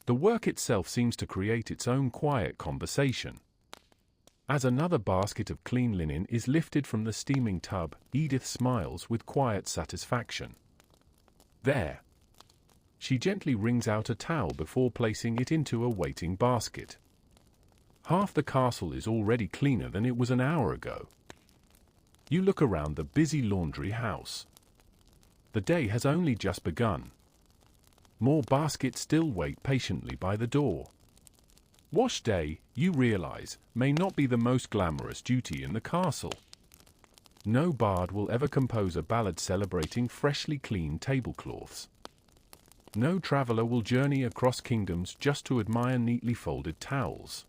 The work itself seems to create its own quiet conversation. As another basket of clean linen is lifted from the steaming tub, Edith smiles with quiet satisfaction. There. She gently wrings out a towel before placing it into a waiting basket. Half the castle is already cleaner than it was an hour ago. You look around the busy laundry house. The day has only just begun. More baskets still wait patiently by the door. Wash day, you realize, may not be the most glamorous duty in the castle. No bard will ever compose a ballad celebrating freshly cleaned tablecloths. No traveler will journey across kingdoms just to admire neatly folded towels.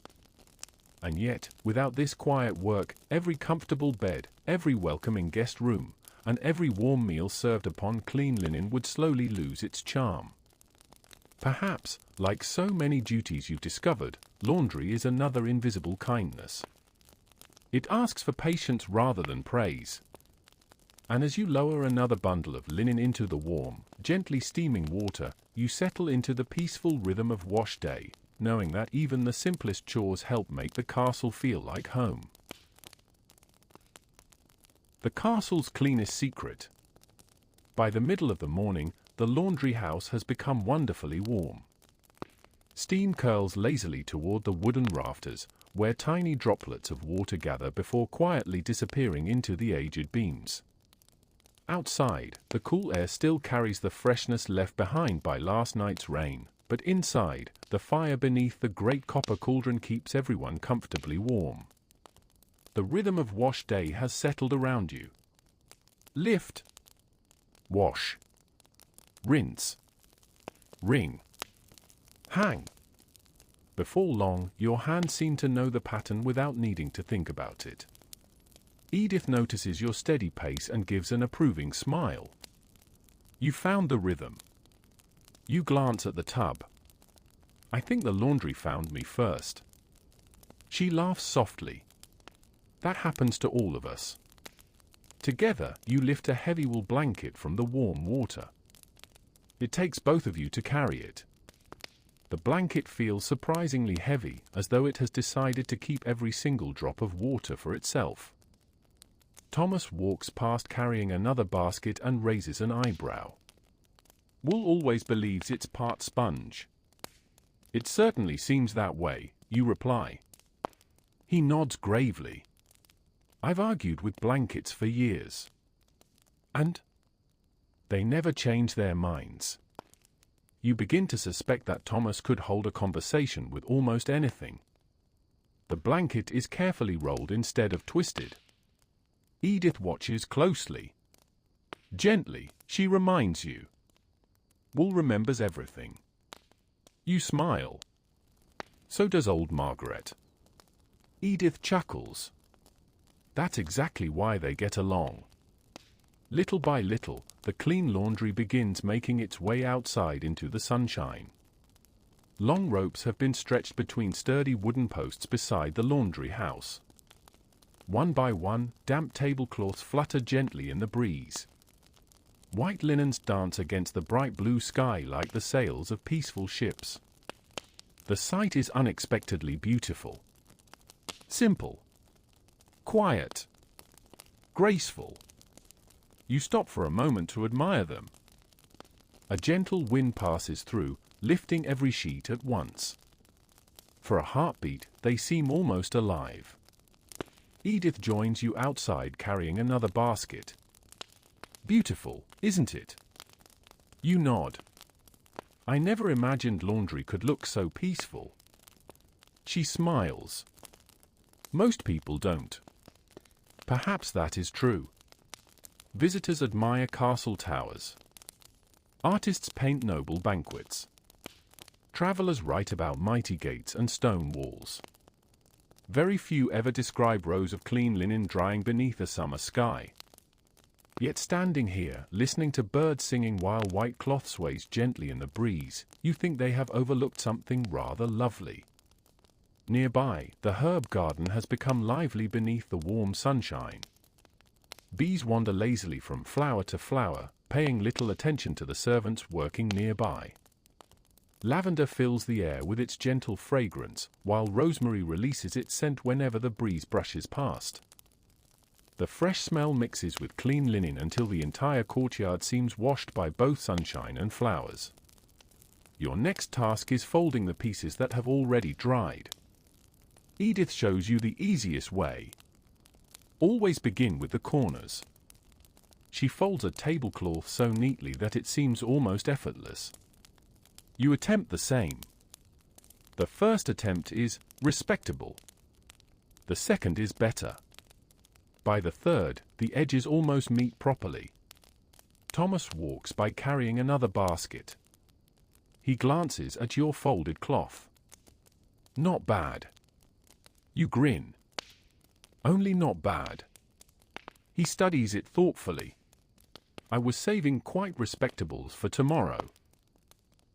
And yet, without this quiet work, every comfortable bed, every welcoming guest room, and every warm meal served upon clean linen would slowly lose its charm. Perhaps, like so many duties you've discovered, laundry is another invisible kindness. It asks for patience rather than praise. And as you lower another bundle of linen into the warm, gently steaming water, you settle into the peaceful rhythm of wash day, knowing that even the simplest chores help make the castle feel like home. The castle's cleanest secret. By the middle of the morning, the laundry house has become wonderfully warm. Steam curls lazily toward the wooden rafters, where tiny droplets of water gather before quietly disappearing into the aged beams. Outside, the cool air still carries the freshness left behind by last night's rain, but inside, the fire beneath the great copper cauldron keeps everyone comfortably warm. The rhythm of wash day has settled around you. Lift, wash, rinse, wring, hang. Before long, your hands seem to know the pattern without needing to think about it. Edith notices your steady pace and gives an approving smile. You found the rhythm. You glance at the tub. I think the laundry found me first. She laughs softly. That happens to all of us. Together, you lift a heavy wool blanket from the warm water. It takes both of you to carry it. The blanket feels surprisingly heavy, as though it has decided to keep every single drop of water for itself. Thomas walks past carrying another basket and raises an eyebrow. Wool always believes it's part sponge. It certainly seems that way, you reply. He nods gravely. I've argued with blankets for years. And they never change their minds. You begin to suspect that Thomas could hold a conversation with almost anything. The blanket is carefully rolled instead of twisted. Edith watches closely. Gently, she reminds you. Wool remembers everything. You smile. So does old Margaret. Edith chuckles. That's exactly why they get along. Little by little, the clean laundry begins making its way outside into the sunshine. Long ropes have been stretched between sturdy wooden posts beside the laundry house. One by one, damp tablecloths flutter gently in the breeze. White linens dance against the bright blue sky like the sails of peaceful ships. The sight is unexpectedly beautiful. Simple. Quiet. Graceful. You stop for a moment to admire them. A gentle wind passes through, lifting every sheet at once. For a heartbeat, they seem almost alive. Edith joins you outside carrying another basket. Beautiful, isn't it? You nod. I never imagined laundry could look so peaceful. She smiles. Most people don't. Perhaps that is true. Visitors admire castle towers. Artists paint noble banquets. Travelers write about mighty gates and stone walls. Very few ever describe rows of clean linen drying beneath a summer sky. Yet standing here, listening to birds singing while white cloth sways gently in the breeze, you think they have overlooked something rather lovely. Nearby, the herb garden has become lively beneath the warm sunshine. Bees wander lazily from flower to flower, paying little attention to the servants working nearby. Lavender fills the air with its gentle fragrance, while rosemary releases its scent whenever the breeze brushes past. The fresh smell mixes with clean linen until the entire courtyard seems washed by both sunshine and flowers. Your next task is folding the pieces that have already dried. Edith shows you the easiest way. Always begin with the corners. She folds a tablecloth so neatly that it seems almost effortless. You attempt the same. The first attempt is respectable. The second is better. By the third, the edges almost meet properly. Thomas walks by carrying another basket. He glances at your folded cloth. Not bad. You grin. Only not bad. He studies it thoughtfully. I was saving quite respectables for tomorrow.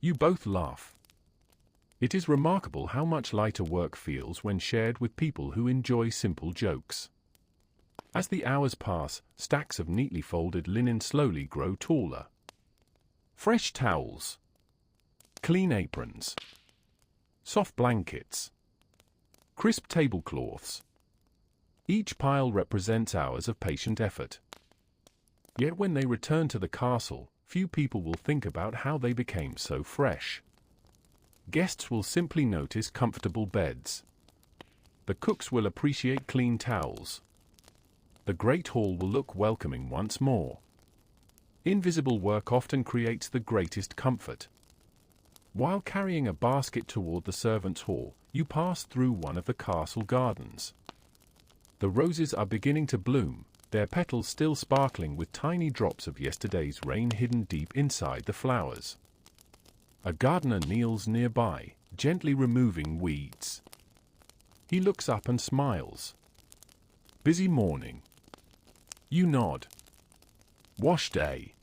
You both laugh. It is remarkable how much lighter work feels when shared with people who enjoy simple jokes. As the hours pass, stacks of neatly folded linen slowly grow taller. Fresh towels, clean aprons, soft blankets, crisp tablecloths. Each pile represents hours of patient effort. Yet when they return to the castle, few people will think about how they became so fresh. Guests will simply notice comfortable beds. The cooks will appreciate clean towels. The great hall will look welcoming once more. Invisible work often creates the greatest comfort. While carrying a basket toward the servants' hall, you pass through one of the castle gardens. The roses are beginning to bloom, their petals still sparkling with tiny drops of yesterday's rain hidden deep inside the flowers. A gardener kneels nearby, gently removing weeds. He looks up and smiles. Busy morning. You nod. Wash day.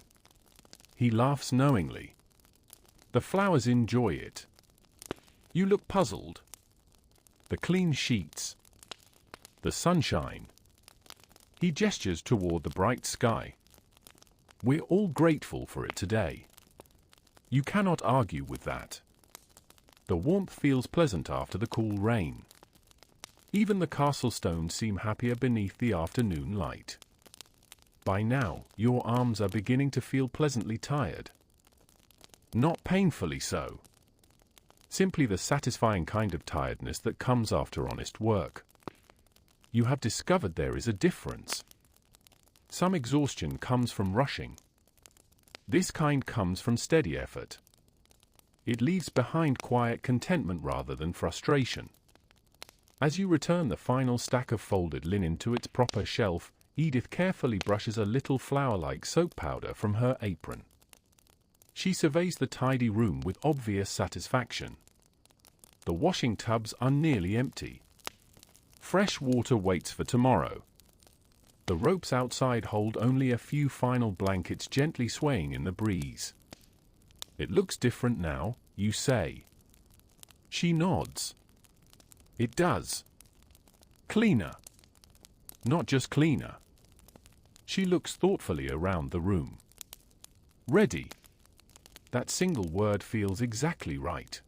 He laughs knowingly. The flowers enjoy it. You look puzzled. The clean sheets. The sunshine. He gestures toward the bright sky. We're all grateful for it today. You cannot argue with that. The warmth feels pleasant after the cool rain. Even the castle stones seem happier beneath the afternoon light. By now, your arms are beginning to feel pleasantly tired. Not painfully so. Simply the satisfying kind of tiredness that comes after honest work. You have discovered there is a difference. Some exhaustion comes from rushing. This kind comes from steady effort. It leaves behind quiet contentment rather than frustration. As you return the final stack of folded linen to its proper shelf, Edith carefully brushes a little flour-like soap powder from her apron. She surveys the tidy room with obvious satisfaction. The washing tubs are nearly empty. Fresh water waits for tomorrow. The ropes outside hold only a few final blankets gently swaying in the breeze. It looks different now, you say. She nods. It does. Cleaner. Not just cleaner. She looks thoughtfully around the room. Ready. That single word feels exactly right.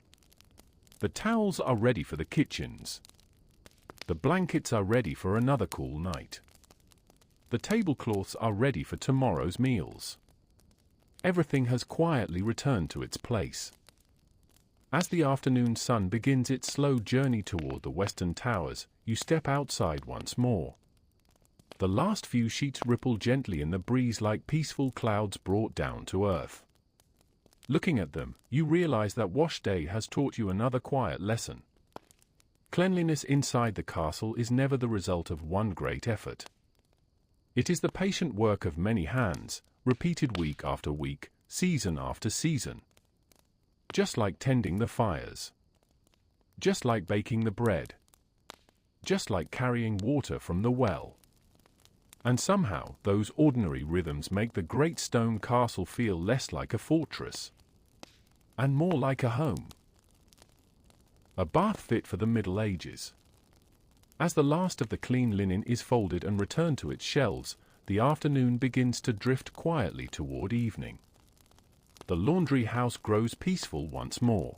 The towels are ready for the kitchens. The blankets are ready for another cool night. The tablecloths are ready for tomorrow's meals. Everything has quietly returned to its place. As the afternoon sun begins its slow journey toward the western towers, you step outside once more. The last few sheets ripple gently in the breeze like peaceful clouds brought down to earth. Looking at them, you realize that wash day has taught you another quiet lesson. Cleanliness inside the castle is never the result of one great effort. It is the patient work of many hands, repeated week after week, season after season. Just like tending the fires. Just like baking the bread. Just like carrying water from the well. And somehow, those ordinary rhythms make the great stone castle feel less like a fortress. And more like a home. A bath fit for the Middle Ages. As the last of the clean linen is folded and returned to its shelves, the afternoon begins to drift quietly toward evening. The laundry house grows peaceful once more.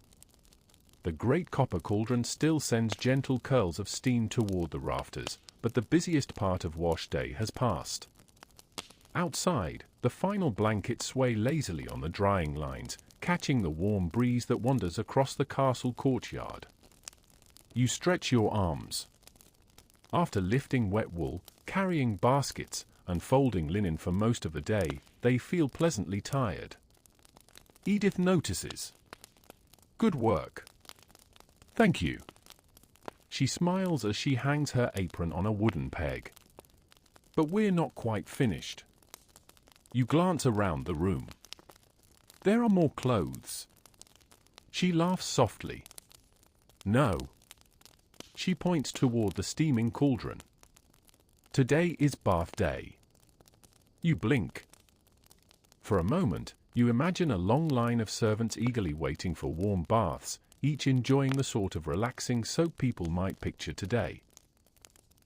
The great copper cauldron still sends gentle curls of steam toward the rafters, but the busiest part of wash day has passed. Outside, the final blankets sway lazily on the drying lines, catching the warm breeze that wanders across the castle courtyard. You stretch your arms. After lifting wet wool, carrying baskets, and folding linen for most of the day, they feel pleasantly tired. Edith notices. Good work. Thank you. She smiles as she hangs her apron on a wooden peg. But we're not quite finished. You glance around the room. There are more clothes. She laughs softly. No. She points toward the steaming cauldron. Today is bath day. You blink. For a moment, You imagine a long line of servants eagerly waiting for warm baths, each enjoying the sort of relaxing soap people might picture today.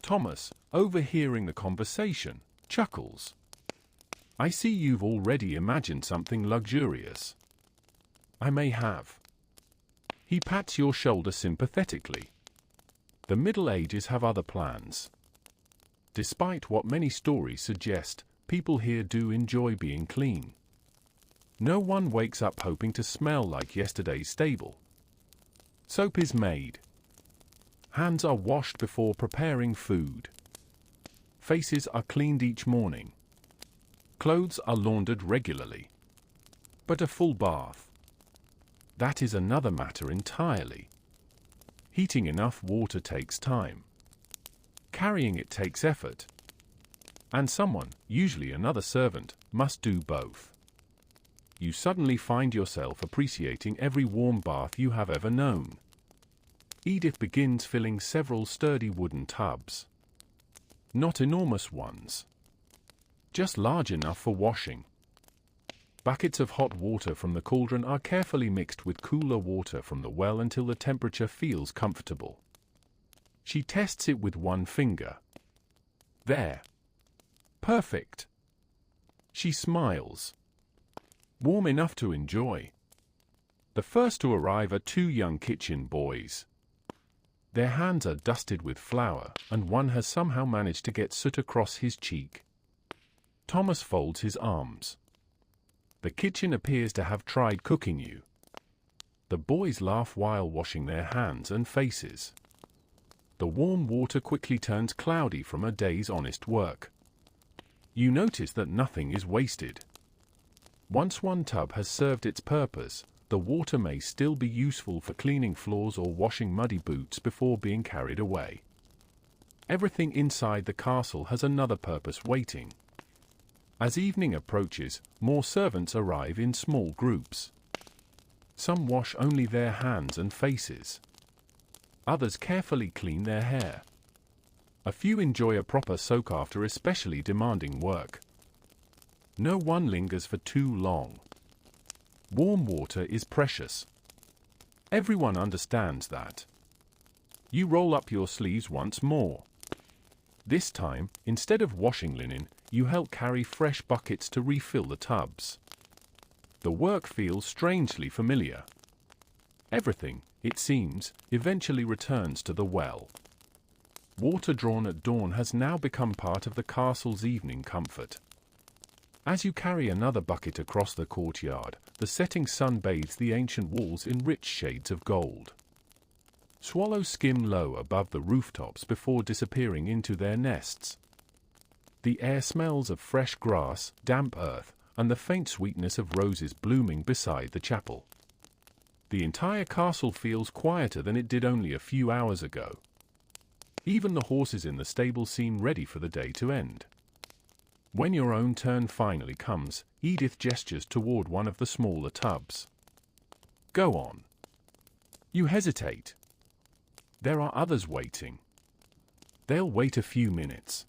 Thomas, overhearing the conversation, chuckles. I see you've already imagined something luxurious. I may have. He pats your shoulder sympathetically. The Middle Ages have other plans. Despite what many stories suggest, people here do enjoy being clean. No one wakes up hoping to smell like yesterday's stable. Soap is made. Hands are washed before preparing food. Faces are cleaned each morning. Clothes are laundered regularly. But a full bath? That is another matter entirely. Heating enough water takes time. Carrying it takes effort. And someone, usually another servant, must do both. You suddenly find yourself appreciating every warm bath you have ever known. Edith begins filling several sturdy wooden tubs. Not enormous ones. Just large enough for washing. Buckets of hot water from the cauldron are carefully mixed with cooler water from the well until the temperature feels comfortable. She tests it with one finger. There. Perfect. She smiles. Warm enough to enjoy. The first to arrive are two young kitchen boys. Their hands are dusted with flour, and one has somehow managed to get soot across his cheek. Thomas folds his arms. The kitchen appears to have tried cooking you. The boys laugh while washing their hands and faces. The warm water quickly turns cloudy from a day's honest work. You notice that nothing is wasted. Once one tub has served its purpose, the water may still be useful for cleaning floors or washing muddy boots before being carried away. Everything inside the castle has another purpose waiting. As evening approaches, more servants arrive in small groups. Some wash only their hands and faces. Others carefully clean their hair. A few enjoy a proper soak after especially demanding work. No one lingers for too long. Warm water is precious. Everyone understands that. You roll up your sleeves once more. This time, instead of washing linen, you help carry fresh buckets to refill the tubs. The work feels strangely familiar. Everything, it seems, eventually returns to the well. Water drawn at dawn has now become part of the castle's evening comfort. As you carry another bucket across the courtyard, the setting sun bathes the ancient walls in rich shades of gold. Swallows skim low above the rooftops before disappearing into their nests. The air smells of fresh grass, damp earth, and the faint sweetness of roses blooming beside the chapel. The entire castle feels quieter than it did only a few hours ago. Even the horses in the stable seem ready for the day to end. When your own turn finally comes, Edith gestures toward one of the smaller tubs. Go on. You hesitate. There are others waiting. They'll wait a few minutes.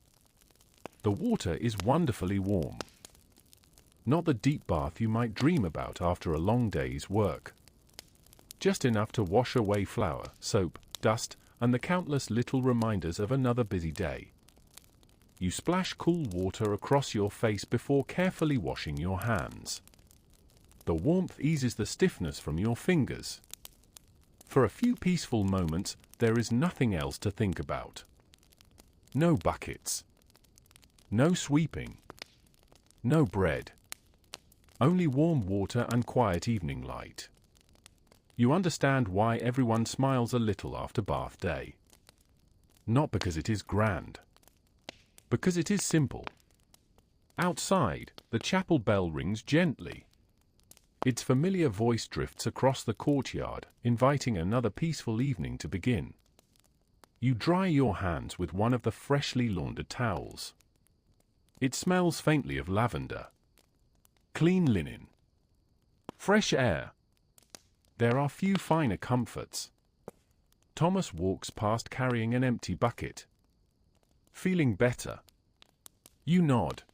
The water is wonderfully warm. Not the deep bath you might dream about after a long day's work. Just enough to wash away flour, soap, dust, and the countless little reminders of another busy day. You splash cool water across your face before carefully washing your hands. The warmth eases the stiffness from your fingers. For a few peaceful moments, there is nothing else to think about. No buckets. No sweeping. No bread. Only warm water and quiet evening light. You understand why everyone smiles a little after bath day. Not because it is grand. Because it is simple. Outside, the chapel bell rings gently. Its familiar voice drifts across the courtyard, inviting another peaceful evening to begin. You dry your hands with one of the freshly laundered towels. It smells faintly of lavender. Clean linen. Fresh air. There are few finer comforts. Thomas walks past carrying an empty bucket. Feeling better? You nod.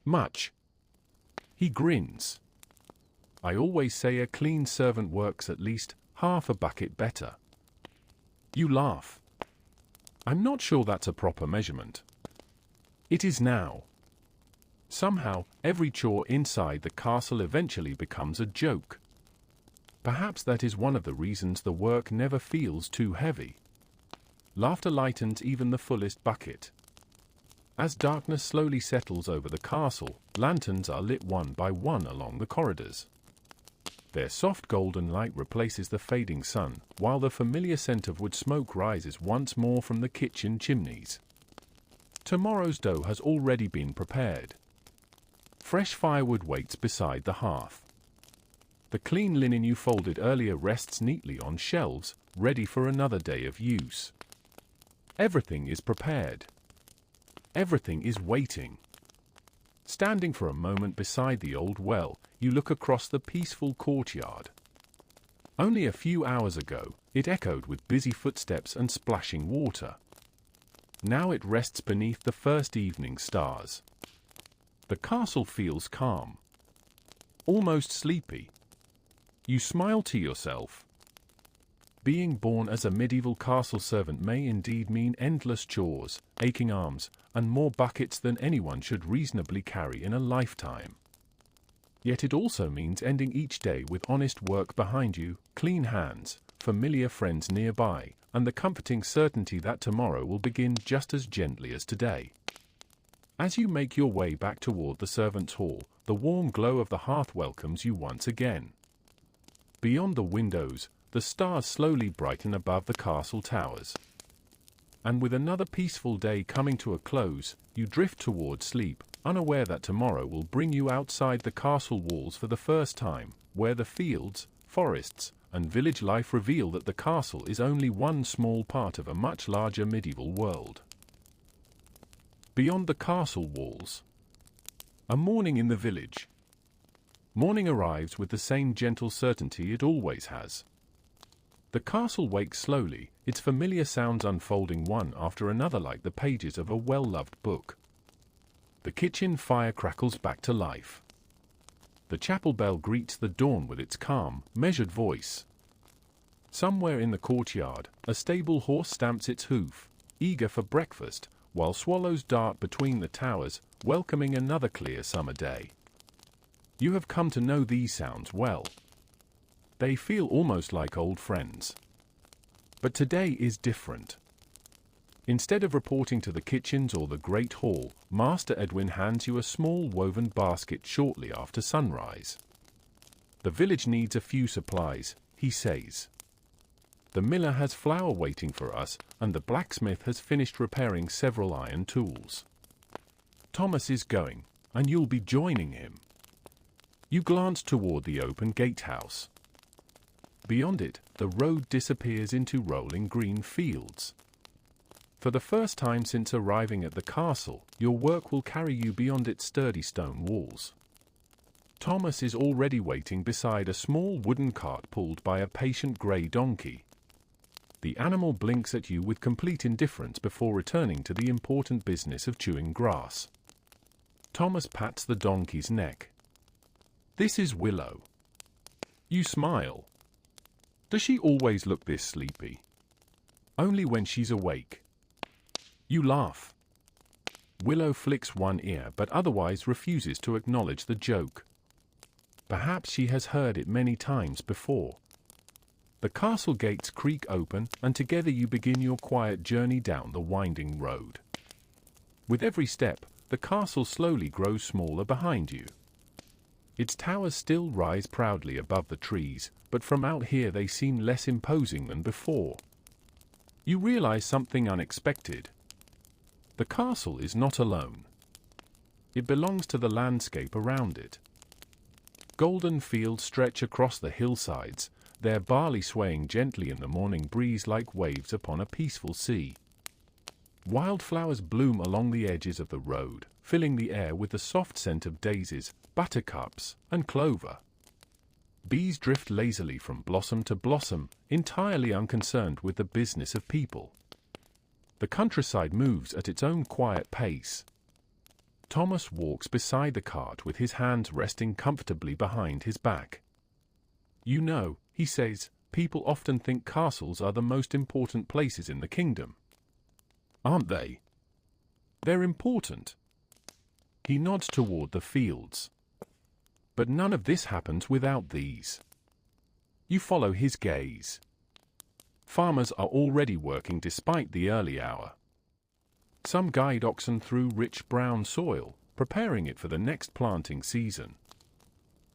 Much. He grins. I always say a clean servant works at least half a bucket better. You laugh. I'm not sure that's a proper measurement. It is now. Somehow, every chore inside the castle eventually becomes a joke. Perhaps that is one of the reasons the work never feels too heavy. Laughter lightens even the fullest bucket. As darkness slowly settles over the castle, lanterns are lit one by one along the corridors. Their soft golden light replaces the fading sun, while the familiar scent of wood smoke rises once more from the kitchen chimneys. Tomorrow's dough has already been prepared. Fresh firewood waits beside the hearth. The clean linen you folded earlier rests neatly on shelves, ready for another day of use. Everything is prepared. Everything is waiting. Standing for a moment beside the old well, you look across the peaceful courtyard. Only a few hours ago, it echoed with busy footsteps and splashing water. Now it rests beneath the first evening stars. The castle feels calm. Almost sleepy. You smile to yourself. Being born as a medieval castle servant may indeed mean endless chores, aching arms, and more buckets than anyone should reasonably carry in a lifetime. Yet it also means ending each day with honest work behind you, clean hands, familiar friends nearby, and the comforting certainty that tomorrow will begin just as gently as today. As you make your way back toward the servants' hall, the warm glow of the hearth welcomes you once again. Beyond the windows, the stars slowly brighten above the castle towers. And with another peaceful day coming to a close, you drift toward sleep, unaware that tomorrow will bring you outside the castle walls for the first time, where the fields, forests, and village life reveal that the castle is only one small part of a much larger medieval world. Beyond the castle walls. A morning in the village. Morning arrives with the same gentle certainty it always has. The castle wakes slowly, its familiar sounds unfolding one after another like the pages of a well-loved book. The kitchen fire crackles back to life. The chapel bell greets the dawn with its calm, measured voice. Somewhere in the courtyard, a stable horse stamps its hoof, eager for breakfast, while swallows dart between the towers, welcoming another clear summer day. You have come to know these sounds well. They feel almost like old friends. But today is different. Instead of reporting to the kitchens or the great hall, Master Edwin hands you a small woven basket shortly after sunrise. The village needs a few supplies, he says. The miller has flour waiting for us, and the blacksmith has finished repairing several iron tools. Thomas is going, and you'll be joining him. You glance toward the open gatehouse. Beyond it, the road disappears into rolling green fields. For the first time since arriving at the castle, your work will carry you beyond its sturdy stone walls. Thomas is already waiting beside a small wooden cart pulled by a patient grey donkey. The animal blinks at you with complete indifference before returning to the important business of chewing grass. Thomas pats the donkey's neck. This is Willow. You smile. Does she always look this sleepy? Only when she's awake. You laugh. Willow flicks one ear but otherwise refuses to acknowledge the joke. Perhaps she has heard it many times before. The castle gates creak open, and together you begin your quiet journey down the winding road. With every step, the castle slowly grows smaller behind you. Its towers still rise proudly above the trees, but from out here they seem less imposing than before. You realize something unexpected. The castle is not alone. It belongs to the landscape around it. Golden fields stretch across the hillsides, their barley swaying gently in the morning breeze like waves upon a peaceful sea. Wildflowers bloom along the edges of the road, filling the air with the soft scent of daisies, buttercups, and clover. Bees drift lazily from blossom to blossom, entirely unconcerned with the business of people. The countryside moves at its own quiet pace. Thomas walks beside the cart with his hands resting comfortably behind his back. You know, he says, people often think castles are the most important places in the kingdom. Aren't they? They're important. He nods toward the fields. But none of this happens without these. You follow his gaze. Farmers are already working despite the early hour. Some guide oxen through rich brown soil, preparing it for the next planting season.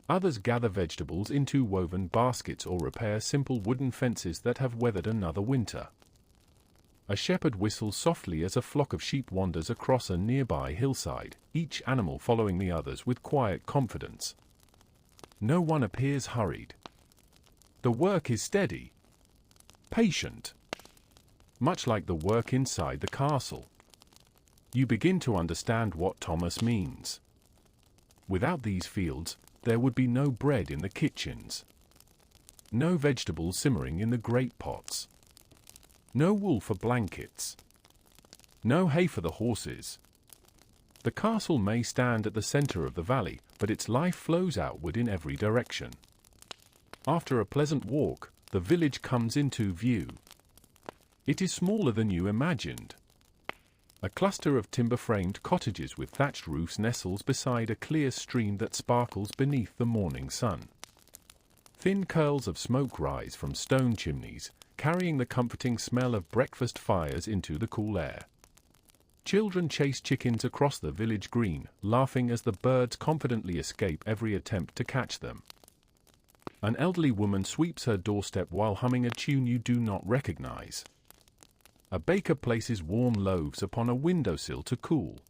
Others gather vegetables into woven baskets or repair simple wooden fences that have weathered another winter. A shepherd whistles softly as a flock of sheep wanders across a nearby hillside, each animal following the others with quiet confidence. No one appears hurried. The work is steady, patient, much like the work inside the castle. You begin to understand what Thomas means. Without these fields, there would be no bread in the kitchens, no vegetables simmering in the great pots, no wool for blankets, no hay for the horses. The castle may stand at the center of the valley, but its life flows outward in every direction. After a pleasant walk, the village comes into view. It is smaller than you imagined. A cluster of timber-framed cottages with thatched roofs nestles beside a clear stream that sparkles beneath the morning sun. Thin curls of smoke rise from stone chimneys, carrying the comforting smell of breakfast fires into the cool air. Children chase chickens across the village green, laughing as the birds confidently escape every attempt to catch them. An elderly woman sweeps her doorstep while humming a tune you do not recognize. A baker places warm loaves upon a windowsill to cool.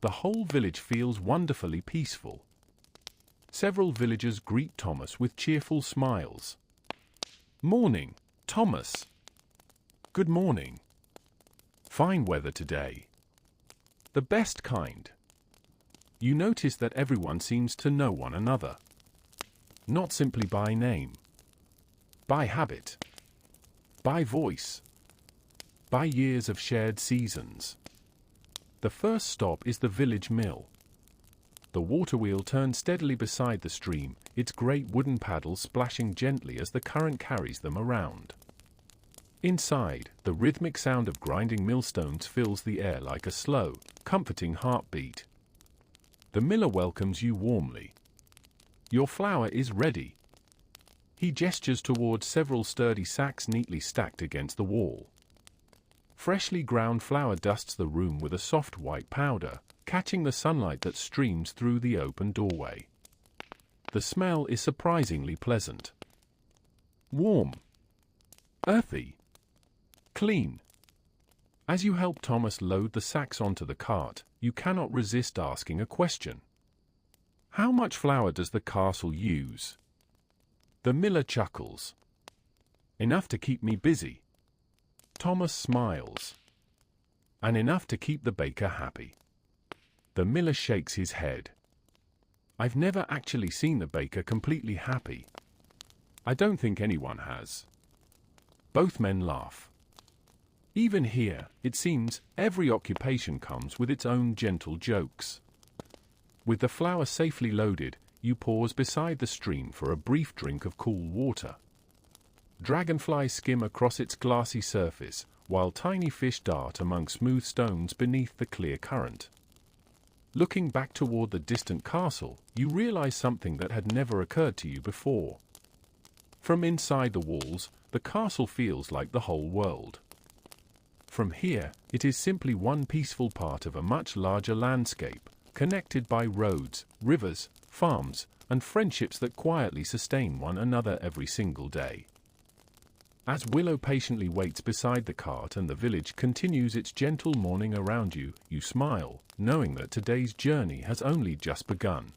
The whole village feels wonderfully peaceful. Several villagers greet Thomas with cheerful smiles. "Morning, Thomas." "Good morning. Fine weather today. The best kind." You notice that everyone seems to know one another. Not simply by name. By habit. By voice. By years of shared seasons. The first stop is the village mill. The water wheel turns steadily beside the stream, its great wooden paddles splashing gently as the current carries them around. Inside, the rhythmic sound of grinding millstones fills the air like a slow, comforting heartbeat. The miller welcomes you warmly. "Your flour is ready." He gestures towards several sturdy sacks neatly stacked against the wall. Freshly ground flour dusts the room with a soft white powder, catching the sunlight that streams through the open doorway. The smell is surprisingly pleasant. Warm. Earthy. Clean. As you help Thomas load the sacks onto the cart, you cannot resist asking a question. "How much flour does the castle use?" The miller chuckles. "Enough to keep me busy." Thomas smiles. "And enough to keep the baker happy." The miller shakes his head. "I've never actually seen the baker completely happy. I don't think anyone has." Both men laugh. Even here, it seems, every occupation comes with its own gentle jokes. With the flour safely loaded, you pause beside the stream for a brief drink of cool water. Dragonflies skim across its glassy surface, while tiny fish dart among smooth stones beneath the clear current. Looking back toward the distant castle, you realize something that had never occurred to you before. From inside the walls, the castle feels like the whole world. From here, it is simply one peaceful part of a much larger landscape, connected by roads, rivers, farms, and friendships that quietly sustain one another every single day. As Willow patiently waits beside the cart and the village continues its gentle morning around you, you smile, knowing that today's journey has only just begun.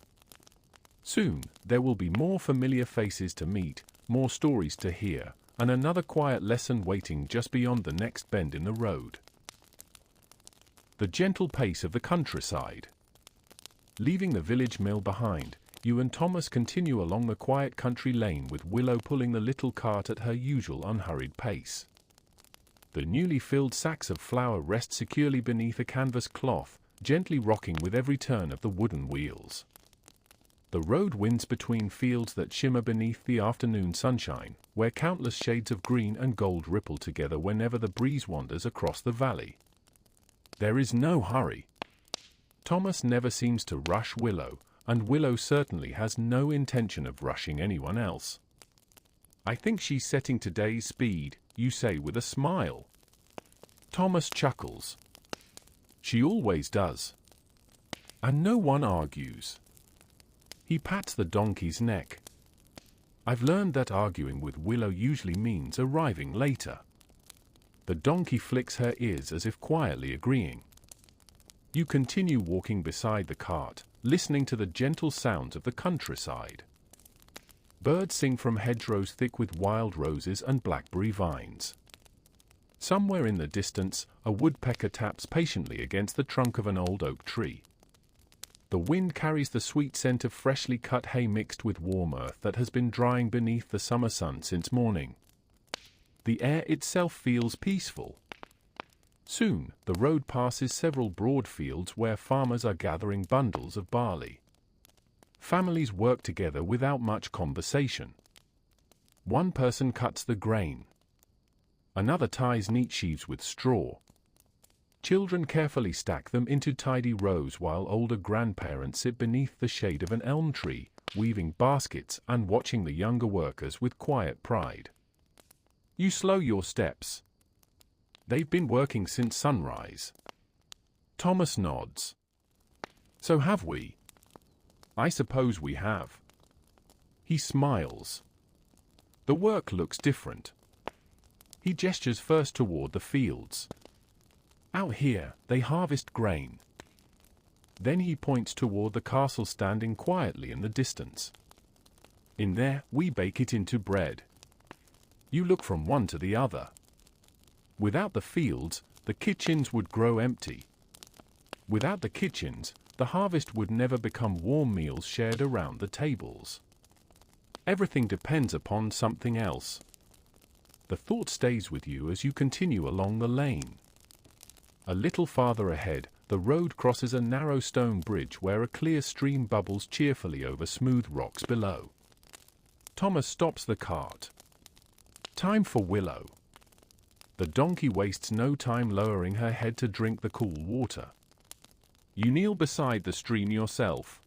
Soon, there will be more familiar faces to meet, more stories to hear, and another quiet lesson waiting just beyond the next bend in the road. The gentle pace of the countryside. Leaving the village mill behind, you and Thomas continue along the quiet country lane with Willow pulling the little cart at her usual unhurried pace. The newly filled sacks of flour rest securely beneath a canvas cloth, gently rocking with every turn of the wooden wheels. The road winds between fields that shimmer beneath the afternoon sunshine, where countless shades of green and gold ripple together whenever the breeze wanders across the valley. There is no hurry. Thomas never seems to rush Willow, and Willow certainly has no intention of rushing anyone else. "I think she's setting today's speed," you say with a smile. Thomas chuckles. "She always does." And no one argues. He pats the donkey's neck. "I've learned that arguing with Willow usually means arriving later." The donkey flicks her ears as if quietly agreeing. You continue walking beside the cart, listening to the gentle sounds of the countryside. Birds sing from hedgerows thick with wild roses and blackberry vines. Somewhere in the distance, a woodpecker taps patiently against the trunk of an old oak tree. The wind carries the sweet scent of freshly cut hay mixed with warm earth that has been drying beneath the summer sun since morning. The air itself feels peaceful. Soon, the road passes several broad fields where farmers are gathering bundles of barley. Families work together without much conversation. One person cuts the grain. Another ties neat sheaves with straw. Children carefully stack them into tidy rows while older grandparents sit beneath the shade of an elm tree, weaving baskets and watching the younger workers with quiet pride. You slow your steps. They've been working since sunrise. Thomas nods. So have we. I suppose we have. He smiles. The work looks different. He gestures first toward the fields. Out here, they harvest grain. Then he points toward the castle standing quietly in the distance. In there, we bake it into bread. You look from one to the other. Without the fields, the kitchens would grow empty. Without the kitchens, the harvest would never become warm meals shared around the tables. Everything depends upon something else. The thought stays with you as you continue along the lane. A little farther ahead, the road crosses a narrow stone bridge where a clear stream bubbles cheerfully over smooth rocks below. Thomas stops the cart. Time for Willow. The donkey wastes no time lowering her head to drink the cool water. You kneel beside the stream yourself.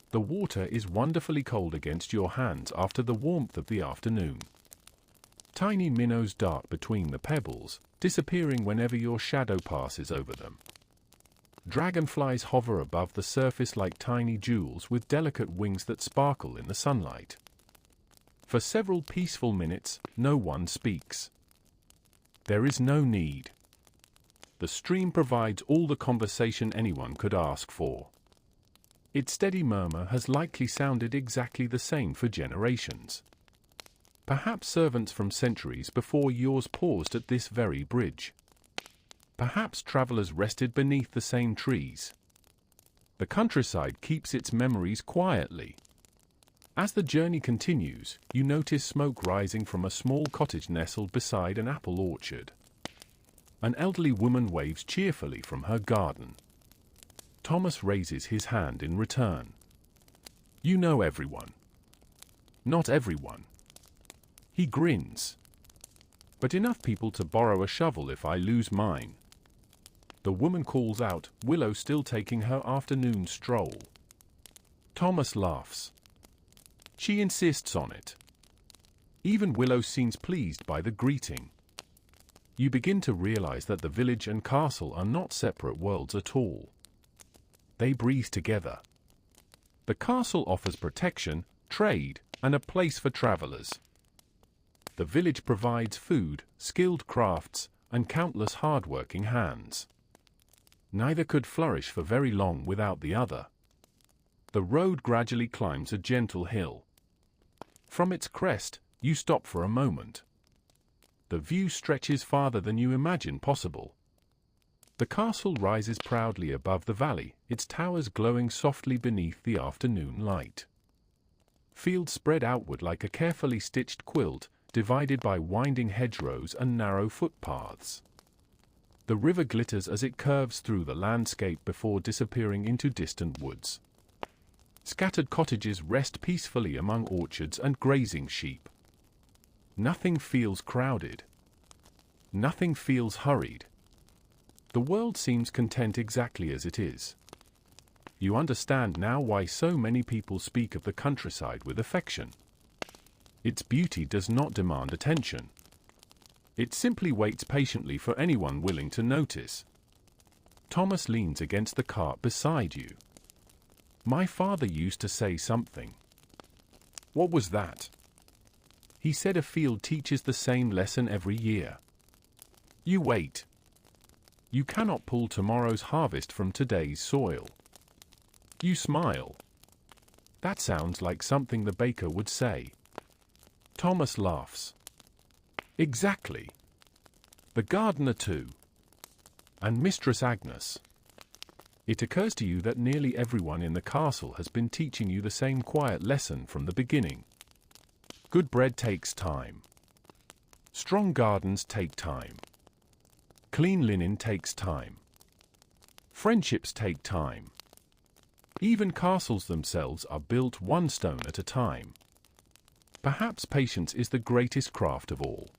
The water is wonderfully cold against your hands after the warmth of the afternoon. Tiny minnows dart between the pebbles, disappearing whenever your shadow passes over them. Dragonflies hover above the surface like tiny jewels with delicate wings that sparkle in the sunlight. For several peaceful minutes, no one speaks. There is no need. The stream provides all the conversation anyone could ask for. Its steady murmur has likely sounded exactly the same for generations. Perhaps servants from centuries before yours paused at this very bridge. Perhaps travelers rested beneath the same trees. The countryside keeps its memories quietly. As the journey continues, you notice smoke rising from a small cottage nestled beside an apple orchard. An elderly woman waves cheerfully from her garden. Thomas raises his hand in return. You know everyone. Not everyone. He grins. But enough people to borrow a shovel if I lose mine. The woman calls out, Willow still taking her afternoon stroll. Thomas laughs. She insists on it. Even Willow seems pleased by the greeting. You begin to realize that the village and castle are not separate worlds at all. They breathe together. The castle offers protection, trade, and a place for travelers. The village provides food, skilled crafts, and countless hard-working hands. Neither could flourish for very long without the other. The road gradually climbs a gentle hill. From its crest, you stop for a moment. The view stretches farther than you imagine possible. The castle rises proudly above the valley, its towers glowing softly beneath the afternoon light. Fields spread outward like a carefully stitched quilt, divided by winding hedgerows and narrow footpaths. The river glitters as it curves through the landscape before disappearing into distant woods. Scattered cottages rest peacefully among orchards and grazing sheep. Nothing feels crowded. Nothing feels hurried. The world seems content exactly as it is. You understand now why so many people speak of the countryside with affection. Its beauty does not demand attention. It simply waits patiently for anyone willing to notice. Thomas leans against the cart beside you. My father used to say something. What was that? He said a field teaches the same lesson every year. You wait. You cannot pull tomorrow's harvest from today's soil. You smile. That sounds like something the baker would say. Thomas laughs. Exactly. The gardener too. And Mistress Agnes. It occurs to you that nearly everyone in the castle has been teaching you the same quiet lesson from the beginning. Good bread takes time. Strong gardens take time. Clean linen takes time. Friendships take time. Even castles themselves are built one stone at a time. Perhaps patience is the greatest craft of all.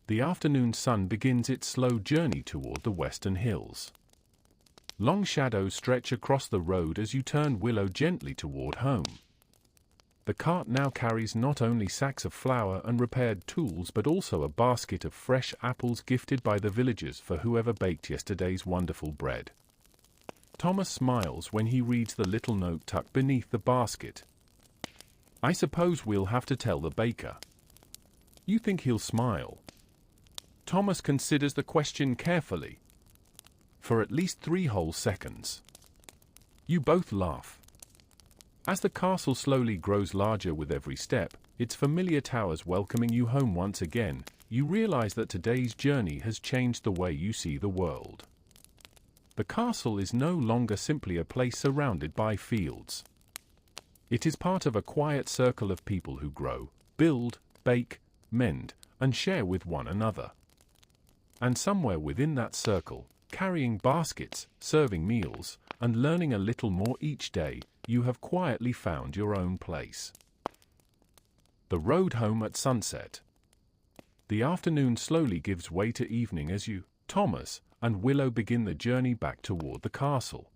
The afternoon sun begins its slow journey toward the western hills. Long shadows stretch across the road as you turn Willow gently toward home. The cart now carries not only sacks of flour and repaired tools but also a basket of fresh apples gifted by the villagers for whoever baked yesterday's wonderful bread. Thomas smiles when he reads the little note tucked beneath the basket. I suppose we'll have to tell the baker. You think he'll smile? Thomas considers the question carefully. For at least 3 whole seconds. You both laugh. As the castle slowly grows larger with every step, its familiar towers welcoming you home once again, you realize that today's journey has changed the way you see the world. The castle is no longer simply a place surrounded by fields. It is part of a quiet circle of people who grow, build, bake, mend, and share with one another. And somewhere within that circle, carrying baskets, serving meals, and learning a little more each day, you have quietly found your own place. The road home at sunset. The afternoon slowly gives way to evening as you, Thomas, and Willow begin the journey back toward the castle.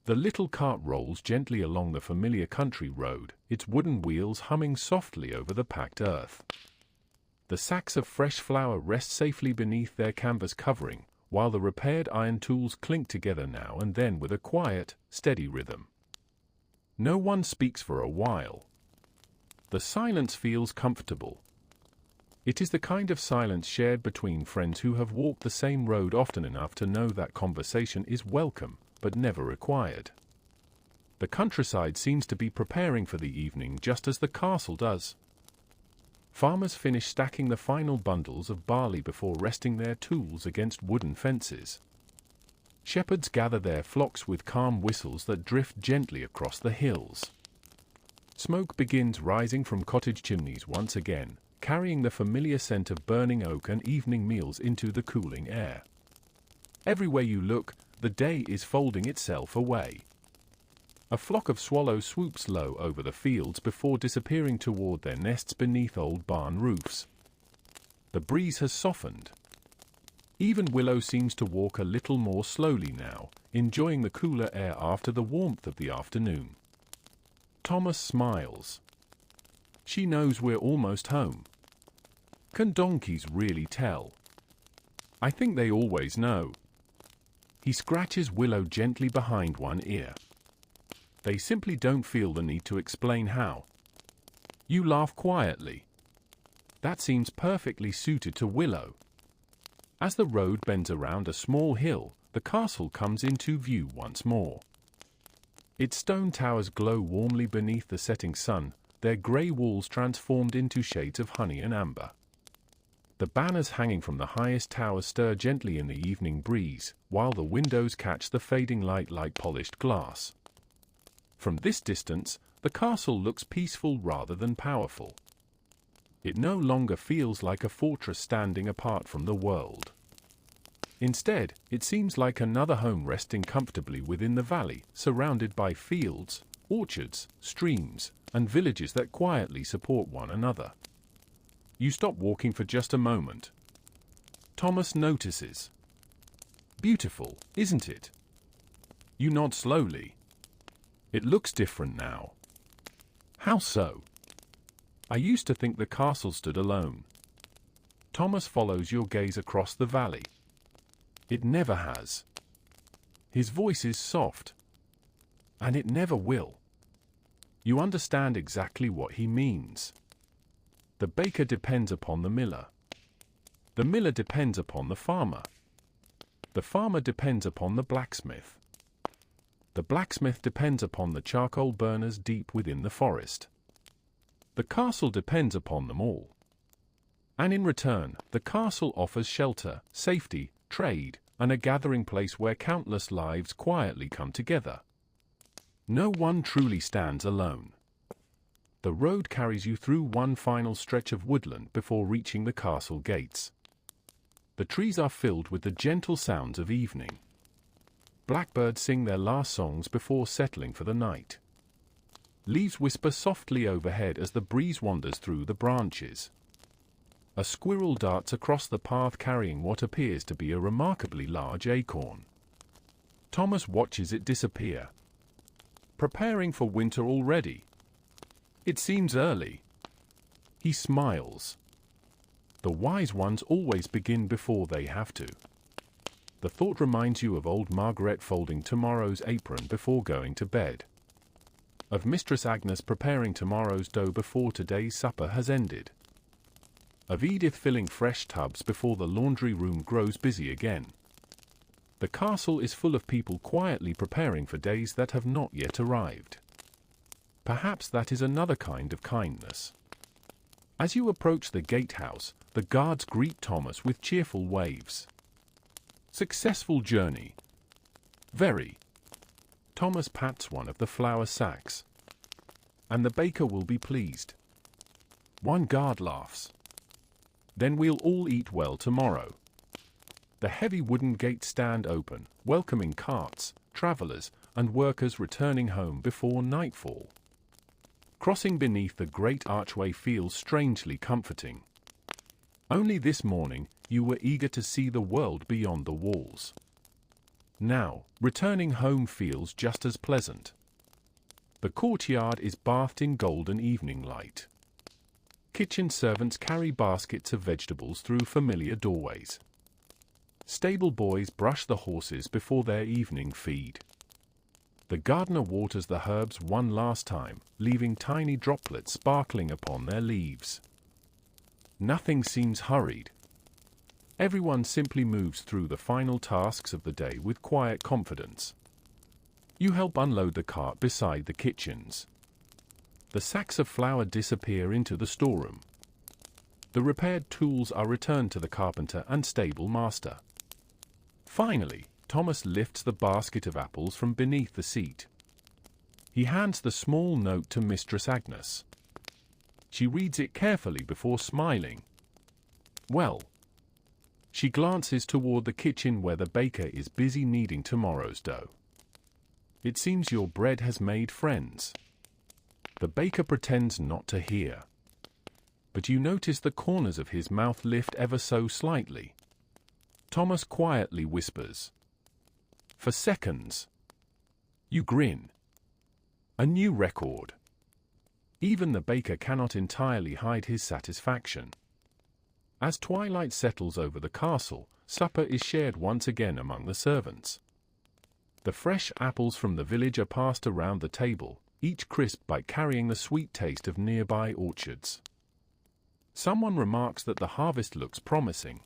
The little cart rolls gently along the familiar country road, its wooden wheels humming softly over the packed earth. The sacks of fresh flour rest safely beneath their canvas covering, while the repaired iron tools clink together now and then with a quiet, steady rhythm. No one speaks for a while. The silence feels comfortable. It is the kind of silence shared between friends who have walked the same road often enough to know that conversation is welcome, but never required. The countryside seems to be preparing for the evening just as the castle does. Farmers finish stacking the final bundles of barley before resting their tools against wooden fences. Shepherds gather their flocks with calm whistles that drift gently across the hills. Smoke begins rising from cottage chimneys once again, carrying the familiar scent of burning oak and evening meals into the cooling air. Everywhere you look, the day is folding itself away. A flock of swallows swoops low over the fields before disappearing toward their nests beneath old barn roofs. The breeze has softened. Even Willow seems to walk a little more slowly now, enjoying the cooler air after the warmth of the afternoon. Thomas smiles. She knows we're almost home. Can donkeys really tell? I think they always know. He scratches Willow gently behind one ear. They simply don't feel the need to explain how. You laugh quietly. That seems perfectly suited to Willow. As the road bends around a small hill, the castle comes into view once more. Its stone towers glow warmly beneath the setting sun, their grey walls transformed into shades of honey and amber. The banners hanging from the highest towers stir gently in the evening breeze, while the windows catch the fading light like polished glass. From this distance, the castle looks peaceful rather than powerful. It no longer feels like a fortress standing apart from the world. Instead, it seems like another home resting comfortably within the valley, surrounded by fields, orchards, streams, and villages that quietly support one another. You stop walking for just a moment. Thomas notices. Beautiful, isn't it? You nod slowly. It looks different now. How so? I used to think the castle stood alone. Thomas follows your gaze across the valley. It never has. His voice is soft. And it never will. You understand exactly what he means. The baker depends upon the miller. The miller depends upon the farmer. The farmer depends upon the blacksmith. The blacksmith depends upon the charcoal burners deep within the forest. The castle depends upon them all. And in return, the castle offers shelter, safety, trade, and a gathering place where countless lives quietly come together. No one truly stands alone. The road carries you through one final stretch of woodland before reaching the castle gates. The trees are filled with the gentle sounds of evening. Blackbirds sing their last songs before settling for the night. Leaves whisper softly overhead as the breeze wanders through the branches. A squirrel darts across the path carrying what appears to be a remarkably large acorn. Thomas watches it disappear. Preparing for winter already. It seems early. He smiles. The wise ones always begin before they have to. The thought reminds you of old Margaret folding tomorrow's apron before going to bed. Of Mistress Agnes preparing tomorrow's dough before today's supper has ended. Of Edith filling fresh tubs before the laundry room grows busy again. The castle is full of people quietly preparing for days that have not yet arrived. Perhaps that is another kind of kindness. As you approach the gatehouse, the guards greet Thomas with cheerful waves. Successful journey. Very. Thomas pats one of the flour sacks. And the baker will be pleased. One guard laughs. Then we'll all eat well tomorrow. The heavy wooden gates stand open, welcoming carts, travelers, and workers returning home before nightfall. Crossing beneath the great archway feels strangely comforting. Only this morning, you were eager to see the world beyond the walls. Now, returning home feels just as pleasant. The courtyard is bathed in golden evening light. Kitchen servants carry baskets of vegetables through familiar doorways. Stable boys brush the horses before their evening feed. The gardener waters the herbs one last time, leaving tiny droplets sparkling upon their leaves. Nothing seems hurried. Everyone simply moves through the final tasks of the day with quiet confidence. You help unload the cart beside the kitchens. The sacks of flour disappear into the storeroom. The repaired tools are returned to the carpenter and stable master. Finally, Thomas lifts the basket of apples from beneath the seat. He hands the small note to Mistress Agnes. She reads it carefully before smiling. Well. She glances toward the kitchen where the baker is busy kneading tomorrow's dough. It seems your bread has made friends. The baker pretends not to hear. But you notice the corners of his mouth lift ever so slightly. Thomas quietly whispers. For seconds. You grin. A new record. Even the baker cannot entirely hide his satisfaction. As twilight settles over the castle, supper is shared once again among the servants. The fresh apples from the village are passed around the table, each crisp bite carrying the sweet taste of nearby orchards. Someone remarks that the harvest looks promising.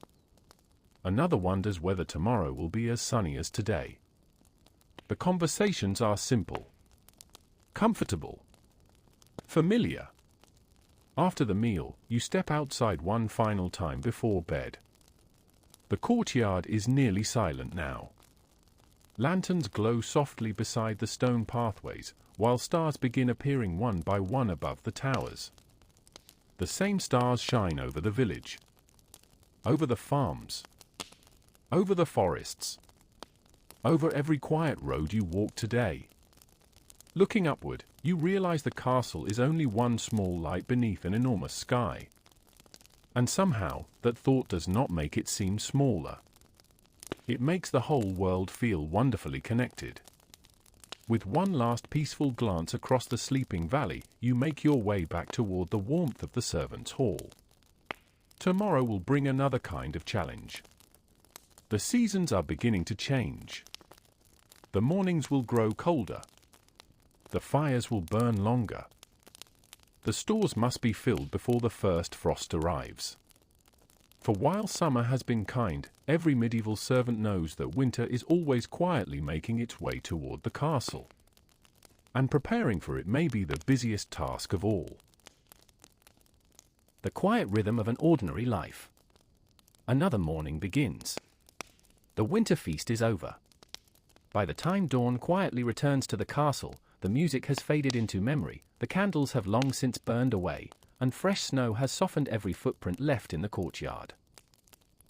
Another wonders whether tomorrow will be as sunny as today. The conversations are simple, comfortable, familiar. After the meal, you step outside one final time before bed. The courtyard is nearly silent now. Lanterns glow softly beside the stone pathways, while stars begin appearing one by one above the towers. The same stars shine over the village, over the farms, over the forests, over every quiet road you walk today. Looking upward, you realize the castle is only one small light beneath an enormous sky. And somehow, that thought does not make it seem smaller. It makes the whole world feel wonderfully connected. With one last peaceful glance across the sleeping valley, you make your way back toward the warmth of the servants' hall. Tomorrow will bring another kind of challenge. The seasons are beginning to change. The mornings will grow colder. The fires will burn longer. The stores must be filled before the first frost arrives. For while summer has been kind, every medieval servant knows that winter is always quietly making its way toward the castle. And preparing for it may be the busiest task of all. The quiet rhythm of an ordinary life. Another morning begins. The winter feast is over. By the time dawn quietly returns to the castle, the music has faded into memory, the candles have long since burned away, and fresh snow has softened every footprint left in the courtyard.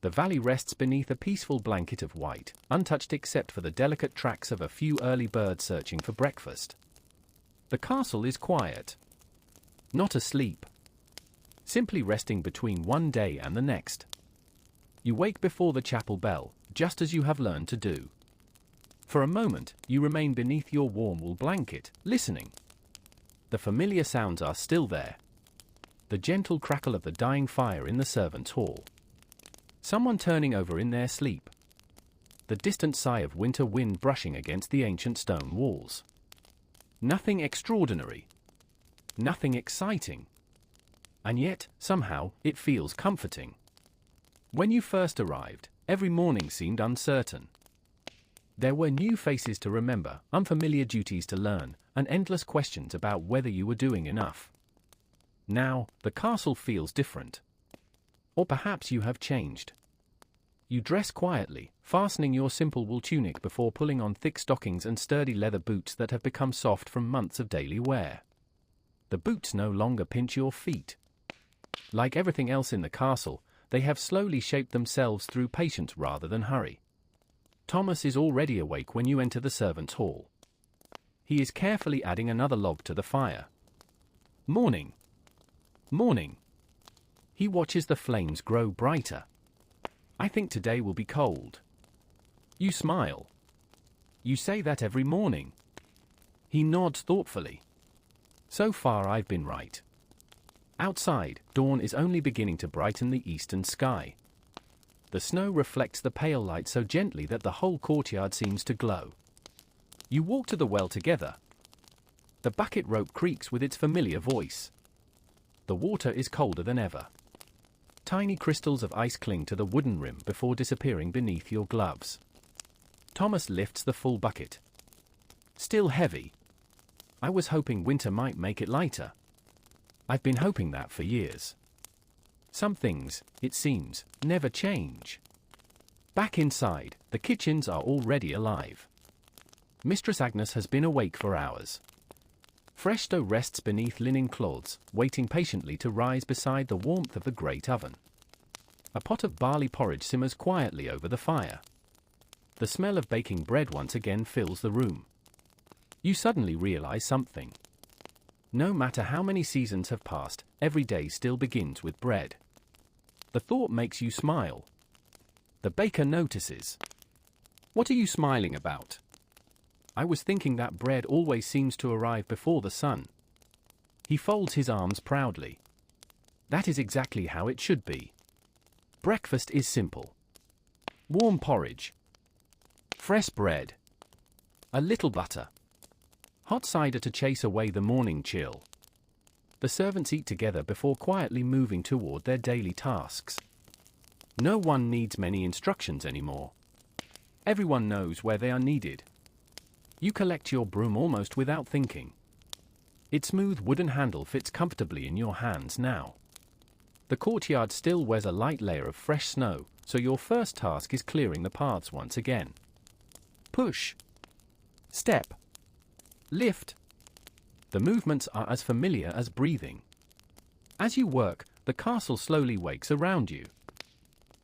The valley rests beneath a peaceful blanket of white, untouched except for the delicate tracks of a few early birds searching for breakfast. The castle is quiet. Not asleep. Simply resting between one day and the next. You wake before the chapel bell, just as you have learned to do. For a moment, you remain beneath your warm wool blanket, listening. The familiar sounds are still there. The gentle crackle of the dying fire in the servants' hall. Someone turning over in their sleep. The distant sigh of winter wind brushing against the ancient stone walls. Nothing extraordinary. Nothing exciting. And yet, somehow, it feels comforting. When you first arrived, every morning seemed uncertain. There were new faces to remember, unfamiliar duties to learn, and endless questions about whether you were doing enough. Now, the castle feels different. Or perhaps you have changed. You dress quietly, fastening your simple wool tunic before pulling on thick stockings and sturdy leather boots that have become soft from months of daily wear. The boots no longer pinch your feet. Like everything else in the castle, they have slowly shaped themselves through patience rather than hurry. Thomas is already awake when you enter the servants' hall. He is carefully adding another log to the fire. Morning. Morning. He watches the flames grow brighter. I think today will be cold. You smile. You say that every morning. He nods thoughtfully. So far I've been right. Outside, dawn is only beginning to brighten the eastern sky. The snow reflects the pale light so gently that the whole courtyard seems to glow. You walk to the well together. The bucket rope creaks with its familiar voice. The water is colder than ever. Tiny crystals of ice cling to the wooden rim before disappearing beneath your gloves. Thomas lifts the full bucket. Still heavy. I was hoping winter might make it lighter. I've been hoping that for years. Some things, it seems, never change. Back inside, the kitchens are already alive. Mistress Agnes has been awake for hours. Fresh dough rests beneath linen cloths, waiting patiently to rise beside the warmth of the great oven. A pot of barley porridge simmers quietly over the fire. The smell of baking bread once again fills the room. You suddenly realize something. No matter how many seasons have passed, every day still begins with bread. The thought makes you smile. The baker notices. What are you smiling about? I was thinking that bread always seems to arrive before the sun. He folds his arms proudly. That is exactly how it should be. Breakfast is simple. Warm porridge. Fresh bread. A little butter. Hot cider to chase away the morning chill. The servants eat together before quietly moving toward their daily tasks. No one needs many instructions anymore. Everyone knows where they are needed. You collect your broom almost without thinking. Its smooth wooden handle fits comfortably in your hands now. The courtyard still wears a light layer of fresh snow, so your first task is clearing the paths once again. Push. Step. Lift. The movements are as familiar as breathing. As you work, the castle slowly wakes around you.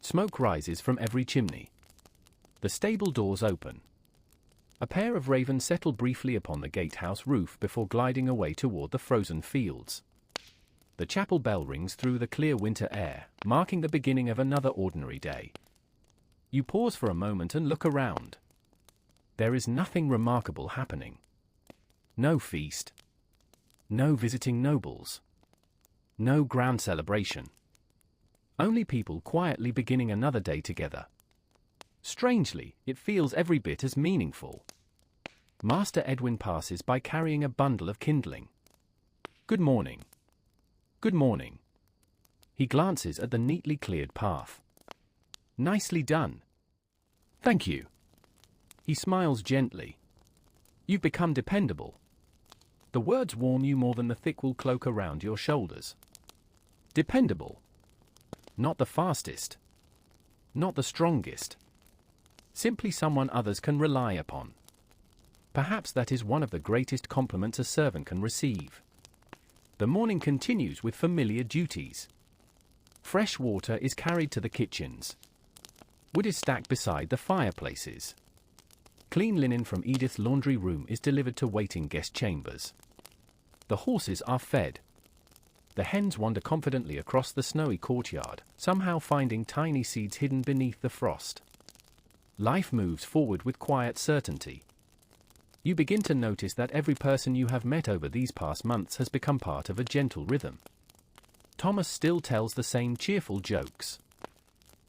Smoke rises from every chimney. The stable doors open. A pair of ravens settle briefly upon the gatehouse roof before gliding away toward the frozen fields. The chapel bell rings through the clear winter air, marking the beginning of another ordinary day. You pause for a moment and look around. There is nothing remarkable happening. No feast. No visiting nobles. No grand celebration. Only people quietly beginning another day together. Strangely, it feels every bit as meaningful. Master Edwin passes by carrying a bundle of kindling. Good morning. Good morning. He glances at the neatly cleared path. Nicely done. Thank you. He smiles gently. You've become dependable. The words warm you more than the thick wool cloak around your shoulders. Dependable. Not the fastest. Not the strongest. Simply someone others can rely upon. Perhaps that is one of the greatest compliments a servant can receive. The morning continues with familiar duties. Fresh water is carried to the kitchens. Wood is stacked beside the fireplaces. Clean linen from Edith's laundry room is delivered to waiting guest chambers. The horses are fed. The hens wander confidently across the snowy courtyard, somehow finding tiny seeds hidden beneath the frost. Life moves forward with quiet certainty. You begin to notice that every person you have met over these past months has become part of a gentle rhythm. Thomas still tells the same cheerful jokes.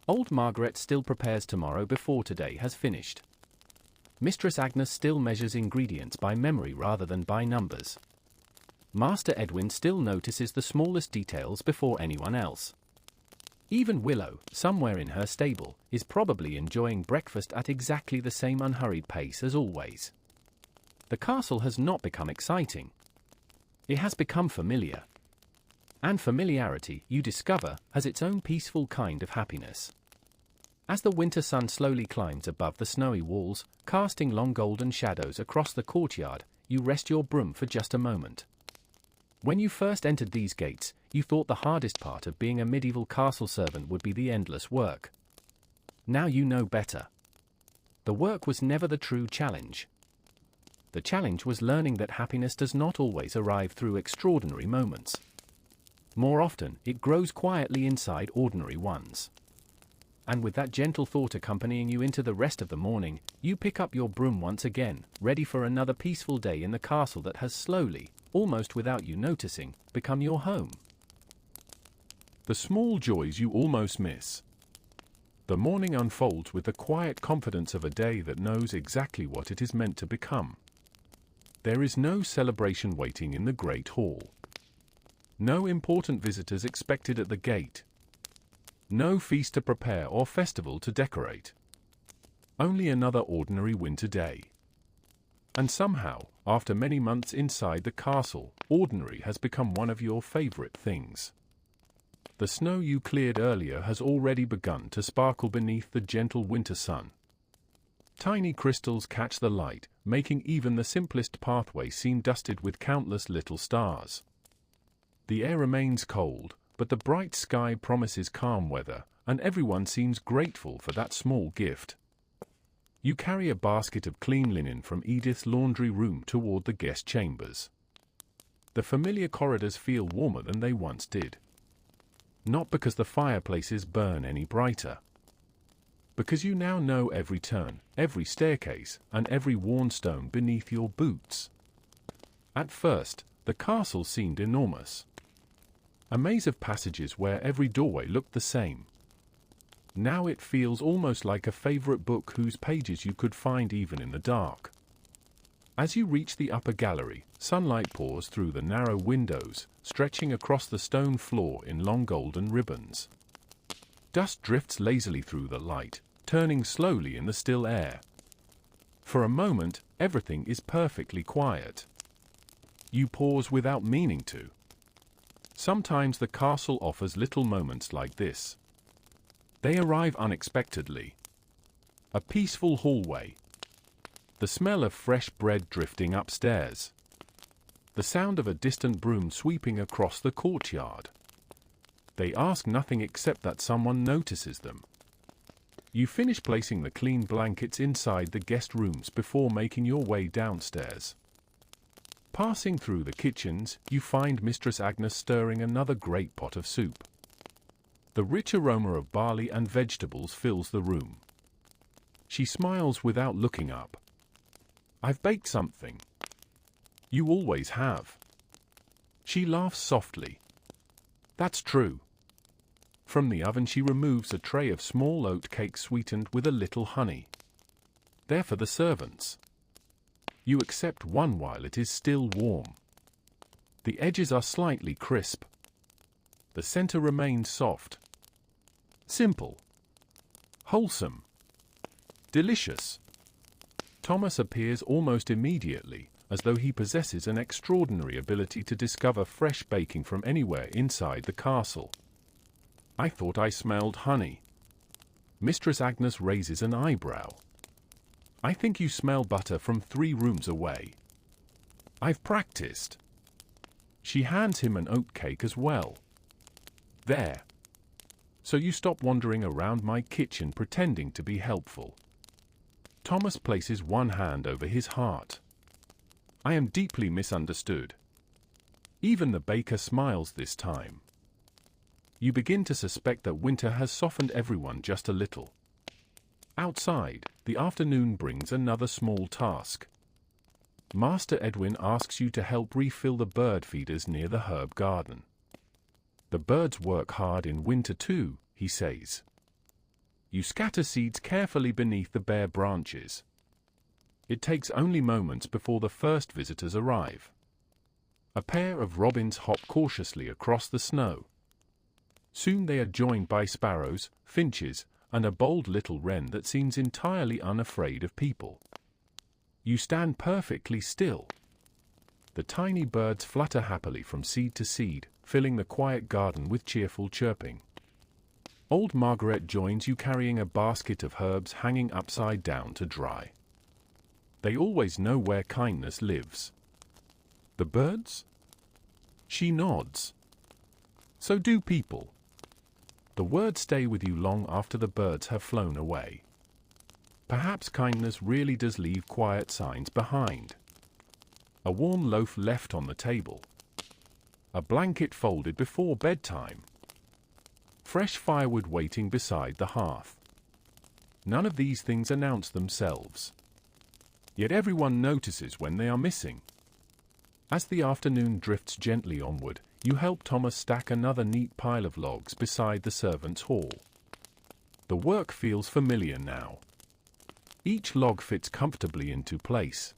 Old Margaret still prepares tomorrow before today has finished. Mistress Agnes still measures ingredients by memory rather than by numbers. Master Edwin still notices the smallest details before anyone else. Even Willow, somewhere in her stable, is probably enjoying breakfast at exactly the same unhurried pace as always. The castle has not become exciting. It has become familiar. And familiarity, you discover, has its own peaceful kind of happiness. As the winter sun slowly climbs above the snowy walls, casting long golden shadows across the courtyard, you rest your broom for just a moment. When you first entered these gates, you thought the hardest part of being a medieval castle servant would be the endless work. Now you know better. The work was never the true challenge. The challenge was learning that happiness does not always arrive through extraordinary moments. More often, it grows quietly inside ordinary ones. And with that gentle thought accompanying you into the rest of the morning, you pick up your broom once again, ready for another peaceful day in the castle that has slowly, almost without you noticing, become your home. The small joys you almost miss. The morning unfolds with the quiet confidence of a day that knows exactly what it is meant to become. There is no celebration waiting in the great hall. No important visitors expected at the gate. No feast to prepare or festival to decorate. Only another ordinary winter day. And somehow, after many months inside the castle, ordinary has become one of your favorite things. The snow you cleared earlier has already begun to sparkle beneath the gentle winter sun. Tiny crystals catch the light, making even the simplest pathway seem dusted with countless little stars. The air remains cold, but the bright sky promises calm weather, and everyone seems grateful for that small gift. You carry a basket of clean linen from Edith's laundry room toward the guest chambers. The familiar corridors feel warmer than they once did. Not because the fireplaces burn any brighter. Because you now know every turn, every staircase, and every worn stone beneath your boots. At first, the castle seemed enormous. A maze of passages where every doorway looked the same. Now it feels almost like a favorite book whose pages you could find even in the dark. As you reach the upper gallery, sunlight pours through the narrow windows, stretching across the stone floor in long golden ribbons. Dust drifts lazily through the light, turning slowly in the still air. For a moment, everything is perfectly quiet. You pause without meaning to. Sometimes the castle offers little moments like this. They arrive unexpectedly. A peaceful hallway. The smell of fresh bread drifting upstairs. The sound of a distant broom sweeping across the courtyard. They ask nothing except that someone notices them. You finish placing the clean blankets inside the guest rooms before making your way downstairs. Passing through the kitchens, you find Mistress Agnes stirring another great pot of soup. The rich aroma of barley and vegetables fills the room. She smiles without looking up. "I've baked something." "You always have." She laughs softly. "That's true." From the oven she removes a tray of small oat cakes sweetened with a little honey. "They're for the servants." You accept one while it is still warm. The edges are slightly crisp. The center remains soft. Simple. Wholesome. Delicious. Thomas appears almost immediately, as though he possesses an extraordinary ability to discover fresh baking from anywhere inside the castle. "I thought I smelled honey." Mistress Agnes raises an eyebrow. "I think you smell butter from 3 rooms away." "I've practiced." She hands him an oat cake as well. "There. So you stop wandering around my kitchen pretending to be helpful." Thomas places one hand over his heart. "I am deeply misunderstood." Even the baker smiles this time. You begin to suspect that winter has softened everyone just a little. Outside, the afternoon brings another small task. Master Edwin asks you to help refill the bird feeders near the herb garden. "The birds work hard in winter too," he says. You scatter seeds carefully beneath the bare branches. It takes only moments before the first visitors arrive. A pair of robins hop cautiously across the snow. Soon they are joined by sparrows, finches, and a bold little wren that seems entirely unafraid of people. You stand perfectly still. The tiny birds flutter happily from seed to seed, filling the quiet garden with cheerful chirping. Old Margaret joins you carrying a basket of herbs hanging upside down to dry. They always know where kindness lives. "The birds?" She nods. "So do people." The words stay with you long after the birds have flown away. Perhaps kindness really does leave quiet signs behind. A warm loaf left on the table. A blanket folded before bedtime. Fresh firewood waiting beside the hearth. None of these things announce themselves. Yet everyone notices when they are missing. As the afternoon drifts gently onward, you help Thomas stack another neat pile of logs beside the servants' hall. The work feels familiar now. Each log fits comfortably into place.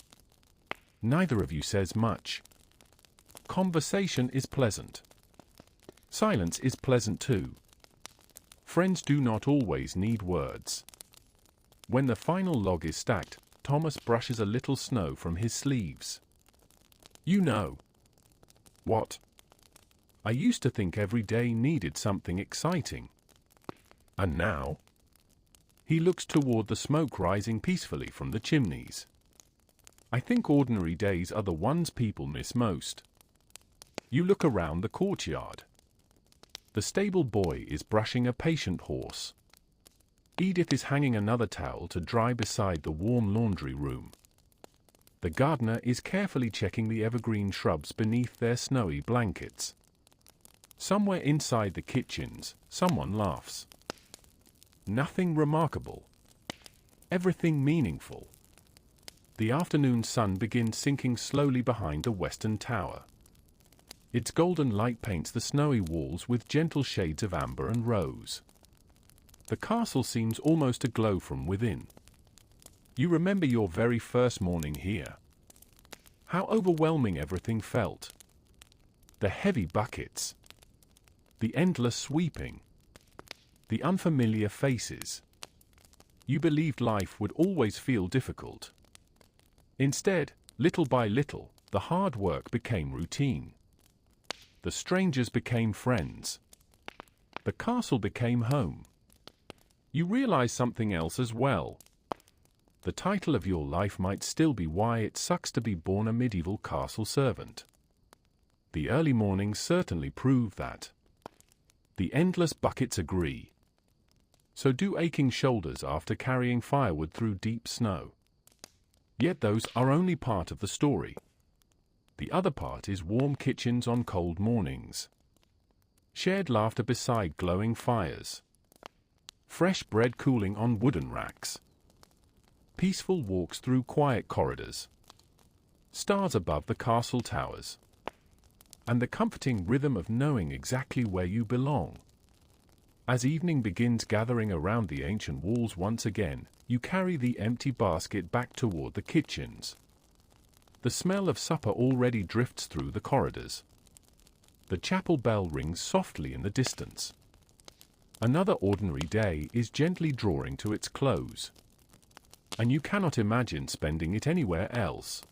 Neither of you says much. Conversation is pleasant. Silence is pleasant too. Friends do not always need words. When the final log is stacked, Thomas brushes a little snow from his sleeves. "You know." "What?" "I used to think every day needed something exciting." "And now?" He looks toward the smoke rising peacefully from the chimneys. "I think ordinary days are the ones people miss most." You look around the courtyard. The stable boy is brushing a patient horse. Edith is hanging another towel to dry beside the warm laundry room. The gardener is carefully checking the evergreen shrubs beneath their snowy blankets. Somewhere inside the kitchens, someone laughs. Nothing remarkable. Everything meaningful. The afternoon sun begins sinking slowly behind the western tower. Its golden light paints the snowy walls with gentle shades of amber and rose. The castle seems almost aglow from within. You remember your very first morning here. How overwhelming everything felt. The heavy buckets. The endless sweeping. The unfamiliar faces. You believed life would always feel difficult. Instead, little by little, the hard work became routine. The strangers became friends. The castle became home. You realize something else as well. The title of your life might still be Why It Sucks to Be Born a Medieval Castle Servant. The early mornings certainly prove that. The endless buckets agree. So do aching shoulders after carrying firewood through deep snow. Yet those are only part of the story. The other part is warm kitchens on cold mornings, shared laughter beside glowing fires, fresh bread cooling on wooden racks, peaceful walks through quiet corridors, stars above the castle towers, and the comforting rhythm of knowing exactly where you belong. As evening begins gathering around the ancient walls once again, you carry the empty basket back toward the kitchens. The smell of supper already drifts through the corridors. The chapel bell rings softly in the distance. Another ordinary day is gently drawing to its close, and you cannot imagine spending it anywhere else.